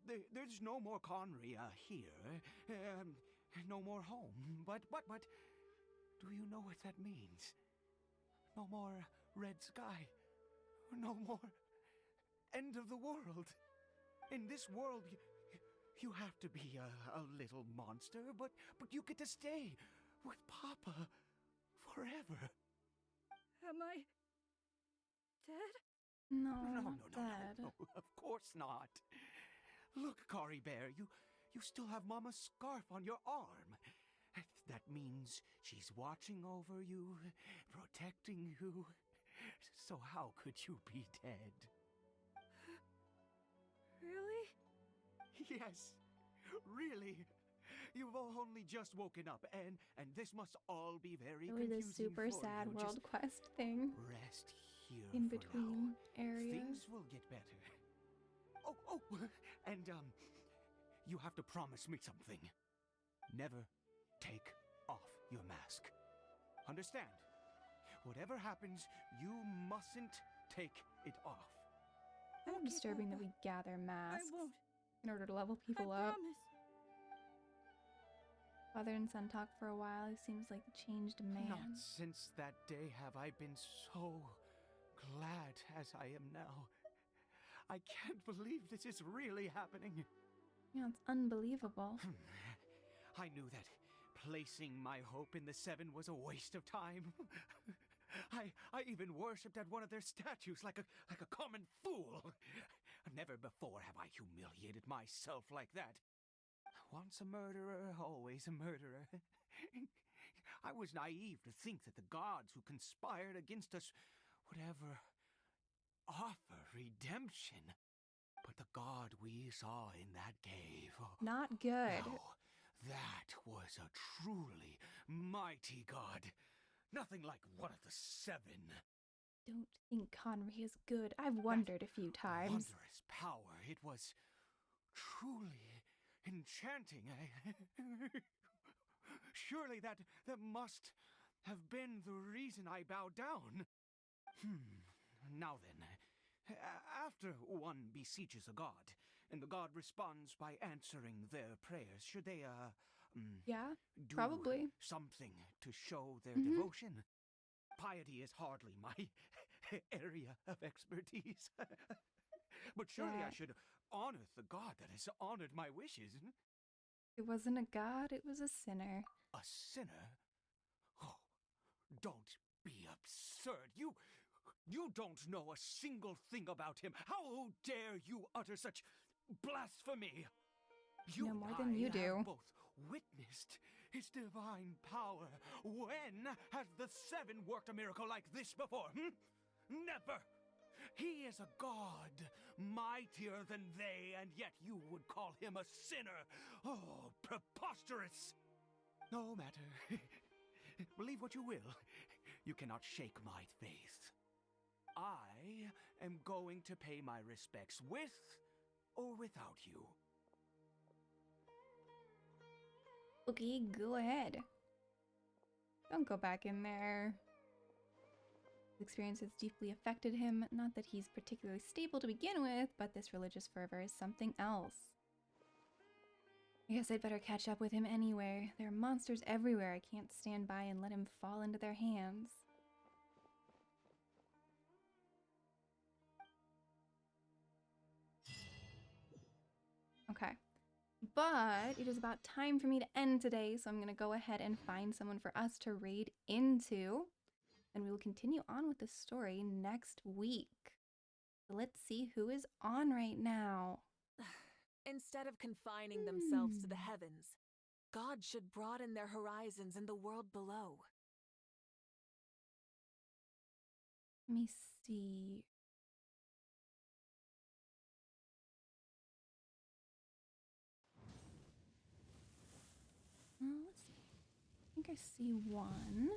There's no more Conria here. No more home. But, do you know what that means? No more red sky. No more end of the world. In this world, you have to be a little monster, but you get to stay with Papa forever. Am I dead? No, No, dead. no, of course not. Look, Cory Bear, you still have Mama's scarf on your arm. That means she's watching over you, protecting you. So how could you be dead? Really? Yes, really. You've only just woken up, and this must all be very Really, confusing the super for sad you. world Just quest thing. rest here In for between now. areas. Things will get better. Oh, and you have to promise me something. Never take off your mask. Understand? Whatever happens, you mustn't take it off. Kind of disturbing that we gather masks won't. in order to level people I up. promise. Father and son talk for a while. He seems like a changed man. Not since that day have I been so glad as I am now. I can't believe this is really happening. Yeah, it's unbelievable. I knew that placing my hope in the Seven was a waste of time. I even worshipped at one of their statues like a common fool. Never before have I humiliated myself like that. Once a murderer, always a murderer. I was naive to think that the gods who conspired against us would ever offer redemption. But the god we saw in that cave... Not good. Oh, that was a truly mighty god. Nothing like one of the seven. Don't think Conry is good. I've wondered a few times. Wondrous power. It was truly enchanting. Surely that must have been the reason I bowed down. Now then, after one beseeches a god, and the god responds by answering their prayers, should they, yeah, do probably something to show their devotion? Piety is hardly my area of expertise. But surely I should honor the god that has honored my wishes. It wasn't a god, it was a sinner. A sinner? Oh, don't be absurd. You don't know a single thing about him. How dare you utter such blasphemy? You know more than you do. have both witnessed his divine power. When has the seven worked a miracle like this before? Never! He is a god, mightier than they, and yet you would call him a sinner. Oh, preposterous! No matter. Believe what you will. You cannot shake my faith. I am going to pay my respects with or without you. Okay, go ahead. Don't go back in there. His experience has deeply affected him. Not that he's particularly stable to begin with, but this religious fervor is something else. I guess I'd better catch up with him anyway. There are monsters everywhere. I can't stand by and let him fall into their hands. Okay. But it is about time for me to end today, so I'm going to go ahead and find someone for us to raid into. And we will continue on with the story next week. So let's see who is on right now. Instead of confining themselves to the heavens, God should broaden their horizons in the world below. Let me see. Let's see. I think I see one.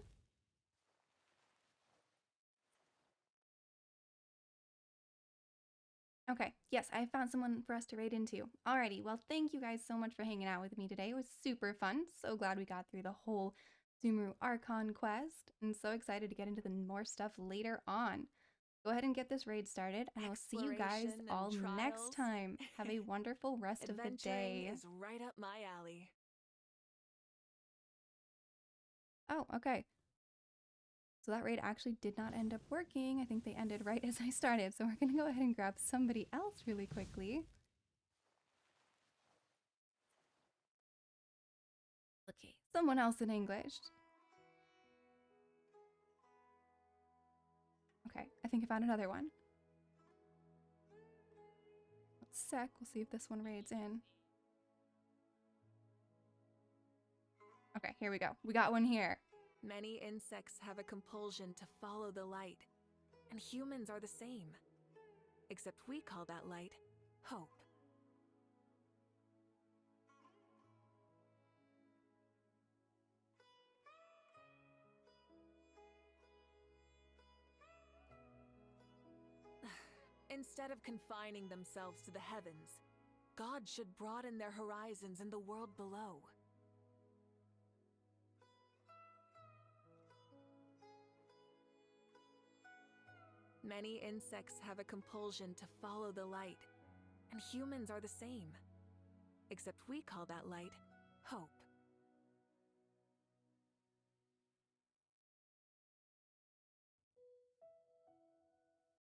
Okay, yes, I found someone for us to raid into. Alrighty, well, thank you guys so much for hanging out with me today. It was super fun. So glad we got through the whole Sumeru Archon quest, and so excited to get into the more stuff later on. Go ahead and get this raid started, and I'll see you guys all next time. Have a wonderful rest of the day. Adventuring is right up my alley. Oh, okay. So that raid actually did not end up working. I think they ended right as I started. So we're going to go ahead and grab somebody else really quickly. Okay, someone else in English. Okay, I think I found another one. Let's sec. We'll see if this one raids in. Okay, here we go. We got one here. Many insects have a compulsion to follow the light, and humans are the same. Except we call that light hope. Instead of confining themselves to the heavens, God should broaden their horizons in the world below. Many insects have a compulsion to follow the light, and humans are the same. Except we call that light hope.